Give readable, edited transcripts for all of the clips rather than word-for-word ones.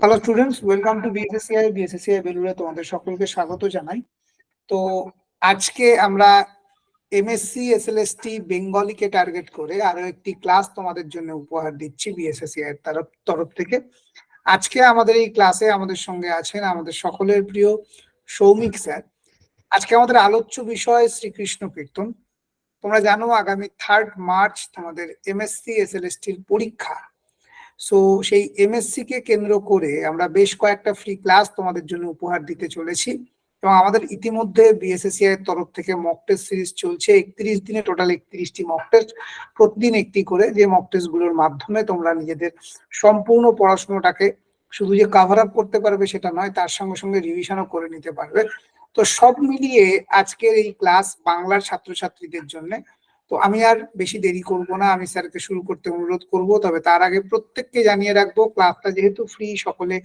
Hello students, welcome to BSSCI বেলুড়ে তোমাদের সকলকে স্বাগত জানাই। তো আজকে আমরা এমএসসি এসএলএসটি বেঙ্গলিকে টার্গেট করে আরো একটি ক্লাস তোমাদের জন্য উপহার দিচ্ছি বিএসএসসিআই এর তরফ থেকে। আজকে আমাদের এই ক্লাসে আমাদের সঙ্গে আছেন আমাদের সকলের প্রিয় সৌমিক স্যার। আজকে আমাদের আলোচ্য বিষয় শ্রীকৃষ্ণ কীর্তন। তোমরা জানো আগামী 3 মার্চ তোমাদের এমএসসি এসএলএসটির পরীক্ষা। সো সেই এমএসসি কে কেন্দ্র করে আমরা বেশ কয়েকটা ফ্রি ক্লাস তোমাদের জন্য উপহার দিতে চলেছি এবং আমাদের ইতিমধ্যে বিএসএসসিআই এর তরফ থেকে মক টেস্ট সিরিজ চলছে। 31 দিনে টোটাল 31টি মক টেস্ট, প্রতিদিন একটি করে, যে মক টেস্ট গুলোর মাধ্যমে তোমরা নিজেদের সম্পূর্ণ পড়াশোনাটাকে শুধু যে কাভার আপ করতে পারবে সেটা নয়, তার সঙ্গে সঙ্গে রিভিশনও করে নিতে পারবে। তো সব মিলিয়ে আজকের এই ক্লাস বাংলার ছাত্রছাত্রীদের জন্য। তো আমি আর বেশি দেরি করব না, আমি স্যারকে শুরু করতে অনুরোধ করব। তবে তার আগে প্রত্যেককে জানিয়ে রাখবো, ক্লাসটা যেহেতু ফ্রি, সকলে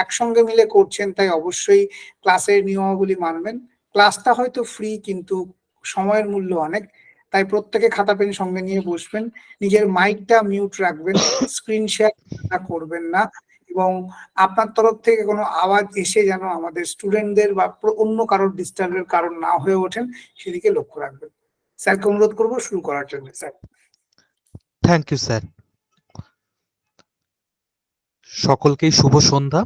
একসঙ্গে মিলে করছেন, তাই অবশ্যই ক্লাসের নিয়মাবলী মানবেন। ক্লাসটা হয়তো ফ্রি, কিন্তু সময়ের মূল্য অনেক, তাই প্রত্যেকে খাতা পেন সঙ্গে নিয়ে বসবেন, নিজের মাইকটা মিউট রাখবেন, স্ক্রিন শেয়ার করবেন না, এবং আপনার তরফ থেকে কোনো আওয়াজ এসে যেন আমাদের স্টুডেন্টদের বা অন্য কারোর ডিস্টার্বের কারণ না হয়ে ওঠেন, সেদিকে লক্ষ্য রাখবেন। স্যারকে অনুরোধ করবো শুরু করার জন্য। স্যার। Thank you sir. সকলকেই শুভ সন্ধ্যা।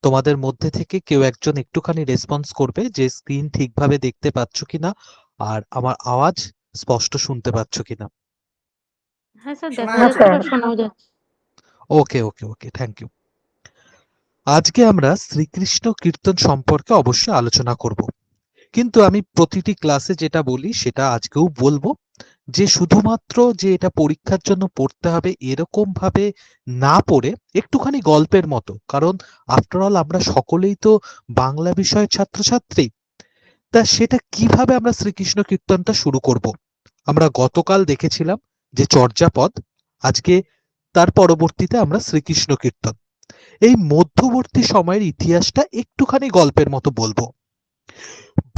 তোমাদের মধ্যে থেকে কেউ একজন একটুখানি রেসপন্স করবে যে স্ক্রিন ঠিকভাবে দেখতে পাচ্ছ কিনা আর আমার আওয়াজ স্পষ্ট শুনতে পাচ্ছ কিনা। হ্যাঁ স্যার, দেখা যাচ্ছে আর শোনাও যাচ্ছে। ওকে ওকে ওকে, থ্যাংক ইউ। আজকে আমরা শ্রীকৃষ্ণ কীর্তন সম্পর্কে অবশ্যই আলোচনা করব, কিন্তু আমি প্রতিটি ক্লাসে যেটা বলি সেটা আজকেও বলবো, যে শুধুমাত্র যে এটা পরীক্ষার জন্য পড়তে হবে এরকম ভাবে না পড়ে একটুখানি গল্পের মতো, কারণ আফটার অল আমরা সকলেই তো বাংলা বিষয়ের ছাত্রছাত্রী। তা সেটা কিভাবে আমরা শ্রীকৃষ্ণ কীর্তনটা শুরু করব? আমরা গতকাল দেখেছিলাম যে চর্যাপদ, আজকে তার পরবর্তীতে আমরা শ্রীকৃষ্ণ কীর্তন। এই মধ্যবর্তী সময়ের ইতিহাসটা একটুখানি গল্পের মতো বলবো।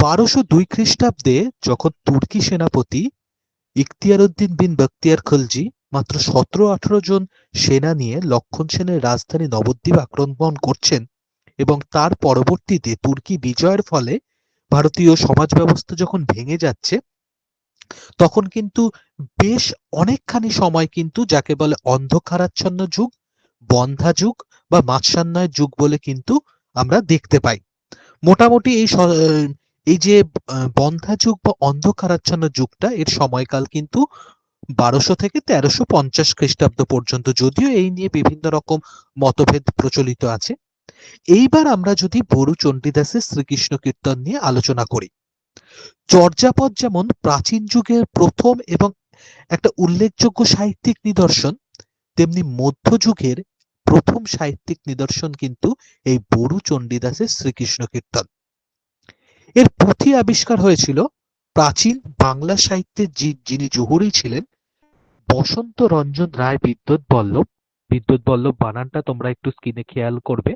1202 খ্রিস্টাব্দে যখন তুর্কি সেনাপতি ইখতিয়ারউদ্দিন বিন বখতিয়ার খলজি মাত্র 17-18 জন সেনা নিয়ে লক্ষণ সেনের রাজধানী নবদ্বীপ আক্রমণ করছেন, এবং তার পরবর্তীতে তুর্কি বিজয়ের ফলে ভারতীয় সমাজ ব্যবস্থা যখন ভেঙে যাচ্ছে, তখন কিন্তু বেশ অনেকখানি সময় কিন্তু যাকে বলে অন্ধকারাচ্ছন্ন যুগ, বন্ধা যুগ বা মাৎস্যান্বয়ের যুগ বলে কিন্তু আমরা দেখতে পাই। মোটামুটি এই যে বন্ধা যুগ বা অন্ধকারাচ্ছন্ন যুগটা, এর সময়কাল কিন্তু 1200 থেকে 1350 খ্রিস্টাব্দ পর্যন্ত, যদিও এই নিয়ে বিভিন্ন রকম মতভেদ প্রচলিত আছে। এইবার আমরা যদি বড়ু চণ্ডীদাসের শ্রীকৃষ্ণ কীর্তন নিয়ে আলোচনা করি, চর্যাপদ যেমন প্রাচীন যুগের প্রথম এবং একটা উল্লেখযোগ্য সাহিত্যিক নিদর্শন, তেমনি মধ্যযুগের প্রথম সাহিত্যিক নিদর্শন কিন্তু এই বড়ু চণ্ডীদাসের শ্রীকৃষ্ণ কীর্তন। এর পুঁথি আবিষ্কার হয়েছিল প্রাচীন বাংলা সাহিত্যের যিনি জহুরি ছিলেন বসন্ত রঞ্জন রায় বিদ্যুৎ বল্লভ। বিদ্যুৎ বল্লভ বানানটা তোমরা একটু স্ক্রিনে খেয়াল করবে,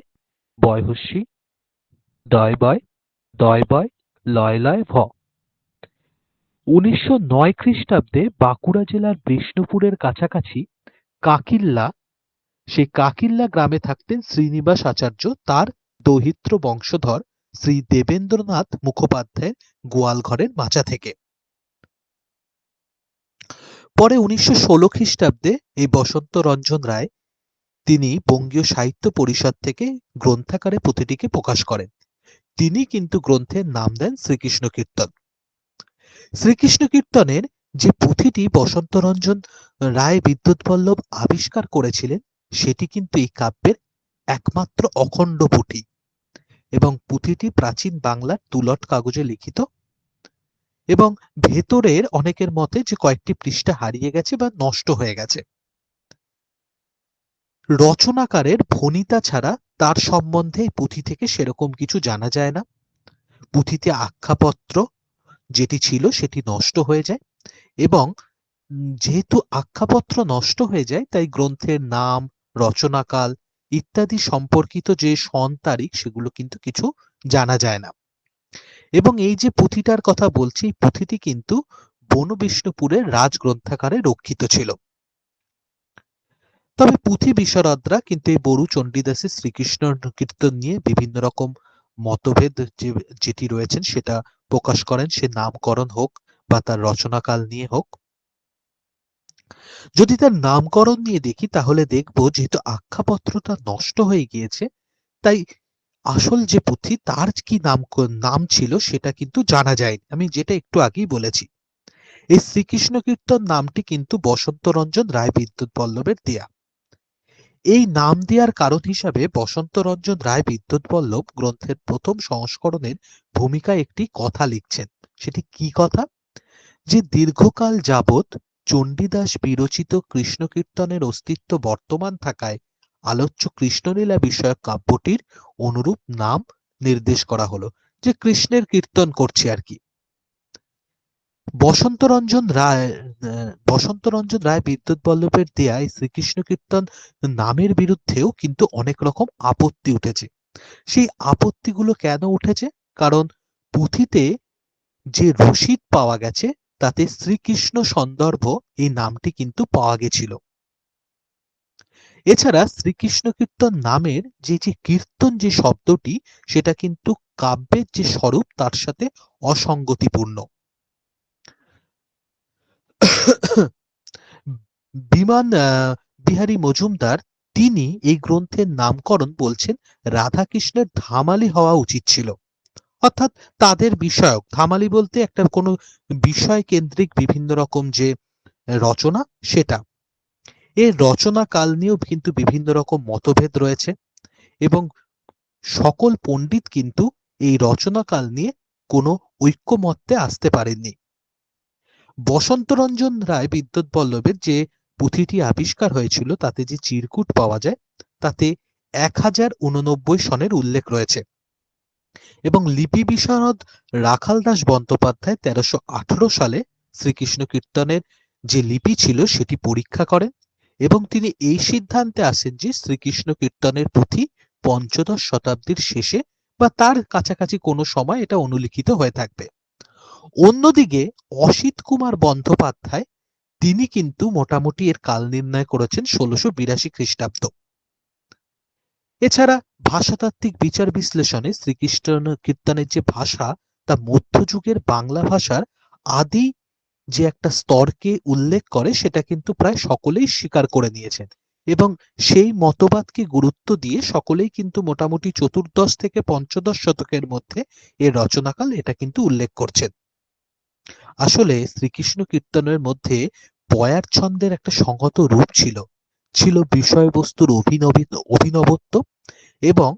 বয়হস্যি দয় বয় দয় বয় লয় লয় ভ। 1909 খ্রিস্টাব্দে বাঁকুড়া জেলার বিষ্ণুপুরের কাছাকাছি কাকিল্লা, সেই কাকিল্লা গ্রামে থাকতেন শ্রীনিবাস আচার্য, তার দৌহিত্র বংশধর শ্রী দেবেন্দ্রনাথ মুখোপাধ্যায়ের গোয়াল ঘরের মাচা থেকে। পরে 1916 খ্রিস্টাব্দে এই বসন্ত রঞ্জন রায় তিনি বঙ্গীয় সাহিত্য পরিষদ থেকে গ্রন্থাকারে পুঁথিটিকে প্রকাশ করেন। তিনি কিন্তু গ্রন্থের নাম দেন শ্রীকৃষ্ণ কীর্তন। শ্রীকৃষ্ণ কীর্তনের যে পুঁথিটি বসন্ত রঞ্জন রায় বিদ্যুৎ বল্লভ আবিষ্কার করেছিলেন, সেটি কিন্তু এই কাব্যের একমাত্র অখণ্ড পুঁথি, এবং পুঁথিটি প্রাচীন বাংলার তুলট কাগজে লিখিত, এবং ভেতরের অনেকের মতে যে কয়েকটি পৃষ্ঠা হারিয়ে গেছে বা নষ্ট হয়ে গেছে। রচনাকারের ভণিতা ছাড়া তার সম্বন্ধে এই পুঁথি থেকে সেরকম কিছু জানা যায় না। পুঁথিতে আখ্যাপত্র যেটি ছিল সেটি নষ্ট হয়ে যায়, এবং যেহেতু আখ্যাপত্র নষ্ট হয়ে যায়, তাই গ্রন্থের নাম, রচনাকাল ইত্যাদি সম্পর্কিত যে সন তারিখ সেগুলো কিন্তু কিছু জানা যায় না। এবং এই যে পুঁথিটার কথা বলছি, পুঁথিটি কিন্তু বনবিষ্ণুপুরের রাজগ্রন্থাগারে রক্ষিত ছিল। তবে পুঁথি বিশারদরা কিন্তু এই বড়ু চণ্ডীদাসের শ্রীকৃষ্ণ কীর্তন নিয়ে বিভিন্ন রকম মতভেদ যেটি রয়েছেন সেটা প্রকাশ করেন, সে নামকরণ হোক বা তার রচনাকাল নিয়ে হোক। যদি তার নামকরণ নিয়ে দেখি তাহলে দেখব যেহেতু আখ্যাপত্রটা নষ্ট হয়ে গিয়েছে, তাই আসল যে পুঁথি তার কি নাম ছিল সেটা কিন্তু জানা যায়নি। আমি যেটা একটু আগেই বলেছি, এই শ্রীকৃষ্ণ কীর্তন নামটি কিন্তু বসন্ত রঞ্জন রায় বিদ্যুৎ বল্লভের দেয়া। এই নাম দেওয়ার কারণ হিসাবে বসন্ত রঞ্জন রায় বিদ্যুৎ বল্লভ গ্রন্থের প্রথম সংস্করণের ভূমিকায় একটি কথা লিখছেন। সেটি কি কথা? যে দীর্ঘকাল যাবৎ চণ্ডীদাস বিরচিত কৃষ্ণ কীর্তনের অস্তিত্ব বর্তমান থাকায় আলোচ্য কৃষ্ণলীলা বিষয়ক কাব্যটির অনুরূপ নাম নির্দেশ করা হলো, যে কৃষ্ণের কীর্তন করছে আর কি। বসন্ত রঞ্জন রায় বিদ্যুৎ বল্লভের দেয়া এই শ্রীকৃষ্ণ কীর্তন নামের বিরুদ্ধেও কিন্তু অনেক রকম আপত্তি উঠেছে। সেই আপত্তিগুলো কেন উঠেছে? কারণ পুঁথিতে যে রসিদ পাওয়া গেছে তাতে শ্রীকৃষ্ণ সন্দর্ভ এই নামটি কিন্তু পাওয়া গেছিল। এছাড়া শ্রীকৃষ্ণ কীর্তন নামের যে কীর্তন যে শব্দটি সেটা কিন্তু কাব্যের যে স্বরূপ তার সাথে অসঙ্গতিপূর্ণ। বিমান বিহারী মজুমদার তিনি এই গ্রন্থের নামকরণ বলছেন রাধাকৃষ্ণের ধামালি হওয়া উচিত ছিল, অর্থাৎ তাদের বিষয়ক। ধামালি বলতে একটা কোনো বিষয় কেন্দ্রিক বিভিন্ন রকম যে রচনা সেটা। এর রচনা কাল নিয়েও কিন্তু বিভিন্ন রকম মতভেদ রয়েছে এবং সকল পণ্ডিত কিন্তু এই রচনাকাল নিয়ে কোনো ঐক্যমত্যে আসতে পারেননি। বসন্ত রঞ্জন রায় বিদ্যুৎ বল্লভের যে পুঁথিটি আবিষ্কার হয়েছিল তাতে যে চিরকুট পাওয়া যায় তাতে 1089 সনের উল্লেখ রয়েছে এবং লিপি বিশারদ রাখাল দাস বন্দ্যোপাধ্যায় 1318 সালে শ্রীকৃষ্ণ কীর্তনের যে লিপি ছিল সেটি পরীক্ষা করেন এবং তিনি এই সিদ্ধান্তে আসেন যে শ্রীকৃষ্ণ কীর্তনের পুঁথি পঞ্চদশ শতাব্দীর শেষে বা তার কাছাকাছি কোনো সময় এটা অনুলিখিত হয়ে থাকবে। অন্যদিকে অসিত কুমার বন্দ্যোপাধ্যায় তিনি কিন্তু মোটামুটি এর কাল নির্ণয় করেছেন 1682 খ্রিস্টাব্দ। এছাড়া ভাষাতাত্ত্বিক বিচার বিশ্লেষণে শ্রীকৃষ্ণ কীর্তনের যে ভাষা তা মধ্যযুগের বাংলা ভাষার আদি যে একটা স্তরকে উল্লেখ করে সেটা কিন্তু প্রায় সকলেই স্বীকার করে নিয়েছেন এবং সেই মতবাদকে গুরুত্ব দিয়ে সকলেই কিন্তু মোটামুটি চতুর্দশ থেকে পঞ্চদশ শতকের মধ্যে এর রচনাকাল এটা কিন্তু উল্লেখ করছেন। আসলে শ্রীকৃষ্ণ কীর্তনের মধ্যে পয়ার ছন্দের একটা সংহত রূপ ছিল, ছিল বিষয়বস্তুর অভিনবত্ব এবং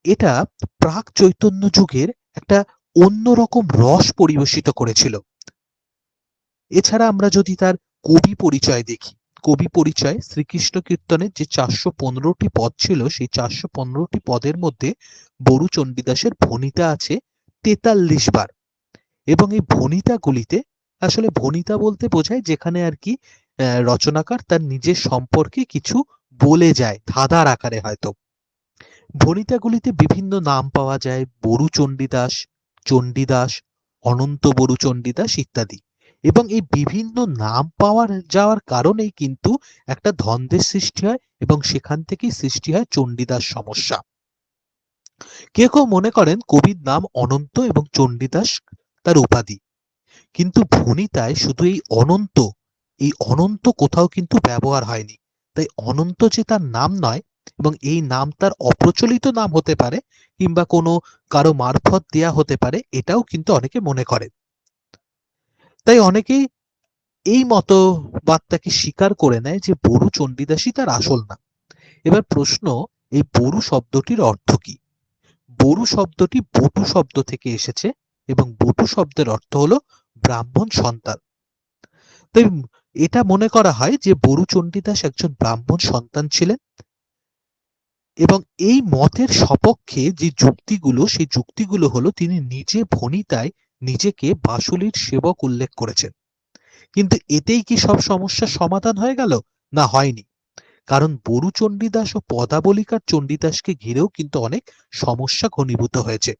এটা প্রাক চৈতন্য যুগের একটা অন্যরকম রস পরিবেশিত করেছিল। এছাড়া আমরা যদি তার কবি পরিচয় দেখি, কবি পরিচয় শ্রীকৃষ্ণ কীর্তনের যে 415টি পদ ছিল সেই 415টি পদের মধ্যে বড়ু চণ্ডীদাসের ভণিতা আছে 43 বার এবং এই ভণিতাগুলিতে আসলে ভণিতা বলতে বোঝায় যেখানে আর কি রচনাকার তার নিজের সম্পর্কে কিছু বলে যায় ধাঁধার আকারে। হয়তো ভণিতাগুলিতে বিভিন্ন নাম পাওয়া যায়, বড়ু চণ্ডীদাস, চণ্ডীদাস, অনন্ত বড়ু চণ্ডীদাস ইত্যাদি, এবং এই বিভিন্ন নাম পাওয়ার যাওয়ার কারণেই কিন্তু একটা দ্বন্দ্বের সৃষ্টি হয় এবং সেখান থেকেই সৃষ্টি হয় চণ্ডীদাস সমস্যা। কেউ কেউ মনে করেন কবির নাম অনন্ত এবং চণ্ডীদাস তার উপাধি, কিন্তু ভণিতায় শুধু এই অনন্ত কোথাও কিন্তু ব্যবহার হয়নি, তাই অনন্ত যে তার নাম নয় এবং এই নাম তার অপ্রচলিত নাম হতে পারে কিংবা কোনো কারো মারফত দেয়া হতে পারে, এটাও কিন্তু অনেকে মনে করে। তাই অনেকেই এই মতবাদটাকে স্বীকার করে নেয় যে বড়ু চণ্ডীদাসই তার আসল নাম। এবার প্রশ্ন, এই বড়ু শব্দটির অর্থ কি? বড়ু শব্দটি বটু শব্দ থেকে এসেছে এবং বটু শব্দের অর্থ হলো ব্রাহ্মণ সন্তান। তাই এটা মনে করা হয় যে বড়ু চণ্ডীদাস একজন ব্রাহ্মণ সন্তান ছিলেন এবং এই মতের সপক্ষে যে যুক্তিগুলো সেই যুক্তিগুলো হলো তিনি নিজে ভণিতায় নিজেকে বাসুলির সেবক উল্লেখ করেছেন। কিন্তু এতেই কি সব সমস্যার সমাধান হয়ে গেল? না, হয়নি। কারণ বড়ু চণ্ডীদাস ও পদাবলিকার চণ্ডীদাসকে ঘিরেও কিন্তু অনেক সমস্যা ঘনীভূত হয়েছে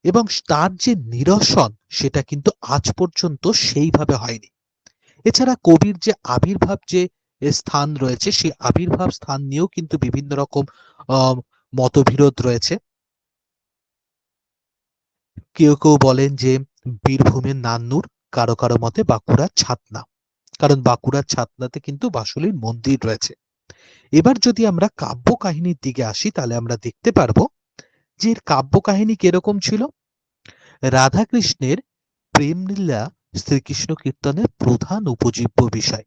এবং তার যে নিরসন সেটা কিন্তু আজ পর্যন্ত সেইভাবে হয়নি। এছাড়া কবির যে আবির্ভাব যে স্থান রয়েছে, সেই আবির্ভাব স্থান নিয়েও কিন্তু বিভিন্ন রকম মতবিরোধ রয়েছে। কেউ কেউ বলেন যে বীরভূমের নান্নুর, কারো কারো মতে বাঁকুড়ার ছাতনা, কারণ বাঁকুড়ার ছাতনাতে কিন্তু বাসুলীর মন্দির রয়েছে। এবার যদি আমরা কাব্য কাহিনীর দিকে আসি, তাহলে আমরা দেখতে পারবো যে এর কাব্য কাহিনী কিরকম ছিল। রাধাকৃষ্ণের প্রেমলীলা শ্রীকৃষ্ণ কীর্তনের প্রধান উপজীব্য বিষয়।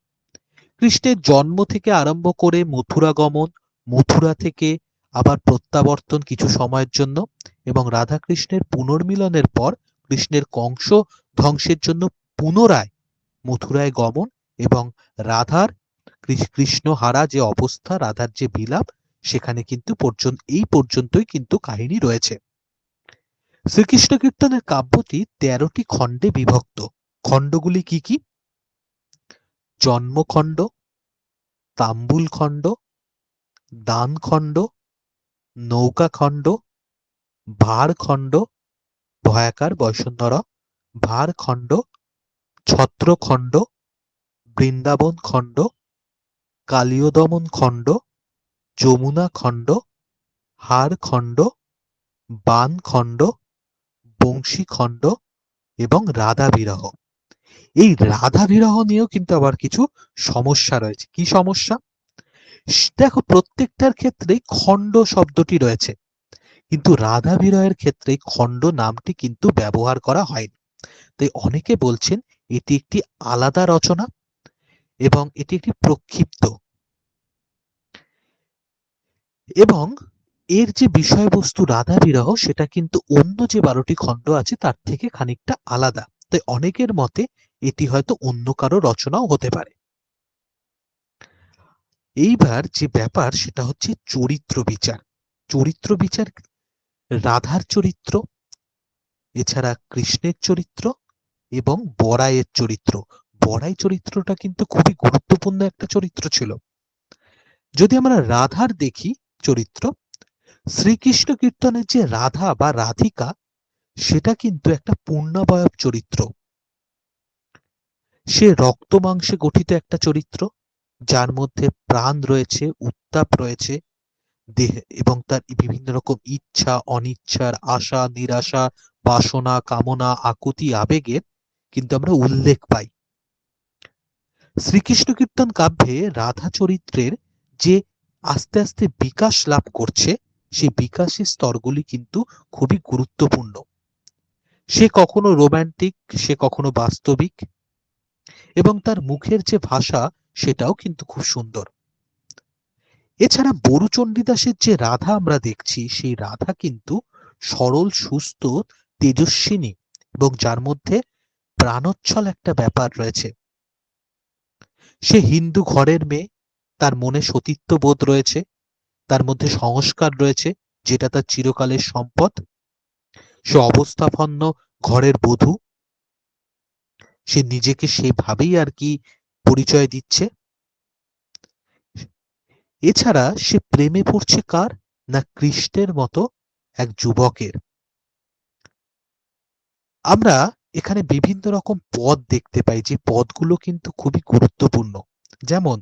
কৃষ্ণের জন্ম থেকে আরম্ভ করে মথুরা গমন, মথুরা থেকে আবার প্রত্যাবর্তন কিছু সময়ের জন্য, এবং রাধাকৃষ্ণের পুনর্মিলনের পর কৃষ্ণের কংস ধ্বংসের জন্য পুনরায় মথুরায় গমন, এবং রাধার কৃষ্ণহারা যে অবস্থা, রাধার যে বিলাপ, সেখানে কিন্তু এই পর্যন্তই কিন্তু কাহিনী রয়েছে। শ্রীকৃষ্ণ কীর্তনের কাব্যটি 13টি খণ্ডে বিভক্ত। খণ্ডগুলি কি কি? জন্মখণ্ড, তাম্বুল খণ্ড, দান খণ্ড, নৌকা খণ্ড, ভার খণ্ড, ভয়াকার বৈষ্ণর ভার খণ্ড, ছত্র খণ্ড, বৃন্দাবন খণ্ড, কালিয়দমন খণ্ড, যমুনা খণ্ড, হার খণ্ড, বান খণ্ড, বংশী খণ্ড এবং রাধা বিরহ। এই রাধা বিরহ নিয়েও কিন্তু আবার কিছু সমস্যা রয়েছে। কি সমস্যা? দেখো, প্রত্যেকটার ক্ষেত্রেই খণ্ড শব্দটি রয়েছে, কিন্তু রাধা বিরহের ক্ষেত্রে খণ্ড নামটি কিন্তু ব্যবহার করা হয়নি। তাই অনেকে বলছেন এটি একটি আলাদা রচনা এবং এটি একটি প্রক্ষিপ্ত, এবং এর যে বিষয়বস্তু রাধা বিরহ, সেটা কিন্তু অন্য যে 12টি খণ্ড আছে তার থেকে খানিকটা আলাদা। তাই অনেকের মতে এটি হয়তো অন্য কারো রচনাও হতে পারে। এইবার যে ব্যাপার, সেটা হচ্ছে চরিত্র বিচার। চরিত্র বিচার, রাধার চরিত্র, এছাড়া কৃষ্ণের চরিত্র এবং বড়াইয়ের চরিত্র। বড়াই চরিত্রটা কিন্তু খুবই গুরুত্বপূর্ণ একটা চরিত্র ছিল। যদি আমরা রাধার দেখি চরিত্র, শ্রীকৃষ্ণ কীর্তনের যে রাধা বা রাধিকা, সেটা কিন্তু একটা পূর্ণাবয়ব চরিত্র। সে রক্ত মাংসে গঠিত একটা চরিত্র, যার মধ্যে প্রাণ রয়েছে, উত্তাপ রয়েছে দেহ, এবং তার বিভিন্ন রকম ইচ্ছা, অনিচ্ছার, আশা, নিরাশা, বাসনা, কামনা, আকুতি, আবেগের কিন্তু আমরা উল্লেখ পাই। শ্রীকৃষ্ণ কীর্তন কাব্যে রাধা চরিত্রের যে আস্তে আস্তে বিকাশ লাভ করছে, সেই বিকাশের স্তরগুলি কিন্তু খুবই গুরুত্বপূর্ণ। সে কখনো রোম্যান্টিক, সে কখনো বাস্তবিক, এবং তার মুখের যে ভাষা, সেটাও কিন্তু খুব সুন্দর। এছাড়া বরু চণ্ডীদাসের যে রাধা আমরা দেখছি, সেই রাধা কিন্তু সরল, সুস্থ, তেজস্বিনী, এবং যার মধ্যে প্রাণোচ্ছল একটা ব্যাপার রয়েছে। সে হিন্দু ঘরের মেয়ে, তার মনে সতীত্ব বোধ রয়েছে, তার মধ্যে সংস্কার রয়েছে, যেটা তার চিরকালের সম্পদ। সে অবস্থাপন্ন ঘরের বধূ, সে নিজেকে সেভাবেই আর কি পরিচয় দিচ্ছে। এছাড়া সে প্রেমে পড়ছে কার? না কৃষ্ণের মতো এক যুবকের। আমরা এখানে বিভিন্ন রকম পদ দেখতে পাই, যে পদগুলো কিন্তু খুবই গুরুত্বপূর্ণ। যেমন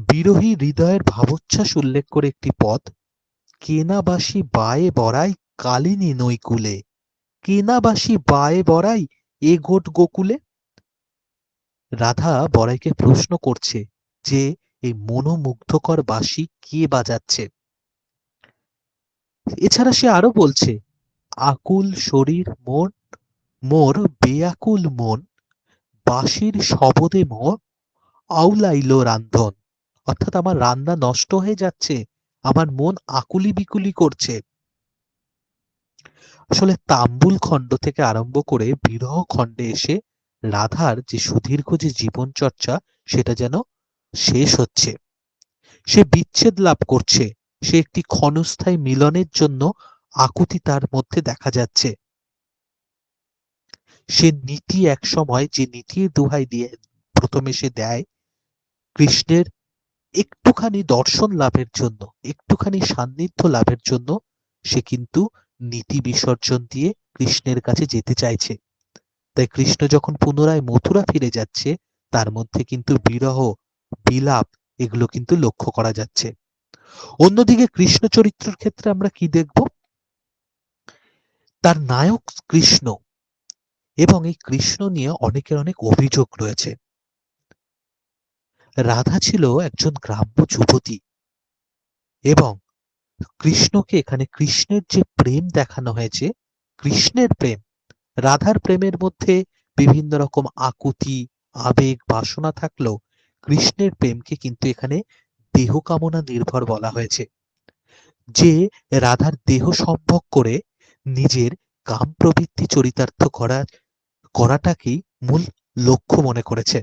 বিরহী হৃদয়ের ভাবোচ্ছ্বাস উল্লেখ করে একটি পদ, কেনাবাসী বায়ে বড়াই কালিনী নৈকুলে, কেনাবাসী বায়ে বড়াই এ গোট গোকুলে। রাধা বড়াইকে প্রশ্ন করছে যে এই মনোমুগ্ধকর বাঁশি কে বাজাচ্ছে। এছাড়া সে আরো বলছে, আকুল শরীর মন, মোর বেয়াকুল মন, বাঁশির শবদে মোর আউলাইল রান্ধন। অর্থাৎ আমার রান্না নষ্ট হয়ে যাচ্ছে, আমার মন আকুলি বিকুলি করছে। আসলে তাম্বুল খণ্ড থেকে আরম্ভ করে বিরহ খণ্ডে এসে রাধার যে সুদীর্ঘ যে জীবন চর্চা, সেটা যেন শেষ হচ্ছে। সে বিচ্ছেদ লাভ করছে, সে একটি ক্ষণস্থায়ী মিলনের জন্য আকুতি তার মধ্যে দেখা যাচ্ছে। সে নীতি, এক সময় যে নীতির দোহাই দিয়ে প্রথমে সে দেয় কৃষ্ণের একটুখানি দর্শন লাভের জন্য, একটুখানি সান্নিধ্য লাভের জন্য, সে কিন্তু নীতি বিসর্জন দিয়ে কৃষ্ণের কাছে যেতে চাইছে। তাই কৃষ্ণ যখন পুনরায় মথুরা ফিরে যাচ্ছে তার মধ্যে কিন্তু বিরহ, বিলাপ এগুলো কিন্তু লক্ষ্য করা যাচ্ছে। অন্যদিকে কৃষ্ণ চরিত্রের ক্ষেত্রে আমরা কি দেখব? তার নায়ক কৃষ্ণ, এবং এই কৃষ্ণ নিয়ে অনেকের অনেক অভিযোগ রয়েছে। রাধা ছিল একজন গ্রাম্য যুবতী, এবং কৃষ্ণকে এখানে কৃষ্ণের যে প্রেম দেখানো হয়েছে, কৃষ্ণের প্রেম, রাধার প্রেমের মধ্যে বিভিন্ন রকম আকুতি, আবেগ, বাসনা থাকলেও কৃষ্ণের প্রেমকে কিন্তু এখানে দেহ কামনা নির্ভর বলা হয়েছে। যে রাধার দেহ সম্ভোগ করে নিজের কাম প্রবৃত্তি চরিতার্থ করাটাকেই মূল লক্ষ্য মনে করেছে।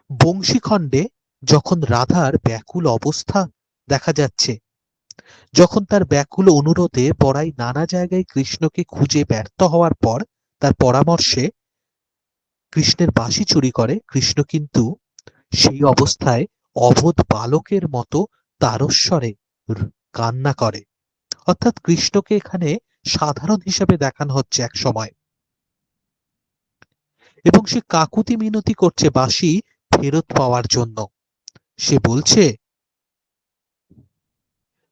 বংশীখণ্ডে যখন রাধার ব্যাকুল অবস্থা দেখা যাচ্ছে, যখন তার ব্যাকুল অনুরোধে বড়াই নানা জায়গায় কৃষ্ণকে খুঁজে ব্যর্থ হওয়ার পর তার পরামর্শে কৃষ্ণের বাঁশি চুরি করে, কৃষ্ণ কিন্তু সেই অবস্থায় অবোধ বালকের মতো তারস্বরে কান্না করে। অর্থাৎ কৃষ্ণকে এখানে সাধারণ হিসেবে দেখানো হচ্ছে এক সময়, এবং সে কাকুতি মিনতি করছে বাঁশি ফেরত পাওয়ার জন্য। সে বলছে,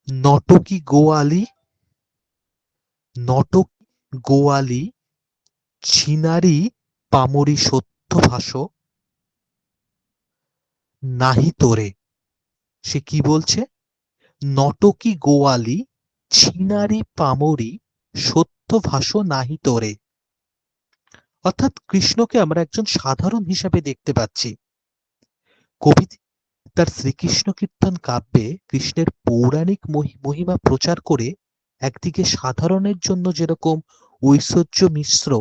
নটকি গোয়ালি, নটক গোয়ালি ছিনারি পামরি সত্য ভাষ নাহি তোরে। সে কি বলছে? নটকি গোয়ালি ছিনারি পামরি সত্য ভাষ নাহি তোরে। অর্থাৎ কৃষ্ণকে আমরা একজন সাধারণ হিসাবে দেখতে পাচ্ছি। কবি তার শ্রীকৃষ্ণ কীর্তন কাব্যে কৃষ্ণের পৌরাণিক মহিমা প্রচার করে একদিকে সাধারণের জন্য যেরকম ঐশ্বর্য মিশ্র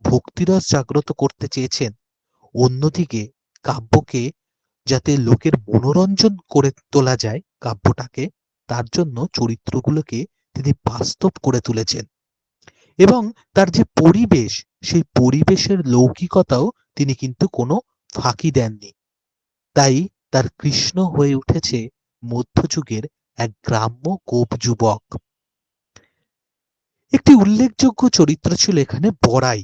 ভক্তিরস জাগ্রত করতে চেয়েছেন, অন্যদিকে কাব্যকে যাতে লোকের মনোরঞ্জন করে তোলা যায় কাব্যটাকে, তার জন্য চরিত্রগুলোকে তিনি বাস্তব করে তুলেছেন, এবং তার যে পরিবেশ, সেই পরিবেশের লৌকিকতাও তিনি কিন্তু কোনো ফাঁকি দেননি। তাই তার কৃষ্ণ হয়ে উঠেছে মধ্যযুগের এক গ্রাম্য গোপ যুবক। একটি উল্লেখযোগ্য চরিত্র ছিল এখানে বড়াই।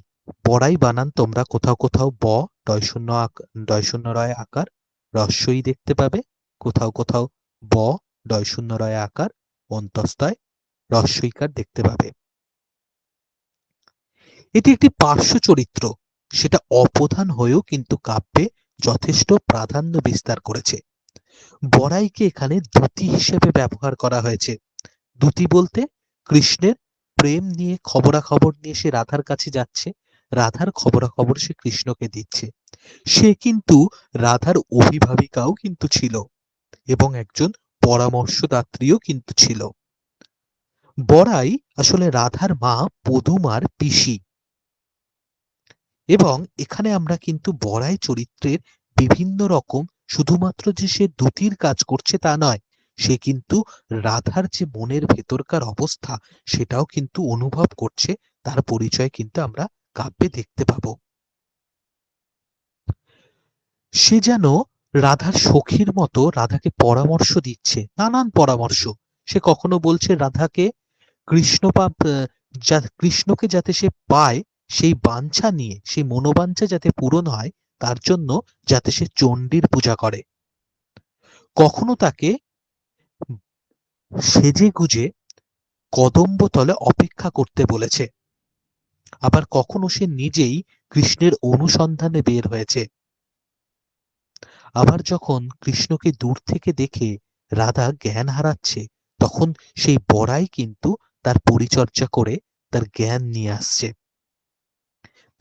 বড়াই বানান তোমরা কোথাও কোথাও ব ডয় শূন্য রয় আকার রস্যই দেখতে পাবে, কোথাও কোথাও ব ডয় শূন্য রয় আকার অন্তস্তয় রস্যইকার দেখতে পাবে। এটি একটি পার্শ্ব চরিত্র, সেটা অপ্রধান হয়েও কিন্তু কাব্যে যথেষ্ট প্রাধান্য বিস্তার করেছে। বড়াইকে এখানে দূতি হিসেবে ব্যবহার করা হয়েছে। দূতি বলতে কৃষ্ণের প্রেম নিয়ে খবরাখবর নিয়ে সে রাধার কাছে যাচ্ছে, রাধার খবরাখবর সে কৃষ্ণকে দিচ্ছে। সে কিন্তু রাধার অভিভাবিকাও কিন্তু ছিল, এবং একজন পরামর্শদাত্রীও কিন্তু ছিল। বড়াই আসলে রাধার মা পদুমার পিসি, এবং এখানে আমরা কিন্তু বড়াই চরিত্রের বিভিন্ন রকম, শুধুমাত্র যে সে দূতির কাজ করছে তা নয়, সে কিন্তু রাধার যে মনের ভেতরকার অবস্থা সেটাও কিন্তু অনুভব করছে, তার পরিচয় কিন্তু আমরা কাব্যে দেখতে পাবো। সে যেন রাধার সখীর মতো রাধাকে পরামর্শ দিচ্ছে, নানান পরামর্শ। সে কখনো বলছে রাধাকে কৃষ্ণকে যাতে সে পায়, সেই বাঞ্ছা নিয়ে, সেই মনোবাঞ্ছা যাতে পূরণ হয় তার জন্য যাতে সে চণ্ডীর পূজা করে। কখনো তাকে সেজে গুজে কদম্বতলে অপেক্ষা করতে বলেছে, আবার কখনো সে নিজেই কৃষ্ণের অনুসন্ধানে বের হয়েছে। আবার যখন কৃষ্ণকে দূর থেকে দেখে রাধা জ্ঞান হারাচ্ছে, তখন সেই বড়াই কিন্তু তার পরিচর্যা করে তার জ্ঞান নিয়ে আসছে।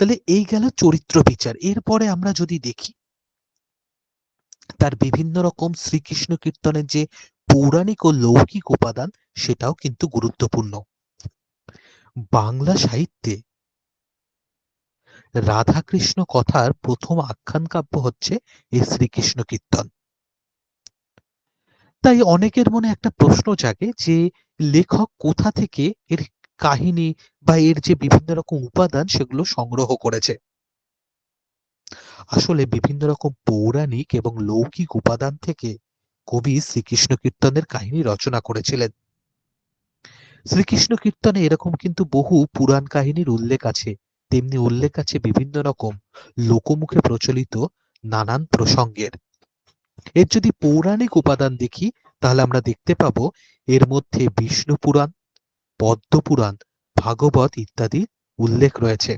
তাহলে এই গেল চরিত্র বিচার। এরপরে আমরা যদি দেখি তার বিভিন্ন রকম শ্রীকৃষ্ণ কীর্তনের যে পৌরাণিক ও লৌকিক উপাদান, সেটাও কিন্তু গুরুত্বপূর্ণ। বাংলা সাহিত্যে রাধাকৃষ্ণ কথার প্রথম আখ্যান কাব্য হচ্ছে এই শ্রীকৃষ্ণ কীর্তন। তাই অনেকের মনে একটা প্রশ্ন জাগে যে লেখক কোথা থেকে এর কাহিনী বা এর যে বিভিন্ন রকম উপাদান সেগুলো সংগ্রহ করেছে। আসলে বিভিন্ন রকম পৌরাণিক এবং লৌকিক উপাদান থেকে কবি শ্রীকৃষ্ণ কীর্তনের কাহিনী রচনা করেছিলেন। শ্রীকৃষ্ণ কীর্তনে এরকম কিন্তু বহু পুরাণ কাহিনীর উল্লেখ আছে, তেমনি উল্লেখ আছে বিভিন্ন রকম লোকমুখে প্রচলিত নানান প্রসঙ্গের। এর যদি পৌরাণিক উপাদান দেখি তাহলে আমরা দেখতে পাবো এর মধ্যে বিষ্ণু পুরাণ, পদ্ম পুরাণ, ভাগবত ইত্যাদি উল্লেখ রয়েছে।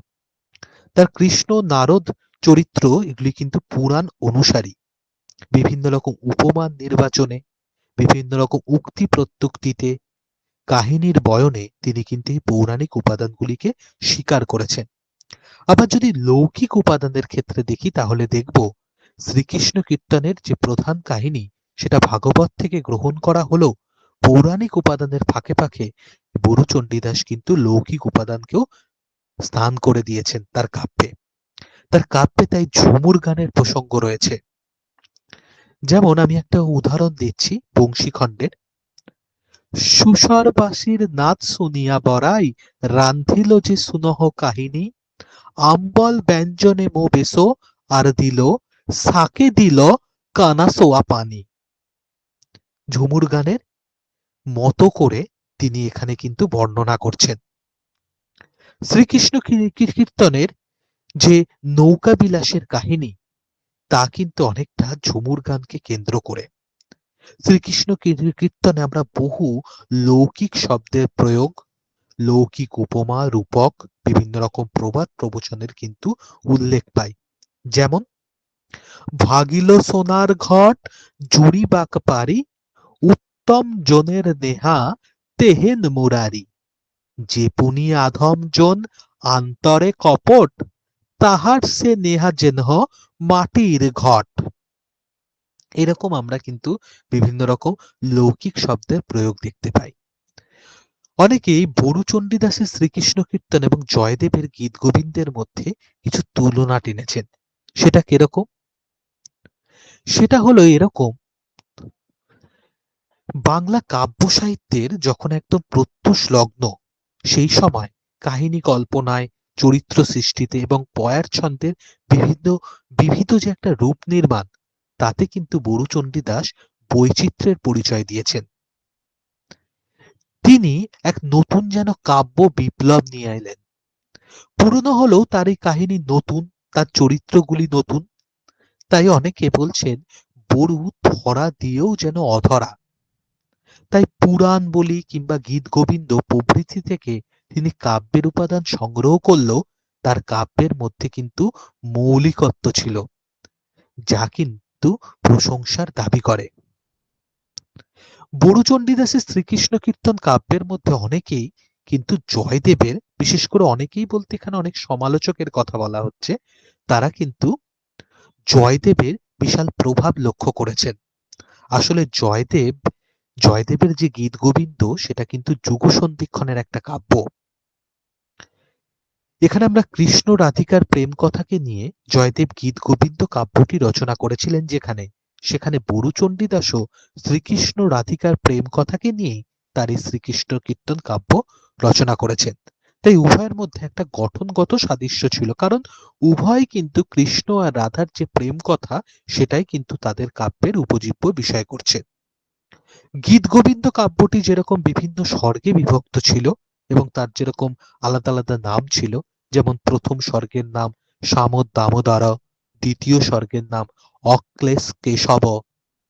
তার কৃষ্ণ নারদ চরিত্র এগুলি কিন্তু পুরাণ অনুসারী। বিভিন্ন রকম উপমান নির্বাচনে, বিভিন্ন রকম উক্তি প্রত্যুক্তিতে, কাহিনীর বয়নে তিনি কিন্তু এই পৌরাণিক উপাদানগুলিকে স্বীকার করেছেন। আবার যদি লৌকিক উপাদানের ক্ষেত্রে দেখি তাহলে দেখব শ্রীকৃষ্ণ কীর্তনের যে প্রধান কাহিনী সেটা ভাগবত থেকে গ্রহণ করা হলেও পৌরাণিক উপাদানের ফাঁকে ফাঁকে বরু চণ্ডীদাস কিন্তু লৌকিক উপাদানকেও স্থান করে দিয়েছেন তার কাব্যে। তার কাব্যে তাই ঝুমুর গানের প্রসঙ্গ রয়েছে। যেমন আমি একটা উদাহরণ দিচ্ছি বংশীখণ্ডের। সুস্বরবাসীর নাচ শুনিয়া বরাই রান্ধিল যে সুনহ কাহিনী, আম্বল ব্যঞ্জনে মো বেসো আর দিল সাকে দিল কানা সোয়া পানি। ঝুমুর গানের মতো করে তিনি এখানে কিন্তু বর্ণনা করছেন। শ্রীকৃষ্ণ কীর্তনের যে নৌকা বিলাসের কাহিনী তা কিন্তু অনেকটা ঝুমুর গানকে কেন্দ্র করে। শ্রীকৃষ্ণ কীর্তনে আমরা বহু লৌকিক শব্দের প্রয়োগ, লৌকিক উপমা রূপক, বিভিন্ন রকম প্রবাদ প্রবচনের কিন্তু উল্লেখ পাই। যেমন ভাগিল সোনার ঘট জুড়ি বাক পারি, উত্তম জনের নেহা তেহেন মুরারি, যে পুনি আধম জন আন্তরে কপট, তাহার সে নেহা জেনহ মাটির ঘট। এরকম আমরা কিন্তু বিভিন্ন রকম লৌকিক শব্দের প্রয়োগ দেখতে পাই। অনেকেই বরু চণ্ডীদাসের শ্রীকৃষ্ণ কীর্তন এবং জয়দেবের গীত গোবিন্দের মধ্যে কিছু তুলনা টেনেছেন। সেটা কিরকম? সেটা হলো এরকম, বাংলা কাব্য সাহিত্যের যখন একদম প্রত্যুষ লগ্ন, সেই সময় কাহিনী কল্পনায়, চরিত্র সৃষ্টিতে এবং পয়ার ছন্দের বিবিধ যে একটা রূপ নির্মাণ, তাতে কিন্তু বরু চণ্ডীদাস বৈচিত্র্যের পরিচয় দিয়েছেন। তিনি এক নতুন যেন কাব্য বিপ্লব নিয়ে এলেন। পুরনো হলেও তার এই কাহিনী নতুন, তার চরিত্রগুলি নতুন। তাই অনেকে বলছেন বরু ধরা দিয়েও যেন অধরা। তাই পুরাণ বলি কিংবা গীত গোবিন্দ প্রভৃতি থেকে তিনি কাব্যের উপাদান সংগ্রহ করলেও তার কাব্যের মধ্যে কিন্তু মৌলিকত্ব ছিল, যা কিন্তু প্রশংসার দাবি করে। বরু চণ্ডীদাসের শ্রীকৃষ্ণ কীর্তন কাব্যের মধ্যে অনেকেই কিন্তু জয়দেবের, বিশেষ করে অনেকেই বলতে এখানে অনেক সমালোচকের কথা বলা হচ্ছে, তারা কিন্তু জয়দেবের বিশাল প্রভাব লক্ষ্য করেছেন। আসলে জয়দেবের যে গীত গোবিন্দ সেটা কিন্তু যুগ সন্ধিক্ষণের একটা কাব্য। এখানে আমরা কৃষ্ণ রাধিকার প্রেম কথাকে নিয়ে জয়দেব গীত গোবিন্দ কাব্যটি রচনা করেছিলেন, সেখানে বরু চণ্ডীদাসও শ্রীকৃষ্ণ রাধিকার প্রেম কথাকে নিয়েই তার এই শ্রীকৃষ্ণ কীর্তন কাব্য রচনা করেছেন। তাই উভয়ের মধ্যে একটা গঠনগত সাদৃশ্য ছিল, কারণ উভয় কিন্তু কৃষ্ণ আর রাধার যে প্রেম কথা সেটাই কিন্তু তাদের কাব্যের উপজীব্য বিষয় করছে। গীত গোবিন্দ কাব্যটি যেরকম বিভিন্ন স্বর্গে বিভক্ত ছিল এবং তার যেরকম আলাদা আলাদা নাম ছিল, যেমন প্রথম স্বর্গের নাম সামদ দামোদর, দ্বিতীয় স্বর্গের নাম অক্লেশ কেশব,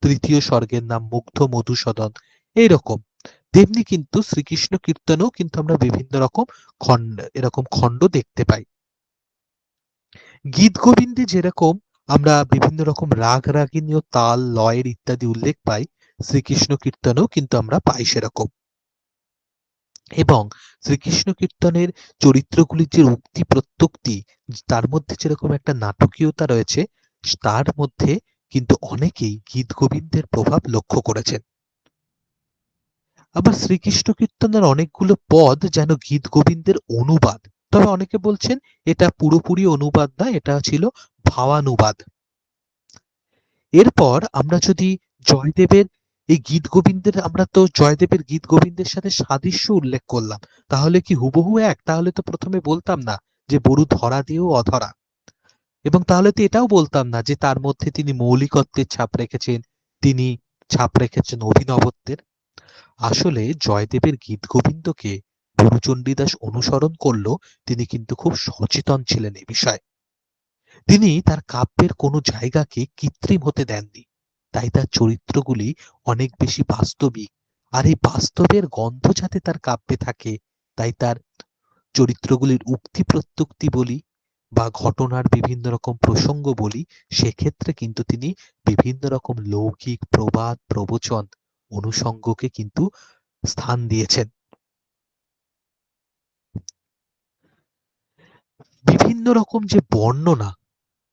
তৃতীয় স্বর্গের নাম মুগ্ধ মধুসূদন, এইরকম। তেমনি কিন্তু শ্রীকৃষ্ণ কীর্তনেও কিন্তু আমরা বিভিন্ন রকম খণ্ড দেখতে পাই। গীত গোবিন্দে যেরকম আমরা বিভিন্ন রকম রাগ রাগিনী ও তাল লয়ের ইত্যাদি উল্লেখ পাই, শ্রীকৃষ্ণ কীর্তনেও কিন্তু আমরা পাই সেরকম। এবং শ্রীকৃষ্ণ কীর্তনের চরিত্রগুলির যে উক্তি প্রত্যুক্তি, তার মধ্যে যেরকম একটা নাটকীয়তা রয়েছে, তার মধ্যে কিন্তু অনেকেই গীত গোবিন্দের প্রভাব লক্ষ্য করেছেন। আবার শ্রীকৃষ্ণ কীর্তনের অনেকগুলো পদ যেন গীত গোবিন্দের অনুবাদ, তবে অনেকে বলছেন এটা পুরোপুরি অনুবাদ না, এটা ছিল ভাবানুবাদ। এরপর আমরা যদি জয়দেবের এই গীত গোবিন্দের, আমরা তো জয়দেবের গীত গোবিন্দের সাথে সাদৃশ্য উল্লেখ করলাম, তাহলে কি হুবহু এক? তাহলে তো প্রথমে বলতাম না যে বরু ধরা দিয়েও অধরা, এবং তাহলে তো এটাও বলতাম না যে তার মধ্যে তিনি মৌলিকত্বের ছাপ রেখেছেন, তিনি ছাপ রেখেছেন অভিনবত্বের। আসলে জয়দেবের গীত গোবিন্দকে গুরুচণ্ডীদাস অনুসরণ করলেও তিনি কিন্তু খুব সচেতন ছিলেন এ বিষয়ে। তিনি তার কাব্যের কোনো জায়গাকে কৃত্রিম হতে দেননি, তাই তার চরিত্রগুলি অনেক বেশি বাস্তবিক। আর এই বাস্তবের গন্ধ যাতে তার কাব্যে থাকে, তাই তার চরিত্রগুলির উক্তি প্রত্যুক্তি বলি বা ঘটনার বিভিন্ন রকম প্রসঙ্গ বলি, সেক্ষেত্রে কিন্তু তিনি বিভিন্ন রকম লৌকিক প্রবাদ প্রবচন অনুষঙ্গকে কিন্তু স্থান দিয়েছেন। বিভিন্ন রকম যে বর্ণনা,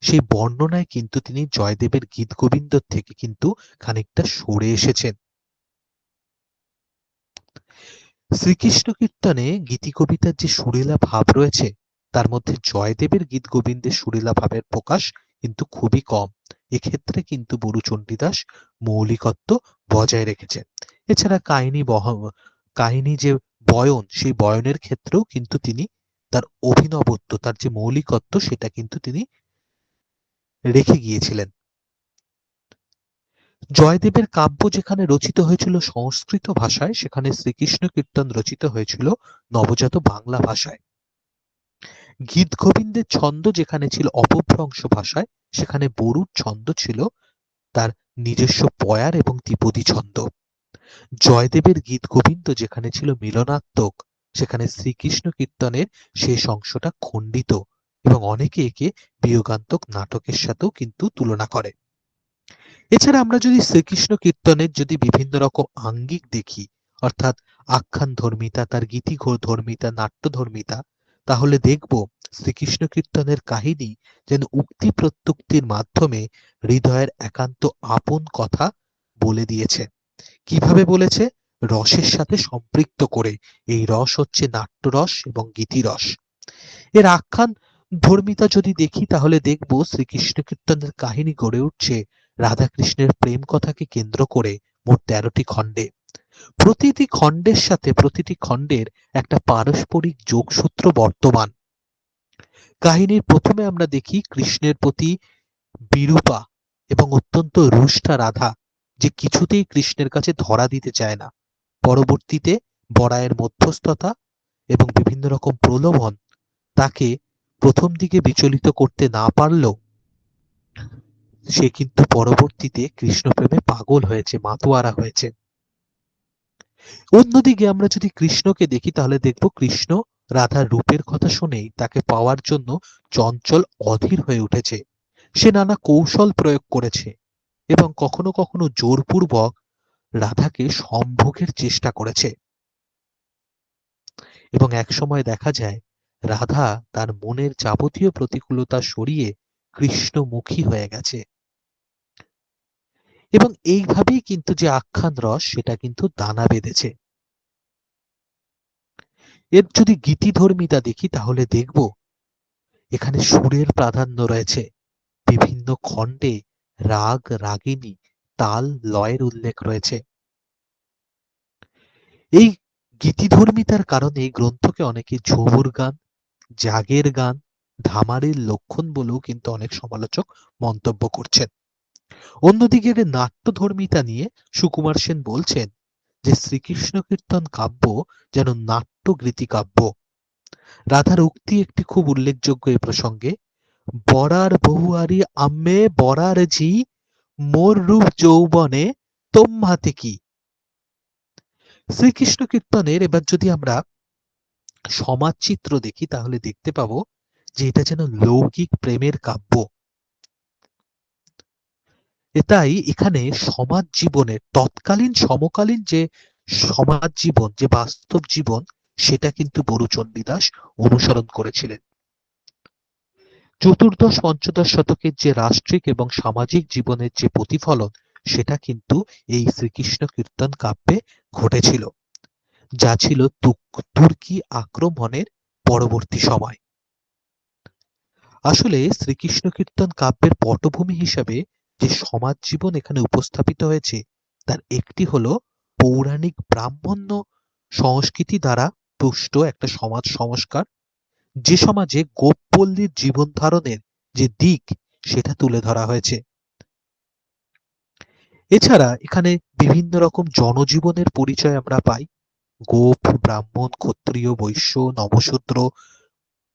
সেই বর্ণনায় কিন্তু তিনি জয়দেবের গীত গোবিন্দ থেকে কিন্তু খানিকটা সরে এসেছেন। শ্রীকৃষ্ণ কীর্তনে গীতি কবিতার যে সুরেলা ভাব রয়েছে, তার মধ্যে জয়দেবের গীত গোবিন্দের সুরেলা ভাবের প্রকাশ কিন্তু খুবই কম। এক্ষেত্রে কিন্তু বরু চণ্ডীদাস মৌলিকত্ব বজায় রেখেছেন। এছাড়া কাহিনী যে বয়ন, সেই বয়নের ক্ষেত্রেও কিন্তু তিনি তার অভিনবত্ব, তার যে মৌলিকত্ব, সেটা কিন্তু তিনি রেখে গিয়েছিলেন। জয়দেবের কাব্য যেখানে রচিত হয়েছিল সংস্কৃত ভাষায়, সেখানে শ্রীকৃষ্ণ কীর্তন রচিত হয়েছিল নবজাত বাংলা ভাষায়। গীত গোবিন্দের ছন্দ যেখানে ছিল অপভ্রংশ ভাষায়, সেখানে বরুর ছন্দ ছিল তার নিজস্ব পয়ার এবং ত্রিপদী ছন্দ। জয়দেবের গীত গোবিন্দ যেখানে ছিল মিলনাত্মক, সেখানে শ্রীকৃষ্ণ কীর্তনের শেষ অংশটা খণ্ডিত, এবং অনেকে একে বিয়োগান্তক নাটকের সাথেও কিন্তু তুলনা করে। এছাড়া আমরা যদি শ্রীকৃষ্ণ কীর্তনের যদি বিভিন্ন রকম আঙ্গিক দেখি, অর্থাৎ আখ্যান ধর্মিতা, তার গীতি ধর্মিতা, নাট্য ধর্মিতা, তাহলে দেখব শ্রীকৃষ্ণ কীর্তনের কাহিনী যেন উক্তি প্রত্যুক্তির মাধ্যমে হৃদয়ের একান্ত আপন কথা বলে দিয়েছে। কিভাবে বলেছে? রসের সাথে সম্পৃক্ত করে। এই রস হচ্ছে নাট্যরস এবং গীতিরস। এর আখ্যান ধর্মিতা যদি দেখি, তাহলে দেখব শ্রীকৃষ্ণ কীর্তনের কাহিনী গড়ে উঠছে রাধাকৃষ্ণের প্রেম কথাকে কেন্দ্র করে মোট 13টি খণ্ডে। প্রতিটি খণ্ডের সাথে প্রতিটি খণ্ডের একটা পারস্পরিক যোগসূত্র বর্তমান। কাহিনীর প্রথমে আমরা দেখি কৃষ্ণের প্রতি বিরূপা এবং অত্যন্ত রুষ্ঠা রাধা, যে কিছুতেই কৃষ্ণের কাছে ধরা দিতে চায় না। পরবর্তীতে বরায়ের মধ্যস্থতা এবং বিভিন্ন রকম প্রলোভন তাকে প্রথম দিকে বিচলিত করতে না পারলেও সে কিন্তু পরবর্তীতে কৃষ্ণপ্রেমে পাগল হয়েছে, মাতোয়ারা হয়েছে। অন্যদিকে আমরা যদি কৃষ্ণকে দেখি, তাহলে দেখব কৃষ্ণ রাধার রূপের কথা শুনেই তাকে পাওয়ার জন্য চঞ্চল অধীর হয়ে উঠেছে। সে নানা কৌশল প্রয়োগ করেছে এবং কখনো কখনো জোরপূর্বক রাধাকে সম্ভোগের চেষ্টা করেছে। এবং একসময় দেখা যায় রাধা তার মনের যাবতীয় প্রতিকূলতা সরিয়ে কৃষ্ণমুখী হয়ে গেছে। এবং এইভাবেই কিন্তু যে আখ্যান রস, সেটা কিন্তু দানা বেঁধেছে। এর যদি গীতিধর্মিতা দেখি, তাহলে দেখব এখানে সুরের প্রাধান্য রয়েছে। বিভিন্ন খণ্ডে রাগ, রাগিনী, তাল, লয়ের উল্লেখ রয়েছে। এই গীতিধর্মিতার কারণে এই গ্রন্থকে অনেকে ঝুমুর গান, জাগের গান, ধামারের লক্ষণ বলেও কিন্তু অনেক সমালোচক মন্তব্য করছেন। অন্যদিকে নাট্যধর্মিতা নিয়ে সুকুমার সেন বলছেন যে শ্রীকৃষ্ণ কীর্তন কাব্য যেন নাট্যগীতি কাব্য। রাধার উক্তি একটি খুব উল্লেখযোগ্য এই প্রসঙ্গে, বরার বহুয়ারি আম্মে বরার ঝি, মোর রূপ যৌবনে তোমাতে কি। শ্রীকৃষ্ণ কীর্তনের এবার যদি আমরা সমাজ চিত্র দেখি, তাহলে দেখতে পাবো যে এটা যেন লৌকিক প্রেমের কাব্য। এটাই এখানে সমাজ জীবনের তৎকালীন সমকালীন যে সমাজ জীবন, যে বাস্তব জীবন, সেটা কিন্তু বরু চণ্ডীদাস অনুসরণ করেছিলেন। চতুর্দশ পঞ্চদশ শতকের যে রাষ্ট্রিক এবং সামাজিক জীবনের যে প্রতিফলন, সেটা কিন্তু এই শ্রীকৃষ্ণ কীর্তন কাব্যে ঘটেছিল, যা ছিল তুর্কি আক্রমণের পরবর্তী সময়। আসলে শ্রীকৃষ্ণ কীর্তন কাব্যের পটভূমি হিসাবে যে সমাজ জীবন এখানে উপস্থাপিত হয়েছে, তার একটি হলো পৌরাণিক ব্রাহ্মণ্য সংস্কৃতি দ্বারা পুষ্ট একটা সমাজ সংস্কার, যে সমাজে গোপপল্লীর জীবন ধারণের যে দিক, সেটা তুলে ধরা হয়েছে। এছাড়া এখানে বিভিন্ন রকম জনজীবনের পরিচয় আমরা পাই। গোপ, ব্রাহ্মণ, ক্ষত্রিয়, বৈশ্য, নমশূদ্র,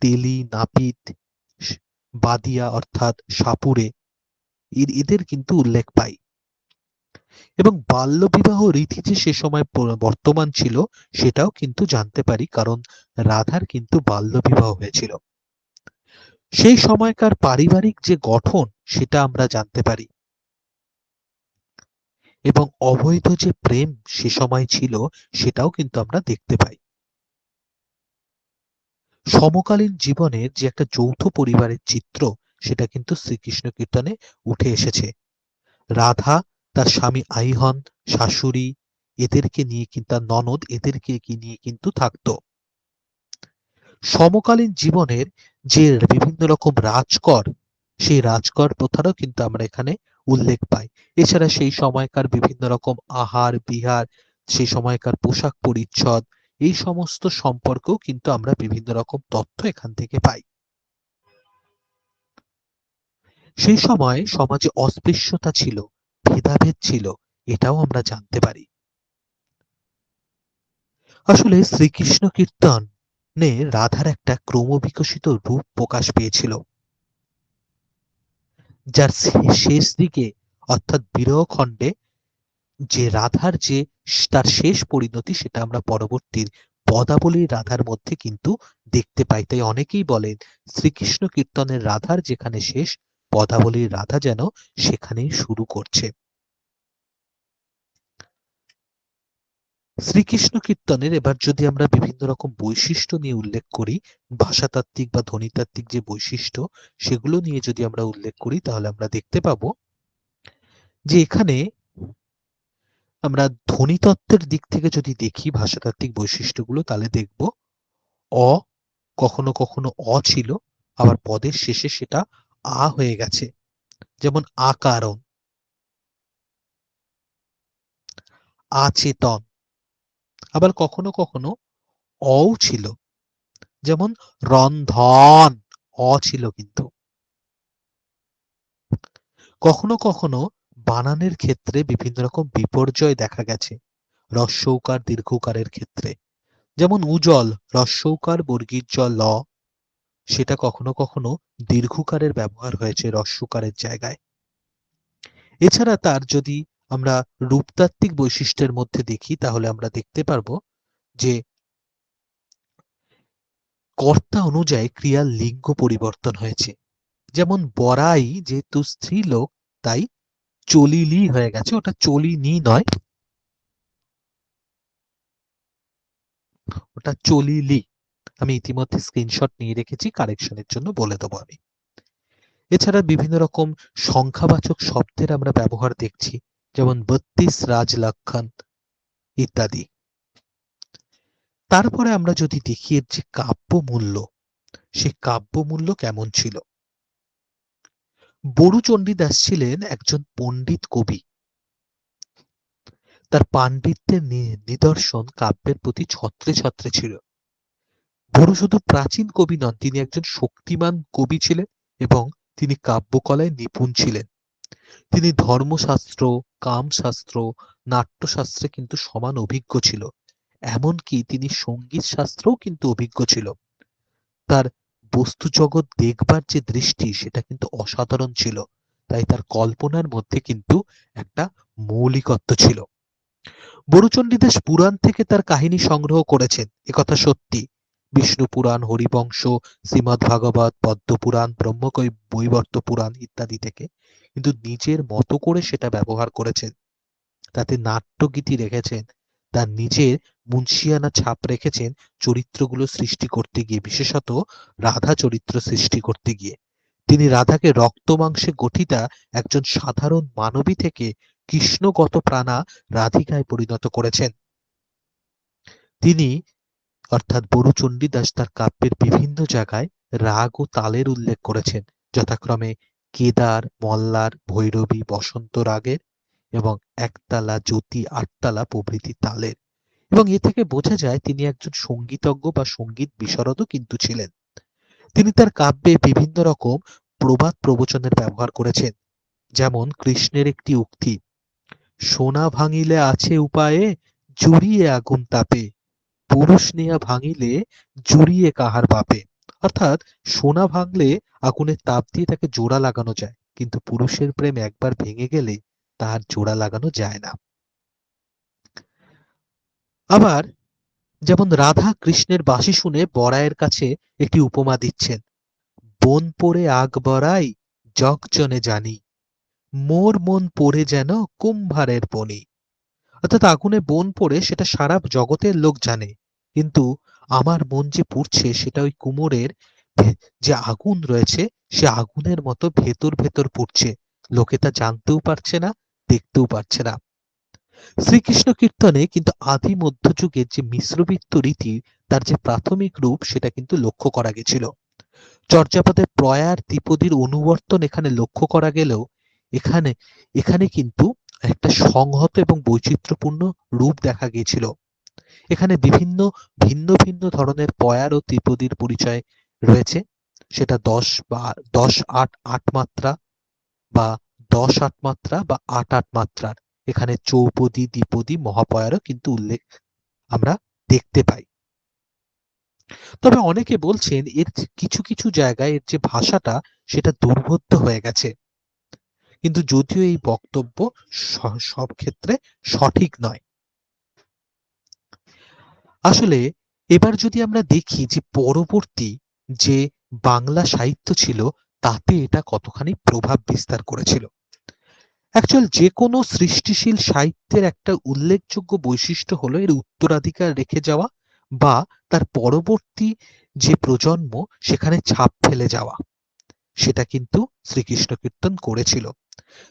তেলি, নাপিত, বাদিয়া অর্থাৎ সাপুড়ে, এদের কিন্তু উল্লেখ পাই। এবং বাল্যবিবাহ রীতি যে সে সময় বর্তমান ছিল সেটাও কিন্তু জানতে পারি, কারণ রাধার কিন্তু বাল্যবিবাহ হয়েছিল। সেই সময়কার পারিবারিক যে গঠন সেটা আমরা জানতে পারি, এবং অবৈধ যে প্রেম সে সময় ছিল সেটাও কিন্তু আমরা দেখতে পাই। সমকালীন জীবনের যে একটা যৌথ পরিবারের চিত্র সেটা কিন্তু শ্রীকৃষ্ণ কীর্তনে উঠে এসেছে। রাধা তার স্বামী আইহন, শাশুড়ি, এদেরকে নিয়ে কিন্তু, তার ননদ, এদেরকে নিয়ে কিন্তু থাকতো। সমকালীন জীবনের যে বিভিন্ন রকম রাজকর, সেই রাজকর প্রথারও কিন্তু আমরা এখানে উল্লেখ পাই। এছাড়া সেই সময়কার বিভিন্ন রকম আহার বিহার, সেই সময়কার পোশাক পরিচ্ছদ, এই সমস্ত সম্পর্কেও কিন্তু আমরা বিভিন্ন রকম তথ্য এখান থেকে পাই। সেই সময় সমাজে অস্পৃশ্যতা ছিল, ভেদাভেদ ছিল, এটাও আমরা জানতে পারি। আসলে শ্রীকৃষ্ণ কীর্তনে রাধার একটা ক্রমবিকশিত রূপ প্রকাশ পেয়েছিল, যার শেষ দিকে অর্থাৎ বিরহ খণ্ডে যে রাধার যে তার শেষ পরিণতি সেটা আমরা পরবর্তী পদাবলীর রাধার মধ্যে কিন্তু দেখতে পাই। তাই অনেকেই বলেন শ্রীকৃষ্ণ কীর্তনের রাধার যেখানে শেষ, পদাবলীর রাধা যেন সেখানেই শুরু করছে। শ্রীকৃষ্ণ কীর্তনের এবার যদি আমরা বিভিন্ন রকম বৈশিষ্ট্য নিয়ে উল্লেখ করি, ভাষাতাত্ত্বিক বা ধ্বনিতাত্ত্বিক যে বৈশিষ্ট্য সেগুলো নিয়ে যদি আমরা উল্লেখ করি, তাহলে আমরা দেখতে পাবো যে এখানে আমরা ধ্বনিতত্ত্বের দিক থেকে যদি দেখি ভাষাতাত্ত্বিক বৈশিষ্ট্যগুলো, তাহলে দেখব অ কখনো কখনো অ ছিল, আবার পদের শেষে সেটা আ হয়ে গেছে, যেমন আকারণ, আচেতন। আবার কখনো কখনো অও ছিল, যেমন রন্ধন, অ ছিল কিন্তু। কখনো কখনো বানানের ক্ষেত্রে বিভিন্ন রকম বিপর্যয় দেখা গেছে, হ্রস্বউকার দীর্ঘকারের ক্ষেত্রে, যেমন উজ্জ্বল, হ্রস্বউকার বর্গীর জ ল, সেটা কখনো কখনো দীর্ঘকারের ব্যবহার হয়েছে হ্রস্বকারের জায়গায়। এছাড়া তার যদি আমরা রূপতাত্ত্বিক বৈশিষ্ট্যের মধ্যে দেখি, তাহলে আমরা দেখতে পারবো যে কর্তা অনুযায়ী ক্রিয়ার লিঙ্গ পরিবর্তন হয়েছে, যেমন বরাই যেহেতু স্ত্রীলোক তাই চলিলি হয়ে গেছে, ওটা চলিনি নয়, ওটা চলিলি। আমি ইতিমধ্যে স্ক্রিনশট নিয়ে রেখেছি, কারেকশনের জন্য বলে দেবো আমি। এছাড়া বিভিন্ন রকম সংখ্যাবাচক শব্দের আমরা ব্যবহার দেখছি, যেমন ৩২ রাজলক্ষণ ইত্যাদি। তারপরে আমরা যদি দেখি এর যে কাব্য মূল্য, সেই কাব্য মূল্য কেমন ছিল। বড়ু চণ্ডীদাস ছিলেন একজন পণ্ডিত কবি। তার পাণ্ডিত্যের নিদর্শন কাব্যের প্রতি ছত্রে ছত্রে ছিল। বড়ু শুধু প্রাচীন কবি নন, তিনি একজন শক্তিমান কবি ছিলেন এবং তিনি কাব্যকলায় নিপুণ ছিলেন। তিনি ধর্মশাস্ত্র, কামশাস্ত্র, নাট্যশাস্ত্রে কিন্তু সমান অভিজ্ঞ ছিল। এমনকি তিনি সঙ্গীত শাস্ত্রেও কিন্তু অভিজ্ঞ ছিল। তার বস্তু জগৎ দেখবার যে দৃষ্টি সেটা কিন্তু অসাধারণ ছিল। তাই তার কল্পনার মধ্যে কিন্তু একটা মৌলিকত্ব ছিল। বড়ু চণ্ডীদাস পুরাণ থেকে তার কাহিনী সংগ্রহ করেছেন, একথা সত্যি। বিষ্ণু পুরাণ, হরিবংশ, শ্রীমদ্ ভাগবত, পদ্মপুরাণ, বৈবর্ত পুরাণ ইত্যাদি থেকে, কিন্তু নিজের মতো করে সেটা ব্যবহার করেছেন। তাতে নাট্যগীতি রেখেছেন, তার নিজের মুন্সিয়ানা ছাপ রেখেছেন চরিত্রগুলো সৃষ্টি করতে গিয়ে, বিশেষত রাধা চরিত্র সৃষ্টি করতে গিয়ে। তিনি রাধাকে রক্ত মাংসে গঠিতা একজন সাধারণ মানবী থেকে কৃষ্ণগত প্রাণা রাধিকায় পরিণত করেছেন। তিনি অর্থাৎ বড়ু চণ্ডীদাস তার কাব্যের বিভিন্ন জায়গায় রাগ ও তালের উল্লেখ করেছেন, যথাক্রমে কেদার, মল্লার, ভৈরবী, বসন্ত রাগের এবং একতালা, জ্যোতি, আটতালা প্রভৃতি তালের। এবং এ থেকে বোঝা যায় তিনি একজন সঙ্গীতজ্ঞ বা সঙ্গীত বিশারদও কিন্তু ছিলেন। তিনি তার কাব্যে বিভিন্ন রকম প্রবাদ প্রবচনের ব্যবহার করেছেন, যেমন কৃষ্ণের একটি উক্তি, সোনা ভাঙিলে আছে উপায়ে, জুড়িয়ে আগুন তাপে, পুরুষ নিয়া ভাঙিলে জুড়িয়ে কাহার বাপে। অর্থাৎ সোনা ভাঙলে আগুনের তাপ দিয়ে তাকে জোড়া লাগানো যায়, কিন্তু পুরুষের প্রেম একবার ভেঙে গেলে তার জোড়া লাগানো যায় না। আবার যেমন রাধা কৃষ্ণের বাঁশি শুনে বড়াইয়ের কাছে একটি উপমা দিচ্ছেন, বন পড়ে আগ বড়াই জগজনে জানি, মোর মন পড়ে যেন কুম্ভারের বনি। অর্থাৎ আগুনে বন পড়ে সেটা সারা জগতের লোক জানে, কিন্তু আমার মন যে পুড়ছে সেটা ওই কুমোরের যে আগুন রয়েছে সে আগুনের মতো ভেতর ভেতর পুড়ছে, লোকে তা জানতেও পারছে না, দেখতেও পারছে না। শ্রীকৃষ্ণ কীর্তনে কিন্তু আদি মধ্যযুগের যে মিশ্রবৃত্ত রীতি তার যে প্রাথমিক রূপ সেটা কিন্তু লক্ষ্য করা গেছিল। চর্যাপদের প্রয়ার দ্বিপদীর অনুবর্তন এখানে লক্ষ্য করা গেলেও এখানে এখানে কিন্তু একটা সংহত এবং বৈচিত্র্যপূর্ণ রূপ দেখা গিয়েছিল। এখানে বিভিন্ন ভিন্ন ভিন্ন ধরনের পয়ার ও ত্রিপদীর পরিচয় রয়েছে, সেটা 10 8 মাত্রা বা 10 8 মাত্রা বা 8 8 মাত্রার। এখানে চৌপদী দ্বিপদী মহাপয়ারও কিন্তু উল্লেখ আমরা দেখতে পাই। তবে অনেকে বলছেন এর কিছু কিছু জায়গায় এর যে ভাষাটা সেটা দুর্বোধ্য হয়ে গেছে, কিন্তু যদিও এই বক্তব্য সব ক্ষেত্রে সঠিক নয়। আসলে এবার যদি আমরা দেখি যে পরবর্তী যে বাংলা সাহিত্য ছিল তাতে এটা কতখানি প্রভাব বিস্তার করেছিল। অ্যাকচুয়াল যে কোনো সৃষ্টিশীল সাহিত্যের একটা উল্লেখযোগ্য বৈশিষ্ট্য হলো এর উত্তরাধিকার রেখে যাওয়া বা তার পরবর্তী যে প্রজন্ম সেখানে ছাপ ফেলে যাওয়া, সেটা কিন্তু শ্রীকৃষ্ণ কীর্তন করেছিল।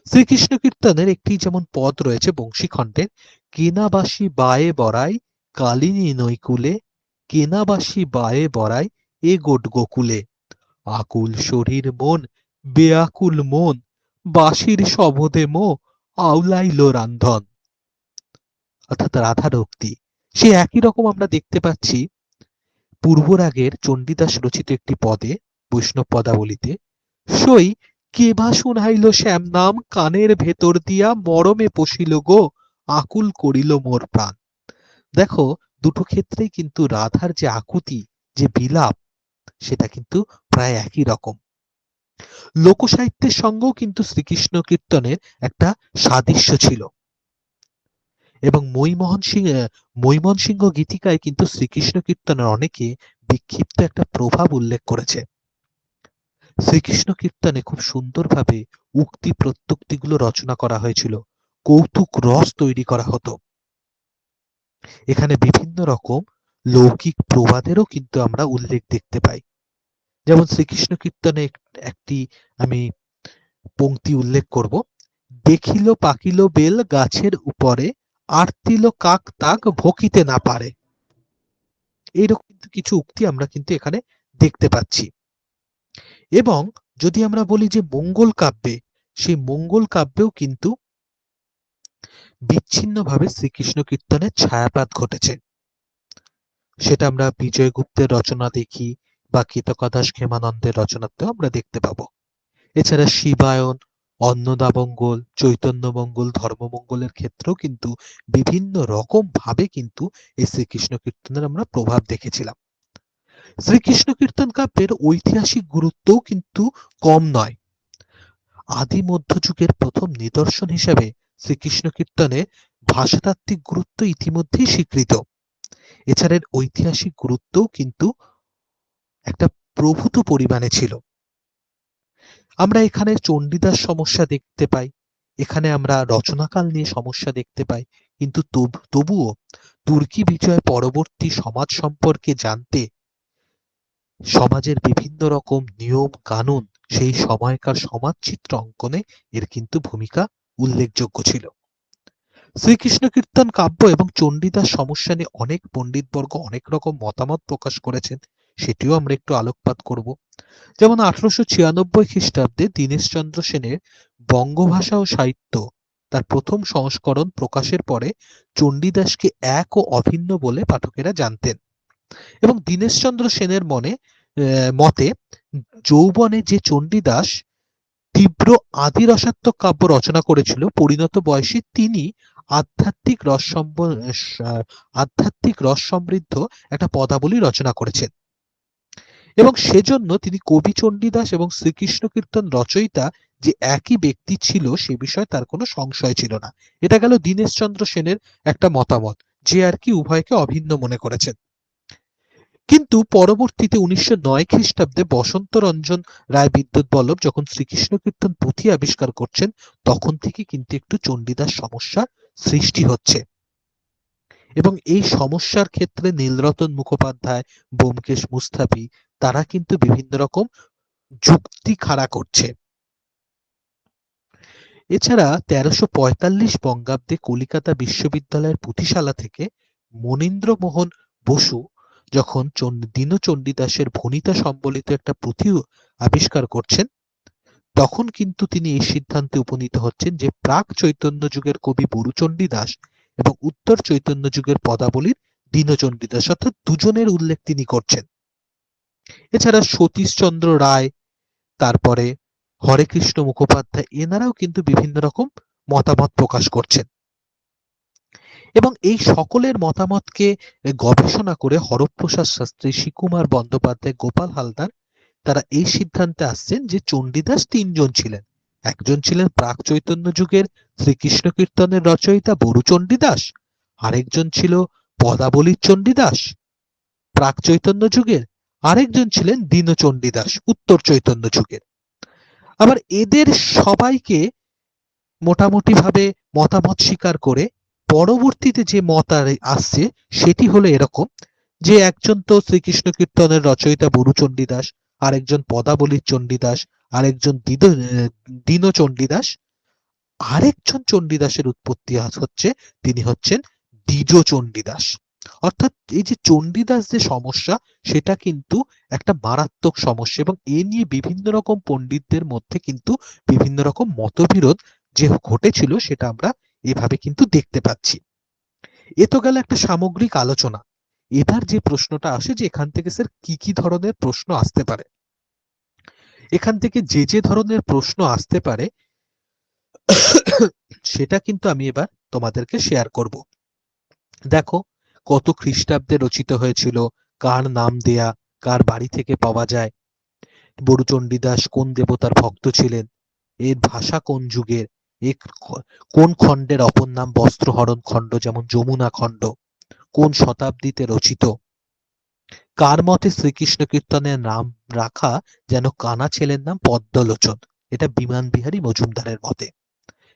শ্রীকৃষ্ণ কীর্তনের একটি যেমন পদ রয়েছে বংশীখণ্ডের, কেনাবাসী বায়ে বড়াই কালিনী নৈকুলে, কেনাবাসী বায়ে বড়াই এ গোট গোকুলে, আকুল শরীর মন বেআকুল মন, বাঁশির শবদে মো আউলাইল রান্ধন। অর্থাৎ রাধা রক্তি সে একই রকম আমরা দেখতে পাচ্ছি পূর্বরাগের চণ্ডীদাস রচিত একটি পদে বৈষ্ণব পদাবলিতে, সই কেবা শুনাইল শ্যাম নাম কানের ভেতর দিয়া মরমে পশিল গো আকুল করিল মোর প্রাণ। দেখো দুটো ক্ষেত্রেই কিন্তু রাধার যে আকুতি যে বিলাপ সেটা কিন্তু প্রায় একই রকম। লোকসাহিত্যের সঙ্গেও কিন্তু শ্রীকৃষ্ণ কীর্তনের একটা সাদৃশ্য ছিল এবং মৈমনসিংহ গীতিকায় কিন্তু শ্রীকৃষ্ণ কীর্তনের অনেকে বিক্ষিপ্ত একটা প্রভাব উল্লেখ করেছে। শ্রীকৃষ্ণ কীর্তনে খুব সুন্দরভাবে উক্তি প্রত্যুক্তিগুলো রচনা করা হয়েছিল, কৌতুক রস তৈরি করা হতো। এখানে বিভিন্ন রকম লৌকিক প্রবাদেরও কিন্তু আমরা উল্লেখ দেখতে পাই। যেমন শ্রীকৃষ্ণ কীর্তনে একটি আমি পংক্তি উল্লেখ করব, দেখিল পাকিল বেল গাছের উপরে, আরতিল কাক তাক ভকিতে না পারে। এইরকম কিছু উক্তি আমরা কিন্তু এখানে দেখতে পাচ্ছি। এবং যদি আমরা বলি যে মঙ্গল কাব্যে, সেই মঙ্গল কাব্যেও কিন্তু বিচ্ছিন্নভাবে শ্রীকৃষ্ণ কীর্তনের ছায়াপাত ঘটেছে। সেটা আমরা বিজয়গুপ্তের রচনা দেখি বা কীতকাদাস ক্ষেমানন্দের রচনাতেও আমরা দেখতে পাবো। এছাড়া শিবায়ন, অন্নদামঙ্গল, চৈতন্যমঙ্গল, ধর্মমঙ্গলের ক্ষেত্রেও কিন্তু বিভিন্ন রকম ভাবে কিন্তু এই শ্রীকৃষ্ণ কীর্তনের আমরা প্রভাব দেখেছিলাম। শ্রীকৃষ্ণ কীর্তন কাব্যের ঐতিহাসিক গুরুত্বও কিন্তু কম নয়। আদি মধ্যযুগের প্রথম নিদর্শন হিসেবে শ্রীকৃষ্ণ কীর্তনে ভাষাতাত্ত্বিক গুরুত্ব ইতিমধ্যেই স্বীকৃত। এছাড়া ঐতিহাসিক গুরুত্বও কিন্তু একটা প্রভূত পরিমাণে ছিল। আমরা এখানে চণ্ডীদাস সমস্যা দেখতে পাই, এখানে আমরা রচনাকাল নিয়ে সমস্যা দেখতে পাই, কিন্তু তবুও তুর্কি বিজয় পরবর্তী সমাজ সম্পর্কে জানতে সমাজের বিভিন্ন রকম নিয়ম কানুন সেই সময়কার সমাজচিত্র অঙ্কনে এর কিন্তু ভূমিকা উল্লেখযোগ্য ছিল। শ্রীকৃষ্ণ কীর্তন কাব্য এবং চণ্ডীদাস সমস্যা নিয়ে অনেক পণ্ডিতবর্গ অনেক রকম মতামত প্রকাশ করেছেন, সেটিও আমরা একটু আলোকপাত করব। যেমন 1896 খ্রিস্টাব্দে দীনেশচন্দ্র সেনের বঙ্গভাষা ও সাহিত্য তার প্রথম সংস্করণ প্রকাশের পরে চণ্ডীদাসকে এক ও অভিন্ন বলে পাঠকেরা জানতেন এবং দীনেশচন্দ্র সেনের মতে যৌবনে যে চণ্ডীদাস তীব্র আদি রসাত্মক কাব্য রচনা করেছিল, পরিণত বয়সে তিনি আধ্যাত্মিক আধ্যাত্মিক রস সমৃদ্ধ একটা পদাবলী রচনা করেছেন এবং সেজন্য তিনি কবি চণ্ডীদাস এবং শ্রীকৃষ্ণ কীর্তন রচয়িতা যে একই ব্যক্তি ছিল সে বিষয়ে তার কোনো সংশয় ছিল না। এটা গেল দীনেশচন্দ্র সেনের একটা মতামত, যে আর কি উভয়কে অভিন্ন মনে করেছেন। কিন্তু পরবর্তীতে 1909 খ্রিস্টাব্দে বসন্ত রঞ্জন রায় বিদ্যুৎ বল্লভ যখন শ্রীকৃষ্ণ কীর্তন পুঁথি আবিষ্কার করছেন, তখন থেকে কিন্তু একটু চণ্ডীদাস সমস্যার সৃষ্টি হচ্ছে এবং এই সমস্যার ক্ষেত্রে নীলরতন মুখোপাধ্যায়, ব্যোমকেশ মুস্তাফি তারা কিন্তু বিভিন্ন রকম যুক্তি খাড়া করছে। এছাড়া 1345 বঙ্গাব্দে কলিকাতা বিশ্ববিদ্যালয়ের পুঁথিশালা থেকে মনীন্দ্র মোহন বসু যখন দীনচণ্ডীদাসের ভণিতা সম্বলিত একটা পুঁথি আবিষ্কার করছেন, তখন কিন্তু তিনি এই সিদ্ধান্তে উপনীত হচ্ছেন যে প্রাক চৈতন্য যুগের কবি বরুচণ্ডীদাস এবং উত্তর চৈতন্য যুগের পদাবলীর দীনচণ্ডীদাস, অর্থাৎ দুজনের উল্লেখ তিনি করছেন। এছাড়া সতীশচন্দ্র রায়, তারপরে হরেকৃষ্ণ মুখোপাধ্যায়, এনারাও কিন্তু বিভিন্ন রকম মতামত প্রকাশ করছেন এবং এই সকলের মতামতকে গবেষণা করে হরপ্রসাদ শাস্ত্রী, শ্রীকুমার বন্দ্যোপাধ্যায়, গোপাল হালদার তারা এই সিদ্ধান্তে আসছেন যে চণ্ডীদাস তিনজন ছিলেন। একজন ছিলেন প্রাক চৈতন্য যুগের শ্রীকৃষ্ণ কীর্তনের রচয়িতা বরুচণ্ডীদাস, আরেকজন ছিল পদাবলীর চণ্ডীদাস প্রাক চৈতন্য যুগের, আরেকজন ছিলেন দীনচণ্ডীদাস উত্তর চৈতন্য যুগের। আবার এদের সবাইকে মোটামুটি ভাবে মতামত স্বীকার করে পরবর্তীতে যে মত আসছে সেটি হলো এরকম যে একজন তো শ্রীকৃষ্ণ কীর্তনের রচয়িতা বরুচণ্ডীদাস, আরেকজন পদাবলীর চণ্ডীদাস, আরেকজন দীনচণ্ডীদাস, আরেকজন চণ্ডীদাসের উৎপত্তি হচ্ছে তিনি হচ্ছেন দ্বিজ চণ্ডীদাস। অর্থাৎ এই যে চণ্ডীদাস যে সমস্যা সেটা কিন্তু একটা মারাত্মক সমস্যা এবং এ নিয়ে বিভিন্ন রকম পণ্ডিতদের মধ্যে কিন্তু বিভিন্ন রকম মতবিরোধ যে ঘটেছিল সেটা আমরা এভাবে কিন্তু দেখতে পাচ্ছি। এ তো গেল একটা সামগ্রিক আলোচনা। এবার যে প্রশ্নটা আসে যে এখান থেকে স্যার কি কি ধরনের প্রশ্ন আসতে পারে, এখান থেকে যে ধরনের প্রশ্ন আসতে পারে সেটা কিন্তু আমি এবার তোমাদেরকে শেয়ার করব। দেখো কত খ্রিস্টাব্দে রচিত হয়েছিল, কার নাম দেয়া, কার বাড়ি থেকে পাওয়া যায়, বরুচণ্ডীদাস কোন দেবতার ভক্ত ছিলেন, এর ভাষা কোন যুগের, কোন খণ্ডের অপর নাম বস্ত্রহরণ খণ্ড যেমন যমুনা খণ্ড, কোন শতাব্দীতে রচিত, কার মতে শ্রীকৃষ্ণ কীর্তনের নাম রাখা যেন কানা ছেলের নাম পদ্মলোচন, এটা বিমান বিহারী মজুমদারের মতে,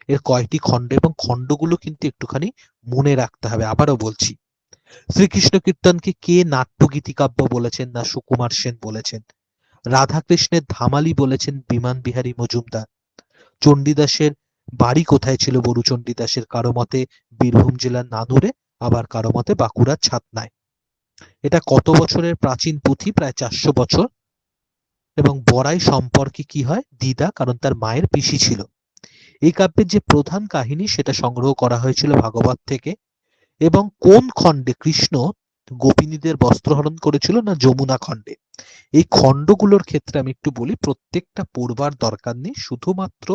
এর কয়টি খণ্ড এবং খণ্ডগুলো কিন্তু একটুখানি মনে রাখতে হবে। আবারও বলছি, শ্রীকৃষ্ণ কীর্তনকে কে নাট্য গীতিকাব্য বলেছেন না সুকুমার সেন বলেছেন, রাধাকৃষ্ণের ধামালি বলেছেন বিমান বিহারী মজুমদার, চণ্ডীদাসের বাড়ি কোথায় ছিল বরুচণ্ডীদাসের, কারো মতে বীরভূম জেলার নানুরে, আবার কারো মতে বাঁকুড়ার ছাতনায়। এটা কত বছরের প্রাচীন পুঁথি, প্রায় 400 বছর। এবং বড়াই সম্পর্কে কি হয়, দিদা, কারণ তার মায়ের পিসি ছিল। এই কাব্যের যে প্রধান কাহিনী সেটা সংগ্রহ করা হয়েছিল ভাগবত থেকে। এবং কোন খণ্ডে কৃষ্ণ গোপিনীদের বস্ত্রহরণ করেছিল না যমুনা খণ্ডে। এই খণ্ডগুলোর ক্ষেত্রে আমি একটু বলি, প্রত্যেকটা পড়বার দরকার নেই, শুধুমাত্র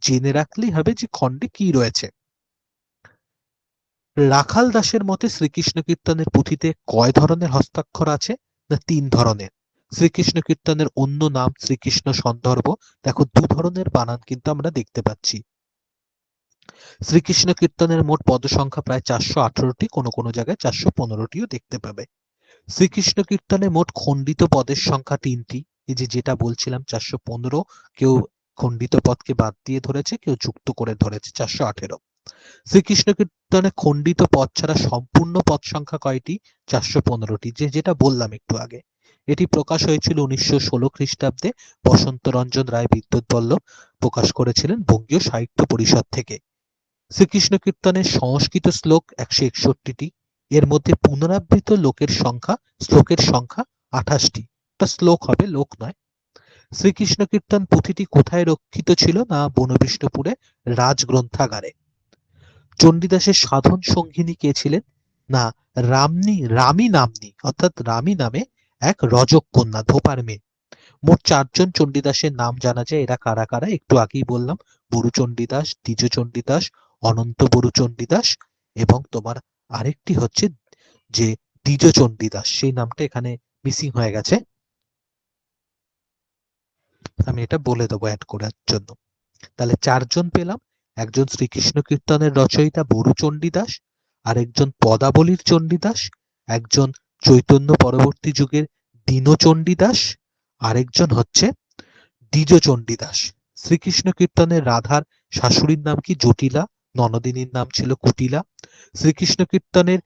জেনে রাখলেই হবে যে খণ্ডে কি রয়েছে। রাখাল দাসের মতে শ্রীকৃষ্ণ কীর্তনের পুঁথিতে কয় ধরনের হস্তাক্ষর আছে না 3 ধরনের। শ্রীকৃষ্ণ কীর্তনের অন্য নাম শ্রীকৃষ্ণ সন্দর্ভ, দেখো 2 ধরনের বানান কিন্তু আমরা দেখতে পাচ্ছি। শ্রীকৃষ্ণ কীর্তনের মোট পদ সংখ্যা প্রায় 418টি, কোনো কোনো জায়গায় 415টিও দেখতে পাবে। শ্রীকৃষ্ণ কীর্তনে মোট খণ্ডিত পদের সংখ্যা 3টি, এই যেটা বলছিলাম 415, কেউ খণ্ডিত পদকে বাদ দিয়ে ধরেছে, কেউ যুক্ত করে ধরেছে 418। শ্রীকৃষ্ণ কীর্তনে খণ্ডিত পদ ছাড়া সম্পূর্ণ পদ সংখ্যা কয়টি, 415টি, যেটা বললাম একটু আগে। এটি প্রকাশ হয়েছিল 1916 খ্রিস্টাব্দে, বসন্ত রঞ্জন রায় বিদ্যুৎ বল্লভ প্রকাশ করেছিলেন বঙ্গীয় সাহিত্য পরিষদ থেকে। শ্রীকৃষ্ণ কীর্তনের সংস্কৃত শ্লোক 161টি, এর মধ্যে পুনরাবৃত শ্লোকের সংখ্যা 28টি। এটা শ্লোক হবে, লোক নয়। শ্রীকৃষ্ণ কীর্তন পুঁথিটি কোথায় রক্ষিত ছিল না বনবিষ্ণুপুরে রাজগ্রন্থাগারে। চণ্ডীদাসের সাধন সঙ্গিনী কে ছিলেন না রামী নামনী, অর্থাৎ রামী নামে এক রজক কন্যা, ধোপার মেয়ে। মোট 4জন চণ্ডীদাসের নাম জানা যায়। এরা কারা কারা একটু আগেই বললাম, বরু চণ্ডীদাস, দ্বিজ চণ্ডীদাস, অনন্ত বরু চণ্ডীদাস এবং তোমার আরেকটি হচ্ছে যে দ্বিজ চণ্ডীদাস, সেই নামটা এখানে মিসিং হয়ে গেছে, আমি এটা বলে দেবো অ্যাড করার জন্য। তাহলে 4জন পেলাম, একজন শ্রীকৃষ্ণ কীর্তনের রচয়িতা বরু চণ্ডীদাস, আরেকজন পদাবলীর চণ্ডীদাস, একজন চৈতন্য পরবর্তী যুগের দীন চণ্ডীদাস, আরেকজন হচ্ছে দ্বিজ চণ্ডীদাস। শ্রীকৃষ্ণ কীর্তনের রাধার শাশুড়ির নাম কি? জটিলা। ননদিনীর নাম ছিল কুটিলা। শ্রীকৃষ্ণ কীর্তনের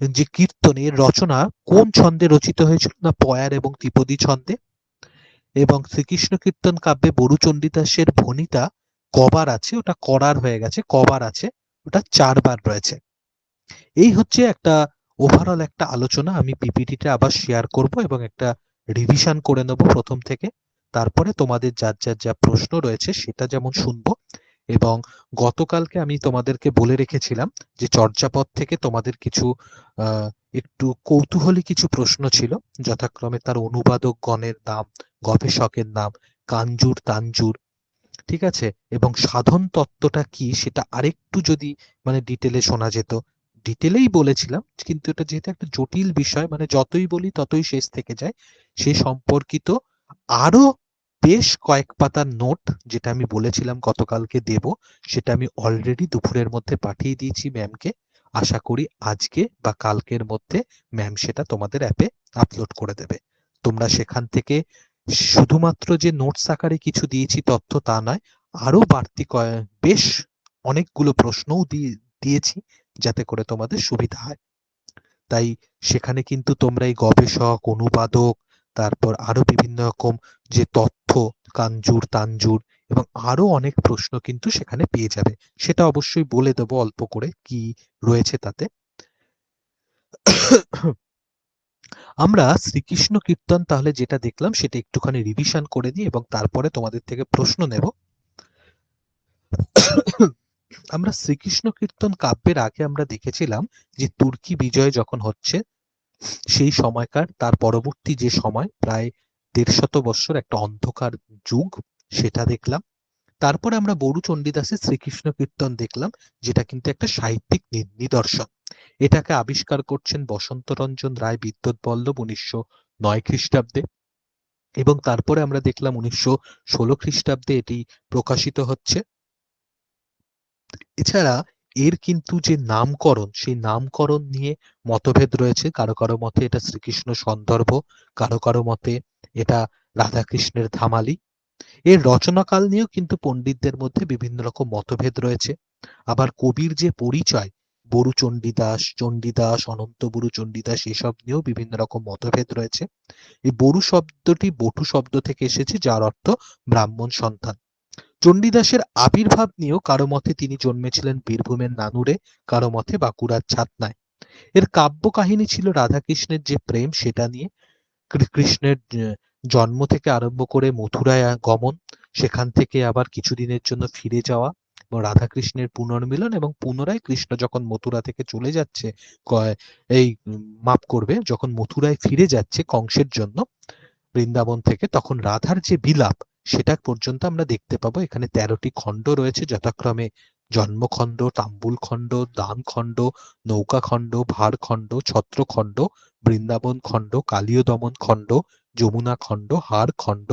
যে কীর্তনের রচনা কোন ছন্দে রচিত হয়েছিল? না, পয়ার এবং ত্রিপদী ছন্দে। এবং শ্রীকৃষ্ণ কীর্তন কাব্যে বরু চণ্ডীদাসের ভণিতা কবার আছে? ওটা করার হয়ে গেছে, কবার আছে, ওটা 4 বার রয়েছে। এই হচ্ছে একটা ওভারঅল একটা আলোচনা। আমি পিপিটিটা আবার শেয়ার করব এবং একটা রিভিশন করে নেব প্রথম থেকে, তারপরে তোমাদের যার যার যা প্রশ্ন রয়েছে সেটা যেমন শুনবো। এবং গতকালকে আমি তোমাদেরকে বলে রেখেছিলাম যে চর্যাপদ থেকে তোমাদের কিছু একটু কৌতূহলী কিছু প্রশ্ন ছিল, যথাক্রমে তার অনুবাদক গণের নাম, গবেষকের নাম, কাঞ্জুর তাঞ্জুর, ঠিক আছে, এবং সাধন তত্ত্বটা কি সেটা আরেকটু যদি মানে ডিটেলে শোনা যেত। ডিটেলেই বলেছিলাম, কিন্তু এটা যেহেতু একটা জটিল বিষয়, মানে যতই বলি ততই শেষ থেকে যায়, সে সম্পর্কিত আরো বেশ কয়েক পাতার নোট যেটা আমি বলেছিলাম গতকালকে দেব, সেটা আমি অলরেডি দুপুরের মধ্যে পাঠিয়ে দিয়েছি ম্যামকে। আশা করি আজকে বা কালকের মধ্যে ম্যাম সেটা তোমাদের অ্যাপে আপলোড করে দেবে। তোমরা সেখান থেকে শুধুমাত্র যে নোটস আকারে কিছু দিয়েছি তথ্য তা নয়, আরো বাড়তি বেশ অনেকগুলো প্রশ্নও দিয়েছি যাতে করে তোমাদের সুবিধা হয়। তাই সেখানে কিন্তু তোমরা এই গবেষক, অনুবাদক, তারপর আরো বিভিন্ন রকম যে তথ্য, কাঞ্জুর তাঞ্জুর এবং আরো অনেক প্রশ্ন কিন্তু সেখানে পেয়ে যাবে। সেটা অবশ্যই বলে দেবো অল্প করে কি রয়েছে তাতে। আমরা শ্রীকৃষ্ণ কীর্তন তাহলে যেটা দেখলাম সেটা একটুখানি রিভিশন করে দিই এবং তারপরে তোমাদের থেকে প্রশ্ন নেব। আমরা শ্রীকৃষ্ণ কীর্তন কাব্যের আগে আমরা দেখেছিলাম যে তুর্কি বিজয় যখন হচ্ছে সেই সময়কার, তার পরবর্তী যে সময় প্রায় 150 বৎসর একটা অন্ধকার যুগ, সেটা দেখলাম। তারপরে আমরা বরু চণ্ডীদাসের শ্রীকৃষ্ণ কীর্তন দেখলাম, যেটা কিন্তু একটা সাহিত্যিক নিদর্শন। এটাকে আবিষ্কার করছেন বসন্তরঞ্জন রায় বিদ্যুৎ বল্লভ 1909 খ্রিস্টাব্দে, এবং তারপরে আমরা দেখলাম 1916 খ্রিস্টাব্দে এটি প্রকাশিত হচ্ছে। এছাড়া এর কিন্তু যে নামকরণ, সেই নামকরণ নিয়ে মতভেদ রয়েছে। কারো কারো মতে এটা শ্রীকৃষ্ণ সন্দর্ভ, কারো কারো মতে এটা রাধাকৃষ্ণের ধামালি। এর রচনাকাল নিয়েও কিন্তু পণ্ডিতদের মধ্যে বিভিন্ন রকম মতভেদ রয়েছে। আবার কবির যে পরিচয়, বরু চণ্ডীদাস, চণ্ডীদাস, অনন্ত বরু চণ্ডীদাস, এসব নিয়েও বিভিন্ন রকম মতভেদ রয়েছে। এই বরু শব্দটি বটু শব্দ থেকে এসেছে, যার অর্থ ব্রাহ্মণ সন্তান। চণ্ডীদাসের আবির্ভাব নিয়েও কারো মতে তিনি জন্মেছিলেন বীরভূমের নানুরে, কারো মতে বাঁকুড়ার ছাতনায়। এর কাব্য কাহিনী ছিল রাধাকৃষ্ণের যে প্রেম সেটা নিয়ে। কৃষ্ণের জন্ম থেকে আরম্ভ করে মথুরায় গমন, সেখান থেকে আবার কিছুদিনের জন্য ফিরে যাওয়া, রাধাকৃষ্ণের পুনর্মিলন, এবং পুনরায় কৃষ্ণ যখন মথুরা থেকে চলে যাচ্ছে, এই মাফ করবে, যখন মথুরায় ফিরে যাচ্ছে কংসের জন্য বৃন্দাবন থেকে, তখন রাধার যে বিলাপ সেটা পর্যন্ত আমরা দেখতে পাবো। এখানে 13টি খণ্ড রয়েছে, যথাক্রমে জন্মখণ্ড, তাম্বুল খণ্ড, দান খণ্ড, নৌকা খণ্ড, ভার খণ্ড, ছত্র খণ্ড, বৃন্দাবন খণ্ড, কালীয় দমন খণ্ড, যমুনা খণ্ড, হার খণ্ড,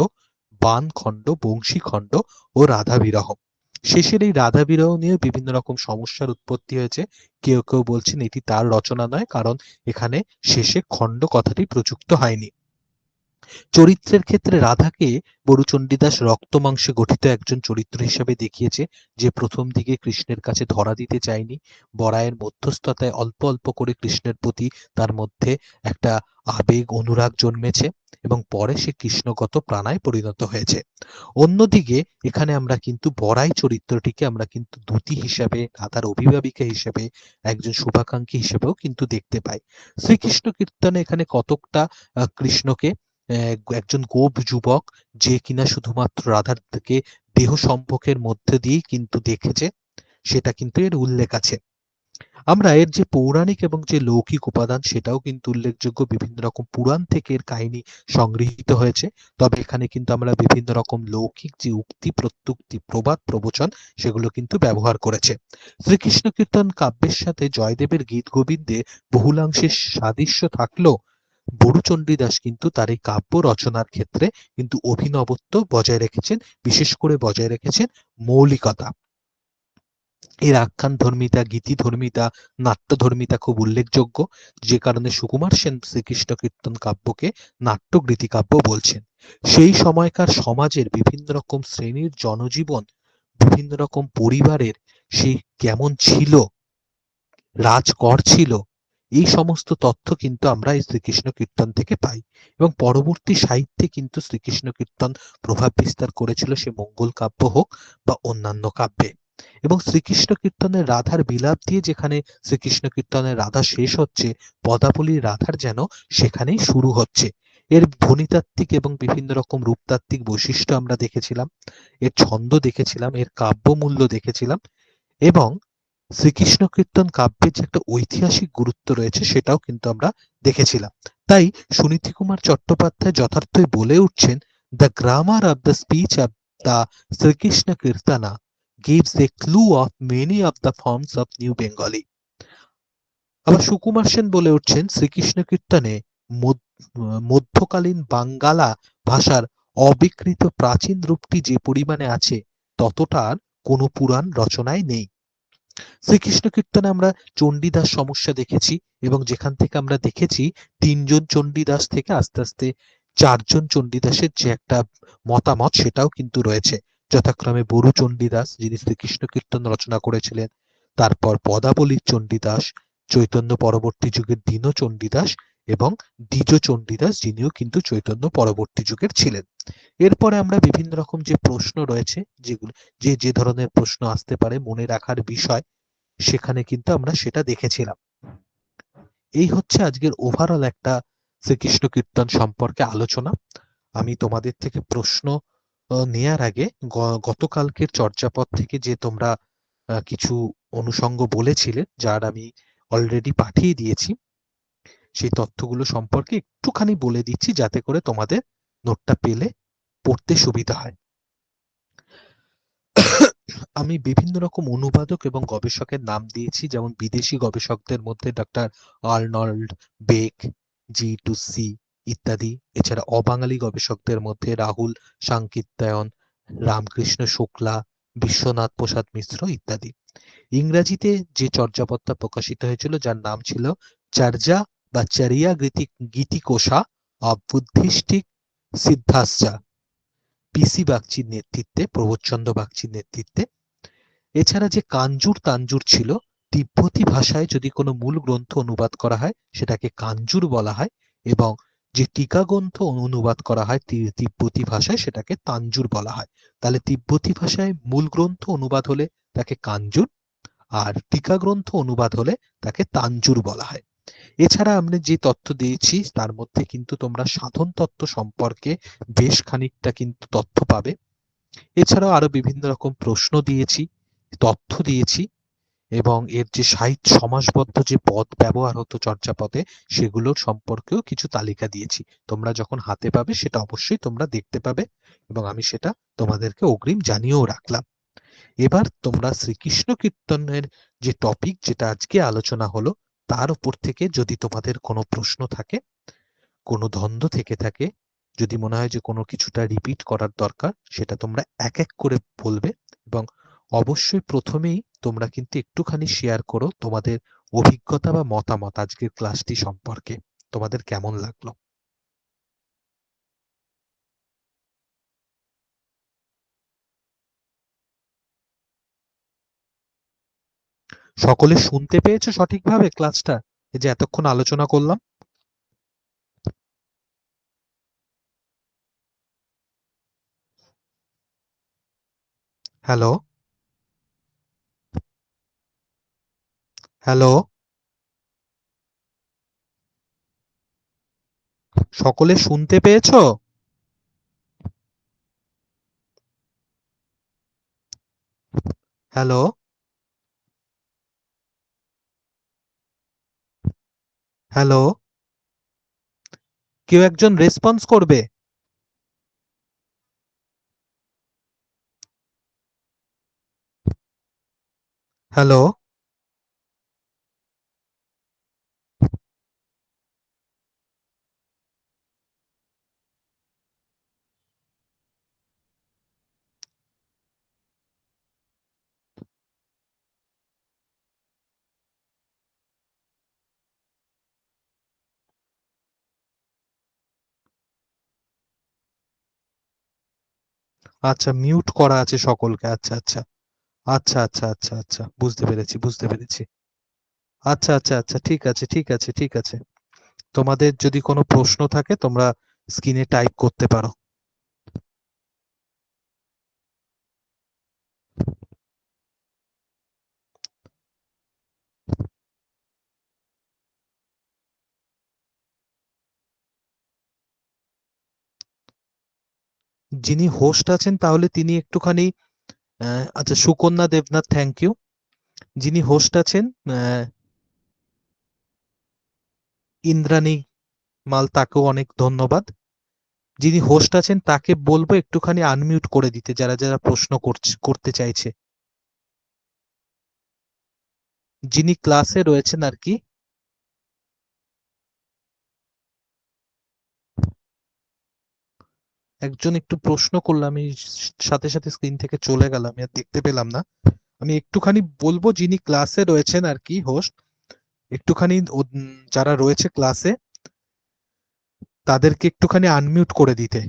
বান খণ্ড, বংশী খণ্ড ও রাধা বিরহ। শেষের এই রাধা বিরহ নিয়ে বিভিন্ন রকম সমস্যার উৎপত্তি হয়েছে। কেউ কেউ বলছেন এটি তার রচনা নয়, কারণ এখানে শেষে খণ্ড কথাটি প্রযুক্ত হয়নি। চরিত্রের ক্ষেত্রে রাধাকে বরু চণ্ডীদাস রক্ত মাংসে গঠিত একজন চরিত্র হিসেবে দেখিয়েছে, যে প্রথম দিকে কৃষ্ণের কাছে ধরা দিতে চায়নি। বরায়ের মধ্যস্থতায় অল্প অল্প করে কৃষ্ণের প্রতি তার মধ্যে একটা আবেগ, অনুরাগ জন্মেছে এবং পরে সে কৃষ্ণগত প্রাণায় পরিণত হয়েছে। অন্যদিকে এখানে আমরা কিন্তু বরাই চরিত্রটিকে আমরা কিন্তু দূতি হিসাবে, রাধার অভিভাবিকা হিসেবে, একজন শুভাকাঙ্ক্ষী হিসেবেও কিন্তু দেখতে পাই। শ্রীকৃষ্ণ কীর্তনে এখানে কতকটা কৃষ্ণকে একজন গোপ যুবক, যে কিনা শুধুমাত্র রাধাকে দেহ সম্পর্কের মধ্যে দিয়েই কিন্তু দেখেছে, সেটা কিন্তু এর উল্লেখ আছে। আমরা এর যে পৌরাণিক এবং যে লৌকিক উপাদান সেটাও কিন্তু উল্লেখযোগ্য, বিভিন্ন রকম পুরাণ থেকে এর কাহিনী সংগৃহীত হয়েছে। তবে এখানে কিন্তু আমরা বিভিন্ন রকম লৌকিক যে উক্তি প্রত্যুক্তি প্রবাদ প্রবচন সেগুলো কিন্তু ব্যবহার করেছে। শ্রীকৃষ্ণ কীর্তন কাব্যের সাথে জয়দেবের গীত গোবিন্দে বহুলাংশে সাদৃশ্য থাকলেও বড়ু চণ্ডীদাস কিন্তু তার এই কাব্য রচনার ক্ষেত্রে কিন্তু অভিনবত্ব বজায় রেখেছেন, বিশেষ করে বজায় রেখেছেন মৌলিকতা। এর আখ্যানধর্মিতা, গীতিধর্মিতা, নাট্যধর্মিতা খুব উল্লেখযোগ্য, যে কারণে সুকুমার সেন শ্রীকৃষ্ণ কীর্তন কাব্যকে নাট্যগীতি কাব্য বলছেন। সেই সময়কার সমাজের বিভিন্ন রকম শ্রেণীর জনজীবন, বিভিন্ন রকম পরিবারের সেই কেমন ছিল, রাজকর ছিল, এই সমস্ত তথ্য কিন্তু আমরা এই শ্রীকৃষ্ণ কীর্তন থেকে পাই। এবং পরবর্তী সাহিত্যে কিন্তু শ্রীকৃষ্ণ কীর্তন প্রভাব বিস্তার করেছিল, সে মঙ্গল কাব্য হোক বা অন্যান্য কাব্যে। এবং শ্রীকৃষ্ণ কীর্তনের রাধার বিলাপ দিয়ে যেখানে শ্রীকৃষ্ণ কীর্তনের রাধা শেষ হচ্ছে, পদাবলীর রাধার যেন সেখানেই শুরু হচ্ছে। এর ধ্বনিতাত্ত্বিক এবং বিভিন্ন রকম রূপতাত্ত্বিক বৈশিষ্ট্য আমরা দেখেছিলাম, এর ছন্দ দেখেছিলাম, এর কাব্যমূল্য দেখেছিলাম, এবং শ্রীকৃষ্ণ কীর্তন কাব্যের যে একটা ঐতিহাসিক গুরুত্ব রয়েছে সেটাও কিন্তু আমরা দেখেছিলাম। তাই সুনীতি কুমার চট্টোপাধ্যায় যথার্থই বলে উঠছেন, the grammar of the speech of the Srikrishna Kirtana gives a clue of many of the forms of New Bengali. আবার সুকুমার সেন বলে উঠছেন, শ্রীকৃষ্ণ কীর্তনে মধ্যকালীন বাঙ্গালা ভাষার অবিকৃত প্রাচীন রূপটি যে পরিমাণে আছে ততটা আর কোনো পুরাণ রচনায় নেই। শ্রীকৃষ্ণ কীর্তনে আমরা চণ্ডীদাস সমস্যা দেখেছি, এবং যেখান থেকে আমরা দেখেছি তিনজন চণ্ডীদাস থেকে আস্তে আস্তে চারজন চণ্ডীদাসের যে একটা মতামত সেটাও কিন্তু রয়েছে, যথাক্রমে বড়ু চণ্ডীদাস যিনি শ্রীকৃষ্ণ কীর্তন রচনা করেছিলেন, তারপর পদাবলীর চণ্ডীদাস, চৈতন্য পরবর্তী যুগের দীন চণ্ডীদাস, এবং দ্বিজ চণ্ডীদাস যিনিও কিন্তু চৈতন্য পরবর্তী যুগের ছিলেন। এরপরে আমরা বিভিন্ন রকম যে প্রশ্ন রয়েছে, যেগুলো যে যে ধরনের প্রশ্ন আসতে পারে মনে রাখার বিষয়, সেখানে কিন্তু আমরা সেটা দেখেছিলাম। এই হচ্ছে আজকের ওভারঅল একটা শ্রীকৃষ্ণ কীর্তন সম্পর্কে আলোচনা। আমি তোমাদের থেকে প্রশ্ন নেয়ার আগে গতকালকের চর্যাপদ থেকে যে তোমরা কিছু অনুষঙ্গ বলেছিলে, যার আমি অলরেডি পাঠিয়ে দিয়েছি, সেই তথ্যগুলো সম্পর্কে একটুখানি বলে দিচ্ছি যাতে করে তোমাদের নোটটা পেলে পড়তে সুবিধা হয়। আমি বিভিন্ন রকম অনুবাদক এবং গবেষকের নাম দিয়েছি, যেমন বিদেশি গবেষকদের মধ্যে ডক্টর আর্নল্ড বেক, জি টু সি ইত্যাদি। এছাড়া অবাঙালি গবেষকদের মধ্যে রাহুল সাংকিত্যায়ন, রামকৃষ্ণ শুক্লা, বিশ্বনাথ প্রসাদ মিশ্র ইত্যাদি। ইংরাজিতে যে চর্যাপদটা প্রকাশিত হয়েছিল যার নাম ছিল চর্যা বা চরিয়া গীতিকোষা অব বুদ্ধিস্টিক সিদ্ধাস্যা, পিসি বাগচির নেতৃত্বে, প্রবোধচন্দ্র বাগচির নেতৃত্বে। এছাড়া যে কাঞ্জুর তাঞ্জুর ছিল, তিব্বতী ভাষায় যদি কোনো মূল গ্রন্থ অনুবাদ করা হয় সেটাকে কাঞ্জুর বলা হয়, এবং যে টিকা গ্রন্থ অনুবাদ করা হয় তিব্বতী ভাষায় সেটাকে তাঞ্জুর বলা হয়। তাহলে তিব্বতী ভাষায় মূল গ্রন্থ অনুবাদ হলে তাকে কাঞ্জুর, আর টিকা গ্রন্থ অনুবাদ হলে তাকে তাঞ্জুর বলা হয়। এছাড়া আমরা যে তথ্য দিয়েছি তার মধ্যে কিন্তু তোমরা সাধন তত্ত্ব সম্পর্কে বেশ খানিকটা কিন্তু তথ্য পাবে। এছাড়াও আরো বিভিন্ন রকম প্রশ্ন দিয়েছি, তথ্য দিয়েছি, এবং এর যে সাহিত্য সমাসবদ্ধ যে পদ ব্যবহার হতো চর্যাপদে সেগুলোর সম্পর্কেও কিছু তালিকা দিয়েছি। তোমরা যখন হাতে পাবে সেটা অবশ্যই তোমরা দেখতে পাবে, এবং আমি সেটা তোমাদেরকে অগ্রিম জানিয়েও রাখলাম। এবার তোমরা শ্রীকৃষ্ণ কীর্তনের যে টপিক যেটা আজকে আলোচনা হলো তার উপর থেকে যদি তোমাদের কোনো প্রশ্ন থাকে, কোনো দ্বন্দ্ব থেকে থাকে, যদি মনে হয় যে কোনো কিছুটা রিপিট করার দরকার, সেটা তোমরা এক এক করে বলবে। এবং অবশ্যই প্রথমেই তোমরা কিন্তু একটুখানি শেয়ার করো তোমাদের অভিজ্ঞতা বা মতামত আজকের ক্লাসটি সম্পর্কে, তোমাদের কেমন লাগলো। সকলে শুনতে পেয়েছো সঠিকভাবে ক্লাসটা, এই যে এতক্ষণ আলোচনা করলাম? হ্যালো, হ্যালো, সকলে শুনতে পেয়েছো? হ্যালো। হ্যালো, কেউ একজন রেসপন্স করবে? হ্যালো, আচ্ছা মিউট করা আছে সকলকে। আচ্ছা আচ্ছা আচ্ছা আচ্ছা আচ্ছা আচ্ছা বুঝতে পেরেছি বুঝতে পেরেছি। আচ্ছা আচ্ছা আচ্ছা ঠিক আছে ঠিক আছে ঠিক আছে। তোমাদের যদি কোনো প্রশ্ন থাকে তোমরা স্ক্রিনে টাইপ করতে পারো। যিনি হোস্ট আছেন তাহলে তিনি একটুখানি আচ্ছা সুকন্যা দেবনাথ থ্যাংক ইউ। যিনি হোস্ট আছেন ইন্দ্রাণী মাল তাকেও অনেক ধন্যবাদ। যিনি হোস্ট আছেন তাকে বলবো একটুখানি আনমিউট করে দিতে যারা যারা প্রশ্ন করতে চাইছে। যিনি ক্লাসে রয়েছেন আর কি। একজন একটু প্রশ্ন করলাম, আমি সাথে সাথে স্ক্রিন থেকে চলে গেলাম, আমি আর দেখতে পেলাম না। আমি একটুখানি বলবো যিনি ক্লাসে রয়েছেন আর কি হোস্ট, একটুখানি যারা রয়েছে ক্লাসে তাদেরকে একটুখানি আনমিউট করে দিতে।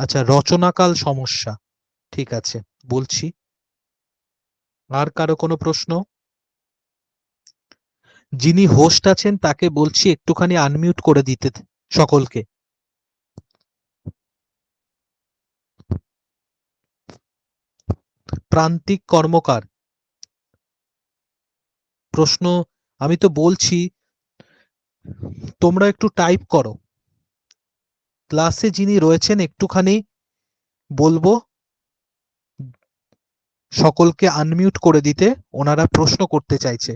আচ্ছা রচনাকাল সমস্যা, ঠিক আছে বলছি। আর কারো কোনো প্রশ্ন? যিনি হোস্ট আছেন তাকে বলছি একটুখানি আনমিউট করে দিতে সকলকে। প্রান্তিক কর্মকার, প্রশ্ন আমি তো বলছি তোমরা একটু টাইপ করো। ক্লাসে যিনি রয়েছেন একটুখানি বলবো সকলকে আনমিউট করে দিতে, ওনারা প্রশ্ন করতে চাইছে।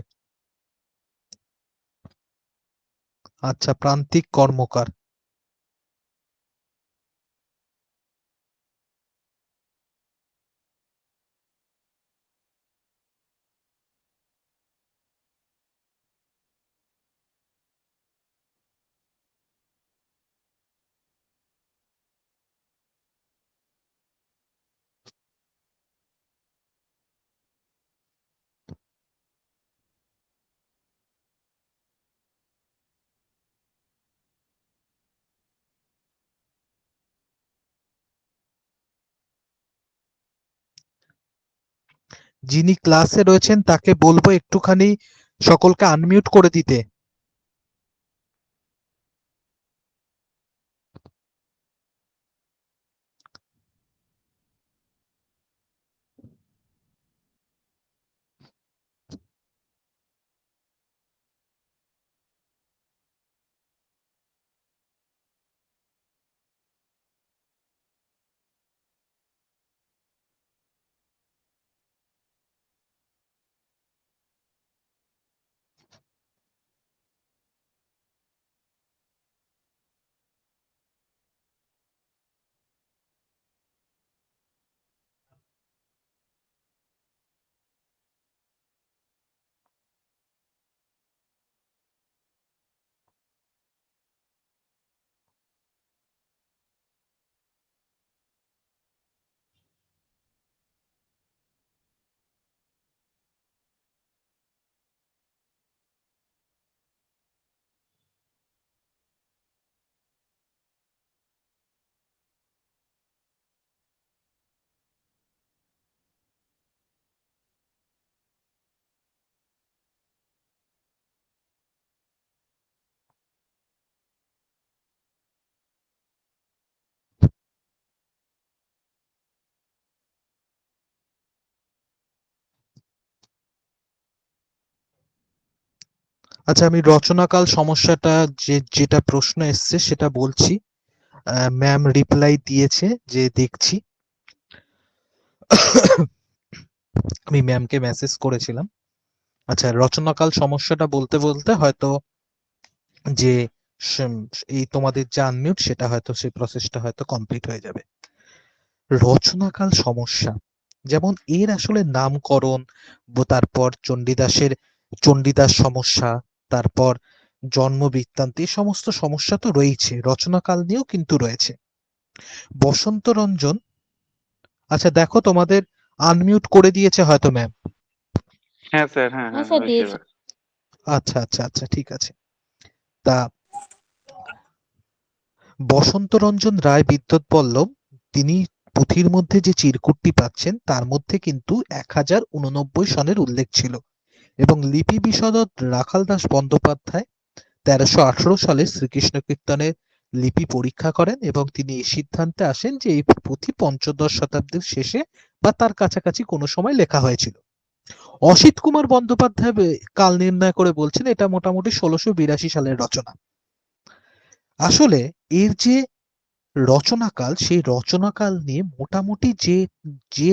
আচ্ছা প্রান্তিক কর্মকার, যিনি ক্লাসে রয়েছেন তাকে বলবো একটুখানি সকলকে আনমিউট করে দিতে। আচ্ছা, আমি রচনাকাল সমস্যাটা যেটা প্রশ্ন এসছে সেটা বলছি। ম্যাম রিপ্লাই দিয়েছে যে দেখছি। আমি ম্যামকে মেসেজ করেছিলাম। আচ্ছা, রচনাকাল সমস্যাটা বলতে বলতে হয়তো যে এই তোমাদের যে আনমিউট সেটা হয়তো সেই প্রসেসটা হয়তো কমপ্লিট হয়ে যাবে। রচনাকাল সমস্যা, যেমন এর আসলে নামকরণ, তারপর চণ্ডীদাস সমস্যা, তারপর জন্ম বৃত্তান্ত, এই সমস্ত সমস্যা তো রয়েছে, রচনাকাল নিয়েও কিন্তু রয়েছে। বসন্ত রঞ্জন, আচ্ছা দেখো তোমাদের আনমিউট করে দিয়েছে হয়তো ম্যাম। হ্যাঁ স্যার, হ্যাঁ হ্যাঁ হ্যাঁ স্যার হয়েছে দিয়েছে। এবার। আচ্ছা আচ্ছা আচ্ছা, ঠিক আছে। তা বসন্ত রঞ্জন রায় বিদ্যুৎ পল্লব, তিনি পুঁথির মধ্যে যে চিরকুটটি পাচ্ছেন তার মধ্যে কিন্তু 1089 সনের উল্লেখ ছিল, এবং লিপি বিশারদ রাখাল দাস বন্দ্যোপাধ্যায় 1318 সালে শ্রীকৃষ্ণ কীর্তনের লিপি পরীক্ষা করেন এবং তিনি এই সিদ্ধান্তে আসেন যে এই পুঁথি পঞ্চদশ শতাব্দীর শেষে বা তার কাছাকাছি কোনো সময় লেখা হয়েছিল। অসিত কুমার বন্দ্যোপাধ্যায় কাল নির্ণয় করে বলছেন এটা মোটামুটি 1682 সালের রচনা। আসলে এর যে রচনাকাল, সেই রচনাকাল নিয়ে মোটামুটি যে যে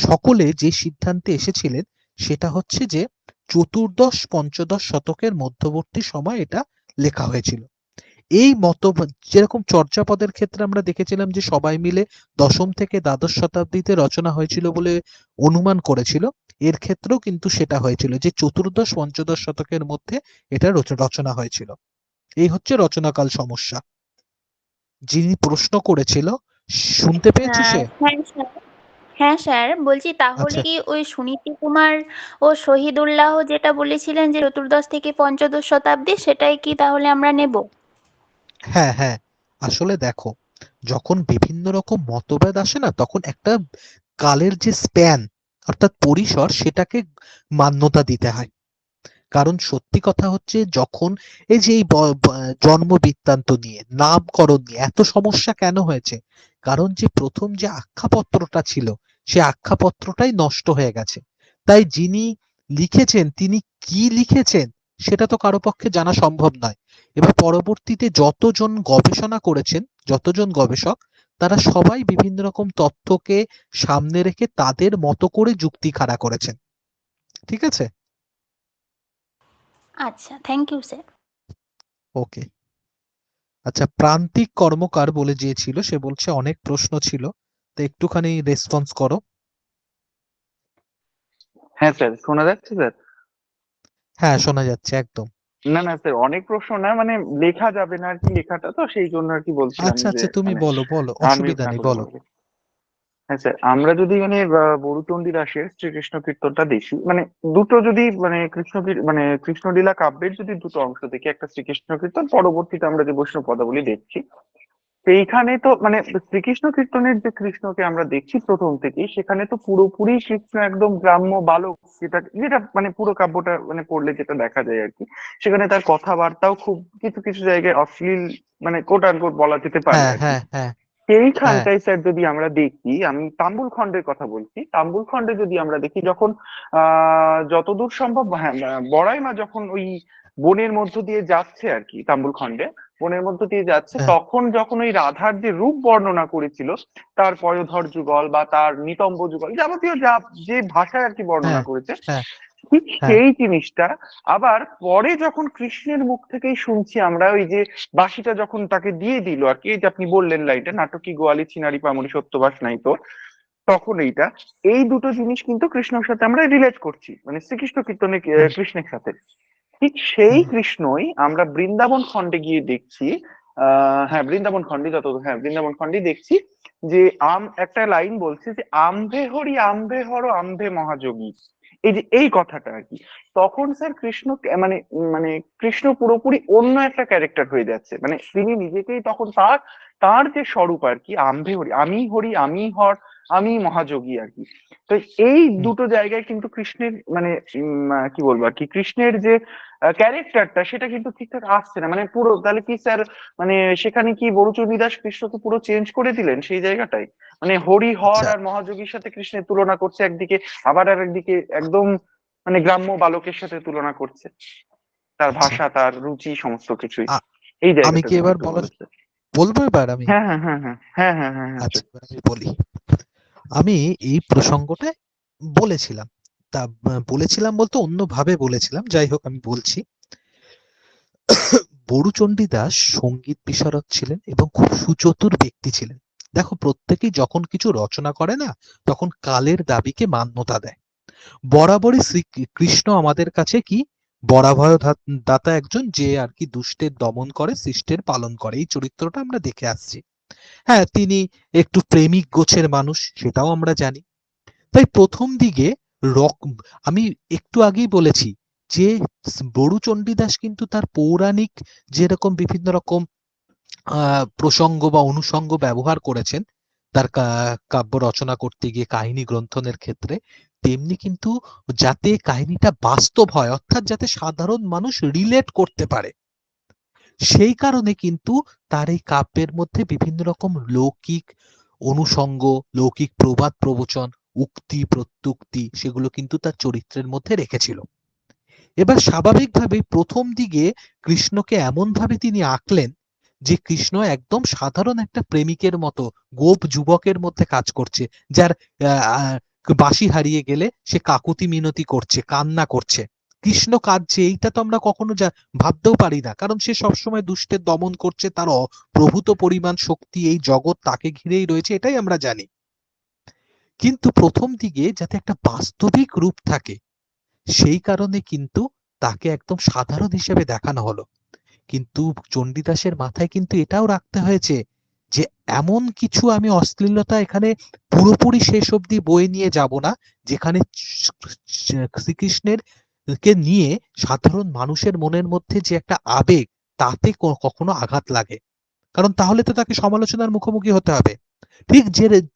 সকলে যে সিদ্ধান্তে এসেছিলেন সেটা হচ্ছে যে চতুর্দশ পঞ্চদশ শতকের মধ্যবর্তী সময় এটা লেখা হয়েছিল। এই যেরকম চর্যাপদের ক্ষেত্রে আমরা দেখেছিলাম যে সবাই মিলে দশম থেকে দ্বাদশ শতাব্দীতে রচনা হয়েছিল বলে অনুমান করেছিল, এর ক্ষেত্রেও কিন্তু সেটা হয়েছিল যে চতুর্দশ পঞ্চদশ শতকের মধ্যে এটা রচনা হয়েছিল। এই হচ্ছে রচনাকাল সমস্যা। যিনি প্রশ্ন করেছিল, শুনতে পেয়েছে হ্যাঁ সে? হ্যাঁ স্যার, হ্যাঁ স্যার বলছি, তাহলে আচ্ছা, কি ওই সুনীতি কুমার ও শহীদুল্লাহ যেটা বলেছিলেন যে চতুর্দশ থেকে পঞ্চদশ শতাব্দী, সেটাই কি তাহলে আমরা নেব? হ্যাঁ হ্যাঁ, আসলে দেখো, যখন বিভিন্ন রকম মতভেদ আসে না তখন একটা কালের যে স্প্যান অর্থাৎ পরিসর সেটাকে মান্যতা দিতে হয়। কারণ সত্যি কথা হচ্ছে, যখন এই যে এই জন্ম বৃত্তান্ত নিয়ে, নামকরণ নিয়ে এত সমস্যা কেন হয়েছে, কারণ যে প্রথম যে আখ্যাপত্রটা ছিল সে আখ্যাপত্রটাই নষ্ট হয়ে গেছে। তাই যিনি লিখেছেন তিনি কি লিখেছেন সেটা তো কারো পক্ষে জানা সম্ভব নয়। এবার পরবর্তীতে যতজন গবেষণা করেছেন, যতজন গবেষক, তারা সবাই বিভিন্ন রকম তথ্যকে সামনে রেখে তাদের মতো করে যুক্তি খাড়া করেছেন। ঠিক আছে? আচ্ছা, থ্যাংক ইউ স্যার। ওকে। আচ্ছা, প্রান্তিক কর্মকার বলে যে ছিল সে বলছে অনেক প্রশ্ন ছিল, তো একটুখানি রেসপন্স করো। হ্যাঁ স্যার, শোনা যাচ্ছে স্যার? হ্যাঁ, শোনা যাচ্ছে একদম। না না স্যার, অনেক প্রশ্ন না, মানে লেখা যাবে না আর কি, লেখাটা তো সেই জন্য আর কি বলছিলাম আচ্ছা যে আচ্ছা, তুমি মানে বলো বলো, আনমিউট অসুবিধা না নেই, করে বলো। বলবে। হ্যাঁ স্যার, আমরা যদি মানে বরুচণ্ডী দাসের শ্রীকৃষ্ণ কীর্তনটা দেখি, মানে দুটো যদি মানে মানে কৃষ্ণলীলা কাব্যের যদি দুটো অংশ দেখি, একটা শ্রীকৃষ্ণ কীর্তন, পরবর্তীতে আমরা যে বৈষ্ণব পদাবলী দেখছি, সেইখানে তো মানে শ্রীকৃষ্ণ কীর্তনের যে কৃষ্ণকে আমরা দেখছি প্রথম থেকেই, সেখানে তো পুরোপুরি কৃষ্ণ একদম গ্রাম্য বালক, যেটা যেটা মানে পুরো কাব্যটা মানে পড়লে যেটা দেখা যায় আর কি। সেখানে তার কথাবার্তাও খুব কিছু কিছু জায়গায় অশ্লীল, মানে কোট আনকোট বলা যেতে পারে হ্যাঁ আর কি। হ্যাঁ হ্যাঁ হ্যাঁ সেইখানটায় স্যার যদি আমরা দেখি, আমি তাম্বুল খণ্ডের কথা বলছি, তাম্বুল খণ্ডে যদি আমরা দেখি, যখন যতদূর সম্ভব, হ্যাঁ, বড়াই মা যখন ওই বনের মধ্য দিয়ে যাচ্ছে আর কি, তাম্বুল খণ্ডে বনের মধ্য দিয়ে যাচ্ছে, হ্যাঁ তখন যখন ওই রাধার যে রূপ বর্ণনা করেছিল, তার পয়োধর যুগল বা তার নিতম্ব যুগল যাবতীয় যা যে ভাষায় আর কি বর্ণনা হ্যাঁ করেছে, হ্যাঁ ঠিক হ্যাঁ সেই জিনিসটা আবার পরে যখন কৃষ্ণের মুখ থেকেই শুনছি আমরা, ওই যে বাঁশিটা যখন তাকে দিয়ে দিল আর কি, এই যে আপনি বললেন লাইনটা, নাটকি গোয়ালি ছিনারি পামরি সত্যবাস নাই তো, তখন এই দুটো জিনিস কিন্তু কৃষ্ণর সাথে আমরা রিলেট করছি, মানে শ্রীকৃষ্ণ কীর্তনে হুম, কৃষ্ণের সাথে। ঠিক সেই হুম, কৃষ্ণই আমরা বৃন্দাবন খণ্ডে গিয়ে দেখছি। হ্যাঁ বৃন্দাবন খণ্ডে হ্যাঁ বৃন্দাবন খণ্ডে দেখছি যে একটা লাইন বলছে যে আম্ভে হরি আম্ভে হর আম্ভে মহাযোগী, এই যে এই কথাটা আর কি। তখন স্যার কৃষ্ণ মানে মানে কৃষ্ণ পুরোপুরি অন্য একটা ক্যারেক্টার হয়ে যাচ্ছে, মানে তিনি নিজেকেই তখন তার তার যে স্বরূপ আর কি, আম্ভে হরি আমি হর আমি মহাযোগী আর কি। তো এই হুম। দুটো জায়গায় কিন্তু কৃষ্ণের মানে কি বলবো আর কি, কৃষ্ণের যে ক্যারেক্টারটা সেটা কিন্তু ঠিকঠাক আসছে না, মানে পুরো তাহলে কি স্যার, মানে সেখানে কি বরুচণ্ডী দাস কৃষ্ণকে পুরো চেঞ্জ করে দিলেন সেই জায়গাটায়, মানে হরি হর আচ্ছা, আর মহাযোগীর সাথে কৃষ্ণের তুলনা করছে একদিকে, আবার আর একদিকে একদম মানে গ্রাম্য বালকের সাথে তুলনা করছে। তার আচ্ছা, ভাষা, তার রুচি, সমস্ত কিছুই আ- এই আমি জায়গাটা কি যদি এবার একটু বলার বলো স্যার। বলবো এবার আমি? হ্যাঁ হ্যাঁ হ্যাঁ হ্যাঁ হ্যাঁ হ্যাঁ হ্যাঁ হ্যাঁ আচ্ছা, স্যার। এবার আমি বলি। আমি এই প্রসঙ্গটা বলেছিলাম, তা বলেছিলাম বলতে অন্যভাবে বলেছিলাম, যাই হোক আমি বলছি। বড়ুচণ্ডী দাস সঙ্গীত বিশারদ ছিলেন এবং খুব সুচতুর ব্যক্তি ছিলেন। দেখো, প্রত্যেকেই যখন কিছু রচনা করে না, তখন কালের দাবিকে মান্যতা দেয়। বরাবরই শ্রীকৃষ্ণ আমাদের কাছে কি বরাভয় দাতা একজন, যে আর কি দুষ্টের দমন করে, শিষ্টের পালন করে, এই চরিত্রটা আমরা দেখে আসছি। হ্যাঁ, তিনি একটু প্রেমিক গোছের মানুষ, সেটাও আমরা জানি। তাই প্রথম দিকে রক আমি একটু আগেই বলেছি যে বড়ুচণ্ডী দাস কিন্তু তার পৌরাণিক যেরকম বিভিন্ন রকম প্রসঙ্গ বা অনুষঙ্গ ব্যবহার করেছেন তার কাব্য রচনা করতে গিয়ে, কাহিনী গ্রন্থনের ক্ষেত্রে, তেমনি কিন্তু যাতে কাহিনীটা বাস্তব হয়, অর্থাৎ যাতে সাধারণ মানুষ রিলেট করতে পারে, সেই কারণে কিন্তু তার এই কাব্যের মধ্যে বিভিন্ন রকম লৌকিক অনুষঙ্গ, লৌকিক প্রবাদ প্রবচন, উক্তি প্রত্যুক্তি, সেগুলো কিন্তু তার চরিত্রের মধ্যে রেখেছিল। এবার স্বাভাবিকভাবেই প্রথম দিকে কৃষ্ণকে এমন ভাবে তিনি আঁকলেন যে কৃষ্ণ একদম সাধারণ একটা প্রেমিকের মতো, গোপ যুবকের মধ্যে কাজ করছে, যার আহ, বাঁশি হারিয়ে গেলে সে কাকুতি মিনতি করছে, কান্না করছে। কৃষ্ণ কাঁদছে, এইটা তো আমরা কখনো ভাবতেও পারি না, কারণ সে সবসময় দুষ্টের দমন করছে, তার প্রভূত পরিমাণ শক্তি, এই জগৎ তাকে ঘিরেই রয়েছে, এটাই আমরা জানি। কিন্তু প্রথম দিকে যাতে একটা বাস্তবিক রূপ থাকে, সেই কারণে কিন্তু তাকে একদম সাধারণ হিসেবে দেখানো হলো। কিন্তু চণ্ডীদাসের মাথায় কিন্তু এটাও রাখতে হয়েছে যে এমন কিছু আমি অশ্লীলতা এখানে পুরোপুরি শেষ অবধি বয়ে নিয়ে যাব না, যেখানে শ্রীকৃষ্ণের কে নিয়ে সাধারণ মানুষের মনের মধ্যে যে একটা আবেগ, তাতে কখনো আঘাত লাগে, কারণ তাহলে তো তাকে সমালোচনার মুখোমুখি হতে হবে। ঠিক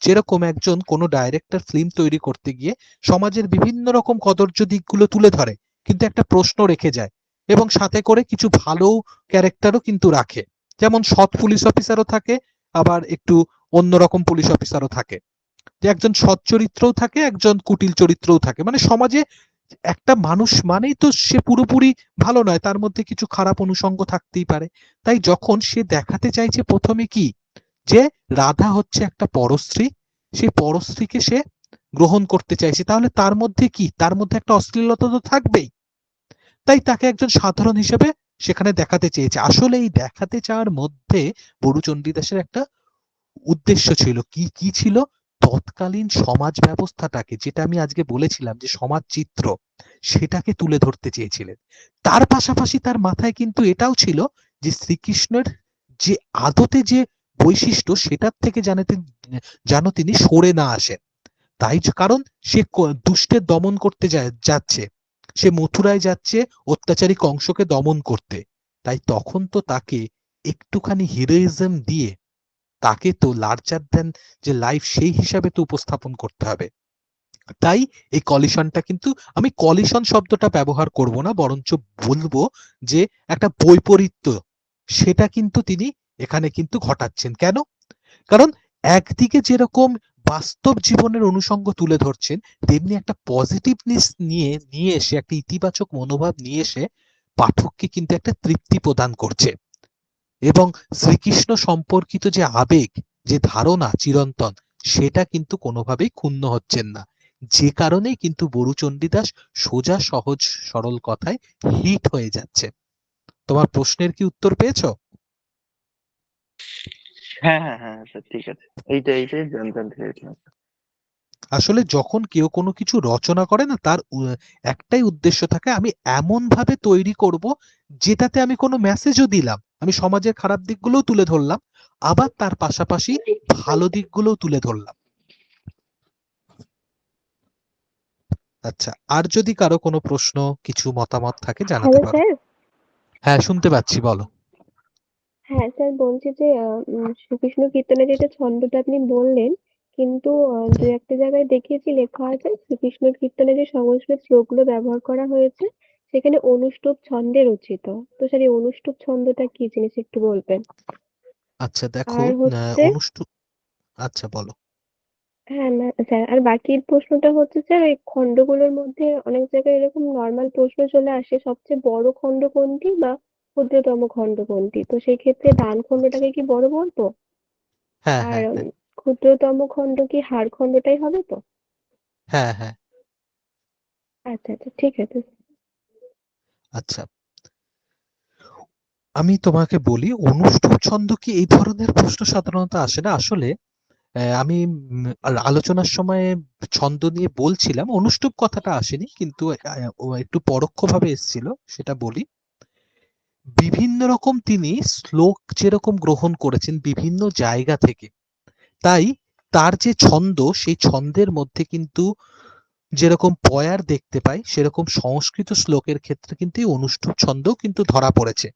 যেরকম একজন কোনো ডাইরেক্টর ফিল্ম তৈরি করতে গিয়ে সমাজের বিভিন্ন রকম কদর্য দিকগুলো তুলে ধরে, কিন্তু একটা প্রশ্ন রেখে যায়, এবং সাথে করে কিছু ভালো ক্যারেক্টারও কিন্তু রাখে, যেমন সৎ পুলিশ অফিসারও থাকে, আবার একটু অন্যরকম পুলিশ অফিসারও থাকে, যে একজন সৎ চরিত্রও থাকে, একজন কুটিল চরিত্রও থাকে, মানে সমাজে একটা মানুষ মানেই তো সে পুরোপুরি ভালো নয়, তার মধ্যে কিছু খারাপ অনুষঙ্গ থাকতেই পারে। তাই যখন সে দেখাতে চাইছে প্রথমে কি, যে রাধা হচ্ছে একটা পরস্ত্রী, সেই পরস্ত্রীকে সে গ্রহণ করতে চাইছে, তাহলে তার মধ্যে কি, তার মধ্যে একটা অশ্লীলতা তো থাকবেই। তাই তাকে একজন সাধারণ হিসেবে সেখানে দেখাতে চেয়েছে। আসলে এই দেখাতে চাওয়ার মধ্যে বড়ুচণ্ডী দাসের একটা উদ্দেশ্য ছিল। কি কি ছিল? তৎকালীন সমাজ ব্যবস্থাটাকে, যেটা আমি আজকে বলেছিলাম যে সমাজ চিত্র, সেটাকে তুলে ধরতে চেয়েছিলেন। তার পাশাপাশি তার মাথায় কিন্তু এটাও ছিল যে শ্রীকৃষ্ণের যে আদতে যে বৈশিষ্ট্য, সেটার থেকে যেন তিনি সরে না আসেন। তাই কারণ সে দুষ্টের দমন করতে যাচ্ছে, সে মথুরায় যাচ্ছে অত্যাচারী কংসকে দমন করতে। তাই তখন তো তাকে একটুখানি হিরোইজম দিয়ে তাকে তো লার্জার দ্যান যে লাইফ সেই হিসাবে তো উপস্থাপন করতে হবে। তাই এই কলিশনটা কিন্তু, আমি কলিশন শব্দটা ব্যবহার করব না, বরঞ্চ বলবো যে একটা বৈপরীত্য, সেটা কিন্তু তিনি এখানে কিন্তু ঘটাচ্ছেন। কেন? কারণ একদিকে যেরকম বাস্তব জীবনের অনুষঙ্গ তুলে ধরছেন, তেমনি একটা পজিটিভনেস নিয়ে নিয়ে এসে, একটা ইতিবাচক মনোভাব নিয়ে এসে পাঠককে কিন্তু একটা তৃপ্তি প্রদান করছে। এবং শ্রীকৃষ্ণ সম্পর্কিত যে আবেগ, যে ধারণা চিরন্তন, সেটা কিন্তু কোনোভাবেই ক্ষুণ্ণ হচ্ছেন না। যে কারণেই কিন্তু বড়ুচণ্ডী দাস সোজা সহজ সরল কথায় হিট হয়ে যাচ্ছে। তোমার প্রশ্নের কি উত্তর পেয়েছো? হ্যাঁ হ্যাঁ হ্যাঁ স্যার, ঠিক আছে। এইটাই জানতে চাইছিলাম। আসলে যখন কেউ কোনো কিছু রচনা করে না, তার একটাই উদ্দেশ্য থাকে, আমি এমন ভাবে তৈরি করব যেটাতে আমি কোনো মেসেজও দিলাম, আমি সমাজের খারাপ দিকগুলোও তুলে ধরলাম, আবার তার পাশাপাশি ভালো দিকগুলোও তুলে ধরলাম। আচ্ছা, আর যদি কারো কোনো প্রশ্ন, কিছু মতামত থাকে জানাতে হ্যালো পারো। স্যার। হ্যাঁ, শুনতে পাচ্ছি, বলো। হ্যাঁ স্যার, বলছি যে শ্রীকৃষ্ণ কীর্তনের যেটা ছন্দটা আপনি বললেন, কিন্তু দু একটা জায়গায় দেখিয়েছি লেখা আছে শ্রীকৃষ্ণ কীর্তনে যে সংস্কৃত শ্লোকগুলো ব্যবহার করা হয়েছে সেখানে অনুষ্টুপ ছন্দে রচিত। তো স্যার এই অনুষ্টুপ ছন্দটা কি জিনিস একটু বলবেন? আচ্ছা দেখো, আর হচ্ছে অনুষ্ঠু আচ্ছা বলো। হ্যাঁ স্যার, আর বাকি প্রশ্নটা হচ্ছে স্যার, ওই খণ্ডগুলোর মধ্যে অনেক জায়গায় এরকম নর্মাল প্রশ্ন চলে আসে, সবচেয়ে বড় খণ্ড কোনটি বা ক্ষুদ্রতম খণ্ড কোনটি? তো সেই ক্ষেত্রে ডান খণ্ডটাকে কি বড় বলবো? হ্যাঁ আর হ্যাঁ হ্যাঁ ক্ষুদ্রতম খণ্ড কি হাড় খণ্ডটাই হবে তো? হ্যাঁ হ্যাঁ। আচ্ছা আচ্ছা, ঠিক আছে। আচ্ছা, আমি তোমাকে বলি অনুষ্ঠুপ ছন্দ কি, এই ধরনের প্রশ্ন সাধারণত আসে না আসলে। আমি আলোচনার সময় ছন্দ নিয়ে বলছিলাম, অনুষ্ঠুপ কথাটা আসেনি, কিন্তু ও একটু পরোক্ষভাবে এসেছিল, সেটা বলি। বিভিন্ন রকম তিনি শ্লোক যেরকম গ্রহণ করেছেন বিভিন্ন জায়গা থেকে, তাই তার যে ছন্দ, সেই ছন্দের মধ্যে কিন্তু যেরকম পয়ার দেখতে পাই, সেরকম সংস্কৃত শ্লোকের ক্ষেত্রে কিন্তু এই অনুষ্ঠুপ ছন্দও কিন্তু ধরা পড়েছে।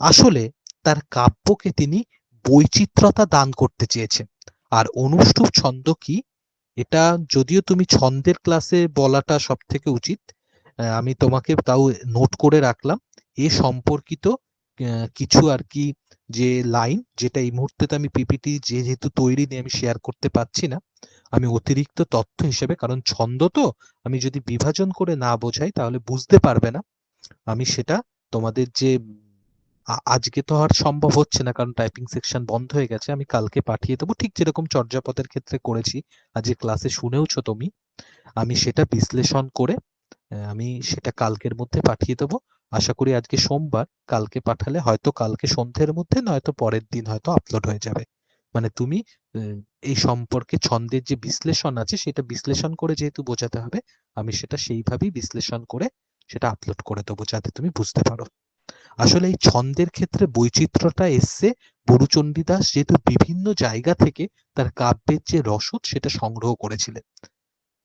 আসলে তার কাব্যকে তিনি বৈচিত্র্যতা দান করতে চেয়েছেন। আর অনুষ্ঠুপ ছন্দ কি, এটা যদিও তুমি ছন্দের ক্লাসে বলাটা সব থেকে উচিত, আমি তোমাকে তাও নোট করে রাখলাম। এ সম্পর্কিত কিছু আর কি যে লাইন, যেটা এই মুহূর্তে তো আমি পিপিটি যেহেতু তৈরি নেই, আমি শেয়ার করতে পারছি না, আমি অতিরিক্ত তথ্য হিসেবে, কারণ ছন্দ তো আমি যদি বিভাজন করে না বোঝাই তাহলে বুঝতে পারবে না। আমি সেটা তোমাদের যে আজকে তো আর সম্ভব হচ্ছে না, কারণ টাইপিং সেকশন বন্ধ হয়ে গেছে, আমি কালকে পাঠিয়ে দেবো, ঠিক যেরকম চর্যাপদের ক্ষেত্রে করেছি, আজকে ক্লাসে শুনেওছো তুমি। আমি সেটা বিশ্লেষণ করে আমি সেটা কালকের মধ্যে পাঠিয়ে দেবো। আশা করি আজকে সোমবার, কালকে পাঠালে হয়তো কালকে সন্ধ্যের মধ্যে, নয়তো পরের দিন হয়তো আপলোড হয়ে যাবে। মানে তুমি এই সম্পর্কে ছন্দের যে বিশ্লেষণ আছে সেটা বিশ্লেষণ করে যেহেতু বোঝাতে হবে, আমি সেটা সেইভাবেই বিশ্লেষণ করে সেটা আপলোড করে দেবো, যাতে তুমি বুঝতে পারো। আসলে এই ছন্দের ক্ষেত্রে বৈচিত্র্যটা এসছে বরুচণ্ডীদাস যেহেতু বিভিন্ন জায়গা থেকে তার কাব্যের যে রসদ সেটা সংগ্রহ করেছিলেন।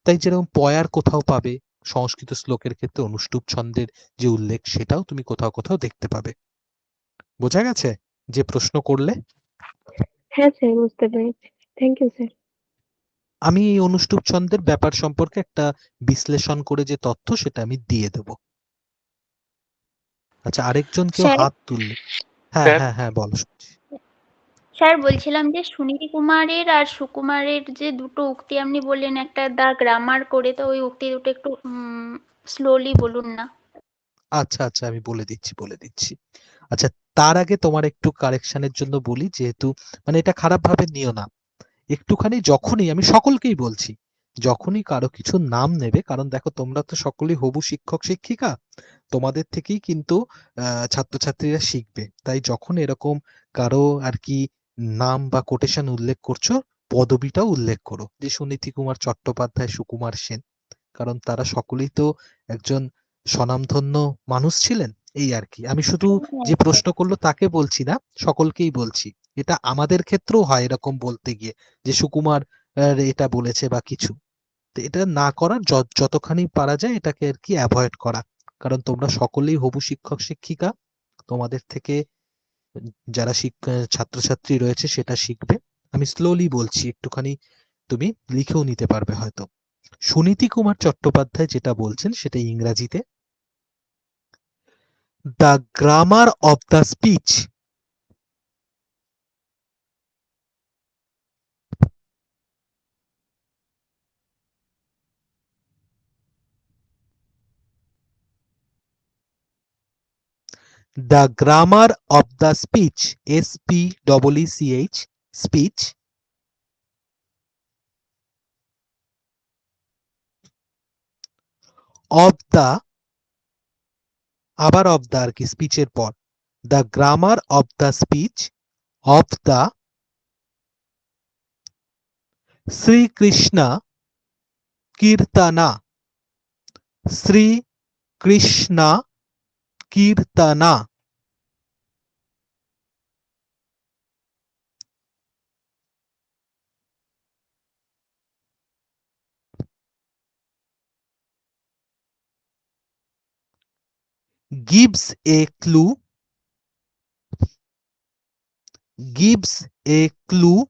তাই যেরকম পয়ার কোথাও পাবে, সংস্কৃত শ্লোকের ক্ষেত্রে অনুষ্ঠুপ ছন্দের যে উল্লেখ সেটাও তুমি কোথাও কোথাও দেখতে পাবে। বোঝা গেছে যে প্রশ্ন করলে? হ্যাঁ স্যার, বুঝতে পেরেছি। Thank you sir. আমি এই অনুষ্ঠুপ ছন্দের ব্যাপার সম্পর্কে একটা বিশ্লেষণ করে যে তথ্য সেটা আমি দিয়ে দেব। আচ্ছা, আরেকজন কেউ স্যার হাত তুললে। হ্যাঁ স্যার হ্যাঁ হ্যাঁ, বলো শুনছি। স্যার বলছিলাম যে সুনীতি কুমারের আর সুকুমারের যে দুটো উক্তি আপনি বললেন, একটা দা গ্রামার করে, তো ওই উক্তি দুটো একটু স্লোলি বলুন না। আচ্ছা আচ্ছা, আমি বলে দিচ্ছি। আচ্ছা, তার আগে তোমার একটু কারেকশনের জন্য বলি, যেহেতু মানে এটা খারাপ ভাবে নিও না। একটুখানি যখনই, আমি সকলকেই বলছি, যখনই কারো কিছু নাম নেবে, কারণ দেখো তোমরা তো সকলেই হবু শিক্ষক শিক্ষিকা, তোমাদের থেকেই কিন্তু ছাত্রছাত্রীরা শিখবে। তাই যখন এরকম কারো আর কি নাম বা কোটেশন উল্লেখ করছো, পদবিটাও উল্লেখ করো, যে সুনীতি কুমার চট্টোপাধ্যায়, সুকুমার সেন, কারণ তারা সকলেই তো একজন স্বনামধন্য মানুষ ছিলেন। এই আর কি, আমি শুধু যে প্রশ্ন করলো তাকে বলছি না, সকলকেই বলছি। এটা আমাদের ক্ষেত্রেও হয় এরকম বলতে গিয়ে, যে সুকুমার এটা বলেছে বা কিছু। তো এটা না করার, যতখানি পারা যায় এটাকে আর কি অ্যাভয়েড করা, কারণ তোমরা সকলেই হবু শিক্ষক শিক্ষিকা, তোমাদের থেকে যারা ছাত্রছাত্রী রয়েছে সেটা শিখবে। আমি স্লোলি বলছি, একটুখানি তুমি লিখেও নিতে পারবে হয়তো। সুনীতি কুমার চট্টোপাধ্যায় যেটা বলছেন সেটা ইংরাজিতে: the grammar of the speech, the grammar of the speech, SPEECH, speech, of the, আবার অফ দ্য আর কি স্পিচের পর, the grammar of the speech of the Srikrishna Kirtana, Srikrishna Kirtana. gives a clue, gives a clue,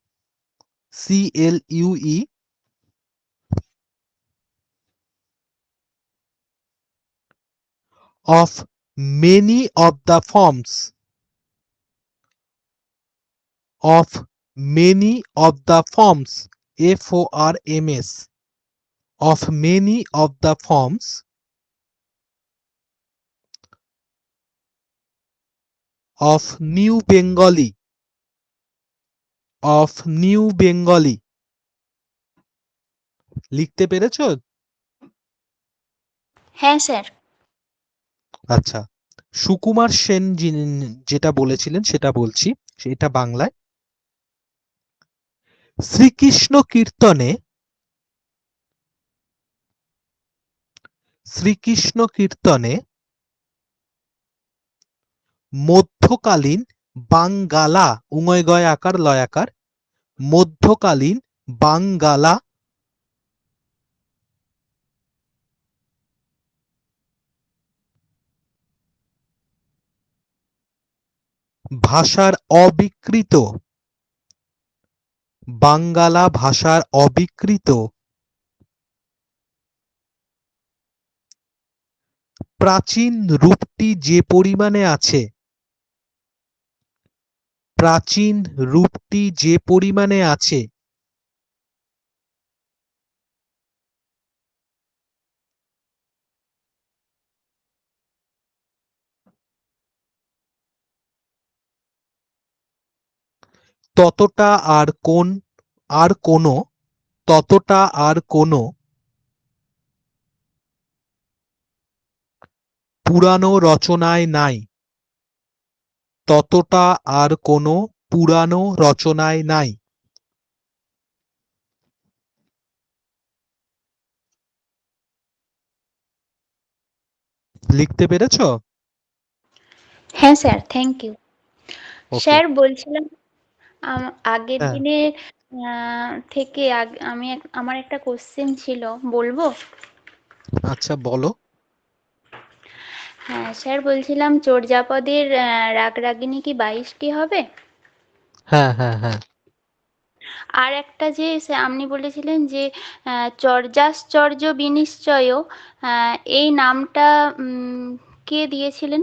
CLUE, of many of the forms, of many of the forms, FORMS of many of the forms of New Bengali লিখতে পেরেছো? হ্যাঁ sir. আচ্ছা, সুকুমার সেন যেটা বলেছিলেন সেটা বলছি, সেটা বাংলায়। শ্রীকৃষ্ণ কীর্তনে মধ্যকালীন বাঙ্গালা, উঙয় গয় আকার লয় আকার, মধ্যকালীন বাঙ্গালা ভাষার অবিকৃত প্রাচীন রূপটি যে পরিমাণে আছে ততটা আর কোনো পুরানো রচনায় নাই। লিখতে পেরেছো? হ্যাঁ sir, thank you. Okay. Sir বলছিলাম আগের হ্যাঁ, দিনে থেকে আমার একটা কোশ্চেন ছিল, বলবো? আচ্ছা বলো। হ্যাঁ স্যার, বলছিলাম চর্যাপদের রাগরাগিনী কি 22টি হবে? হ্যাঁ হ্যাঁ হ্যাঁ, আর একটা যে আপনি বলেছিলেন যে চর্যাশ্চর্য বিনিশ্চয়, এই নামটা কে দিয়েছিলেন?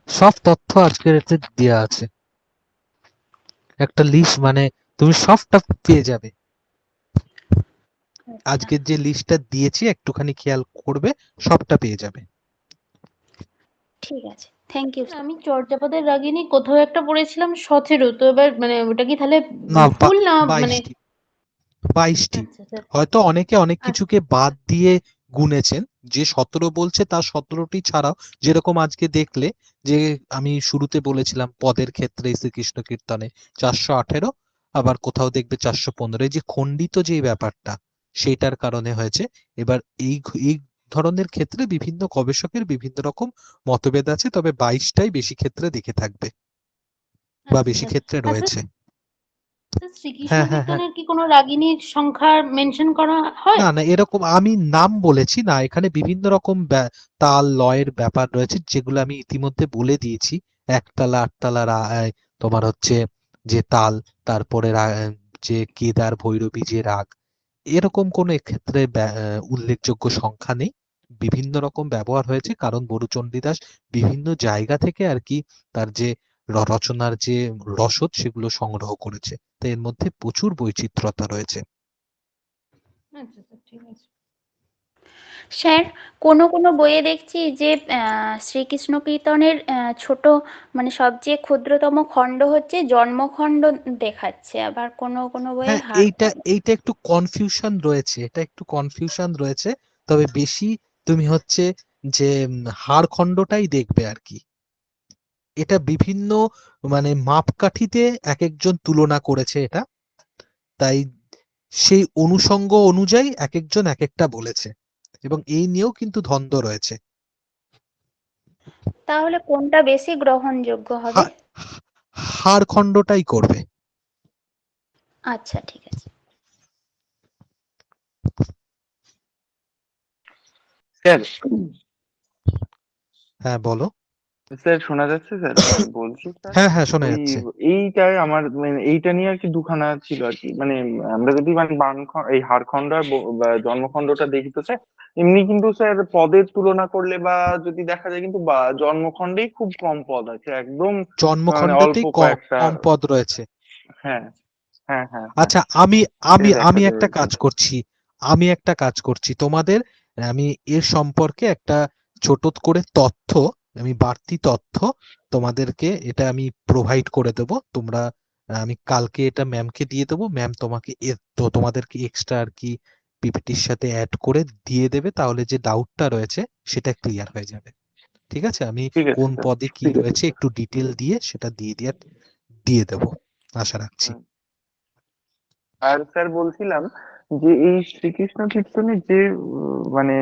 সব তথ্য আজকের এতে দেওয়া আছে, একটা লিস্ট, মানে তুমি সবটা পেয়ে যাবে। আজকের যে লিস্টটা দিয়েছি একটুখানি খেয়াল করবে, সবটা পেয়ে যাবে। ঠিক আছে, থ্যাংক ইউ। আমি চর্যাপদের রাগিনী কোথাও একটা পড়েছিলাম 17, তো এবার মানে ওটা কি তাহলে না, ভুল না মানে? 22টি। আচ্ছা স্যার। হয়তো অনেকে অনেক কিছুকে বাদ দিয়ে গুনেছেন, যে 17 বলছে তার 17টি ছাড়াও, যেরকম আজকে দেখলে যে আমি শুরুতে বলেছিলাম পদের ক্ষেত্রে শ্রীকৃষ্ণ কীর্তনে 418, আবার কোথাও দেখবে 415, এই যে খণ্ডিত যে ব্যাপারটা সেটার কারণে হয়েছে। এবার এই ধরনের ক্ষেত্রে বিভিন্ন গবেষকের বিভিন্ন রকম মতভেদ আছে, তবে 22টাই বেশি ক্ষেত্রে দেখে থাকবে বা আচ্ছা বেশি স্যার। ক্ষেত্রে আচ্ছা রয়েছে। স্যার, শ্রীকৃষ্ণ হ্যাঁ হ্যাঁ হ্যাঁ, কীর্তনের কি কোনো রাগিনীর সংখ্যা মেনশন করা হয়? না না, এরকম আমি নাম বলেছি না, এখানে বিভিন্ন রকম তাল লয়ের ব্যাপার রয়েছে, যেগুলো আমি ইতিমধ্যে বলে দিয়েছি। একতালা আটতালা তোমার হচ্ছে যে তাল, তারপরে যে কেদার ভৈরবী যে রাগ, এরকম কোনো এক্ষেত্রে উল্লেখযোগ্য সংখ্যা নেই। বিভিন্ন রকম ব্যবহার হয়েছে, কারণ বড়ুচণ্ডীদাস বিভিন্ন জায়গা থেকে আর কি তার যে রচনার যে রসদ সেগুলো সংগ্রহ করেছে, তো এর মধ্যে প্রচুর বৈচিত্র্যতা রয়েছে। আচ্ছা স্যার, ঠিক আছে। স্যার, কোনো বইয়ে দেখছি যে শ্রীকৃষ্ণ কীর্তনের ছোট মানে সবচেয়ে ক্ষুদ্রতম খণ্ড হচ্ছে জন্মখণ্ড দেখাচ্ছে, আবার কোনো বইয়ে হ্যাঁ, হার এইটা একটু কনফিউশন রয়েছে, তবে বেশি তুমি হচ্ছে যে হাড় খণ্ডটাই দেখবে আর কি। এটা বিভিন্ন মানে মাপকাঠিতে এক একজন তুলনা করেছে এটা, তাই সেই অনুষঙ্গ অনুযায়ী এক একজন এক একটা বলেছে, এবং এই নিয়েও কিন্তু দ্বন্দ্ব রয়েছে। তাহলে কোনটা বেশি গ্রহণযোগ্য হবে? হা- হাড় খণ্ডটাই করবে। আচ্ছা, ঠিক আছে। স্যার, হ্যাঁ বলো। স্যার শোনা যাচ্ছে স্যার? বলছি স্যার, হ্যাঁ হ্যাঁ, শোনা ওই যাচ্ছে। এইটাই আমার মানে এইটা নিয়ে আর কি দুখানা ছিল আর কি, মানে আমরা যদি মানে এই হাড়খণ্ড আর বা জন্মখণ্ডটা দেখি তো স্যার, এমনি কিন্তু স্যার পদের তুলনা করলে বা যদি দেখা যায় কিন্তু বা জন্মখণ্ডেই খুব কম পদ আছে একদম, মানে অল্প জন্মখণ্ডেতেই কয়েকটা। কম পদ রয়েছে। হ্যাঁ, হ্যাঁ হ্যাঁ হ্যাঁ, আচ্ছা, আমি আমি এটা দেখা আমি যায় একটা কাজ করছি, তোমাদের আমি এর সম্পর্কে একটা ছোট করে তথ্য, আমি বাড়তি তথ্য তোমাদেরকে এটা আমি প্রোভাইড করে দেবো। তোমরা আমি কালকে এটা ম্যামকে দিয়ে দেবো, ম্যাম তোমাকে তো তোমাদেরকে এক্সট্রা আর কি পিপিটির সাথে অ্যাড করে দিয়ে দেবে, তাহলে যে ডাউটটা রয়েছে সেটা ক্লিয়ার হয়ে যাবে। ঠিক আছে, আমি ঠিক আছে কোন স্যার, পদে কি ঠিক আছে রয়েছে স্যার। একটু ডিটেল দিয়ে সেটা দিয়ে দেবো, আশা রাখছি। হুম। আর স্যার বলছিলাম যে এই শ্রীকৃষ্ণ কীর্তনের যে মানে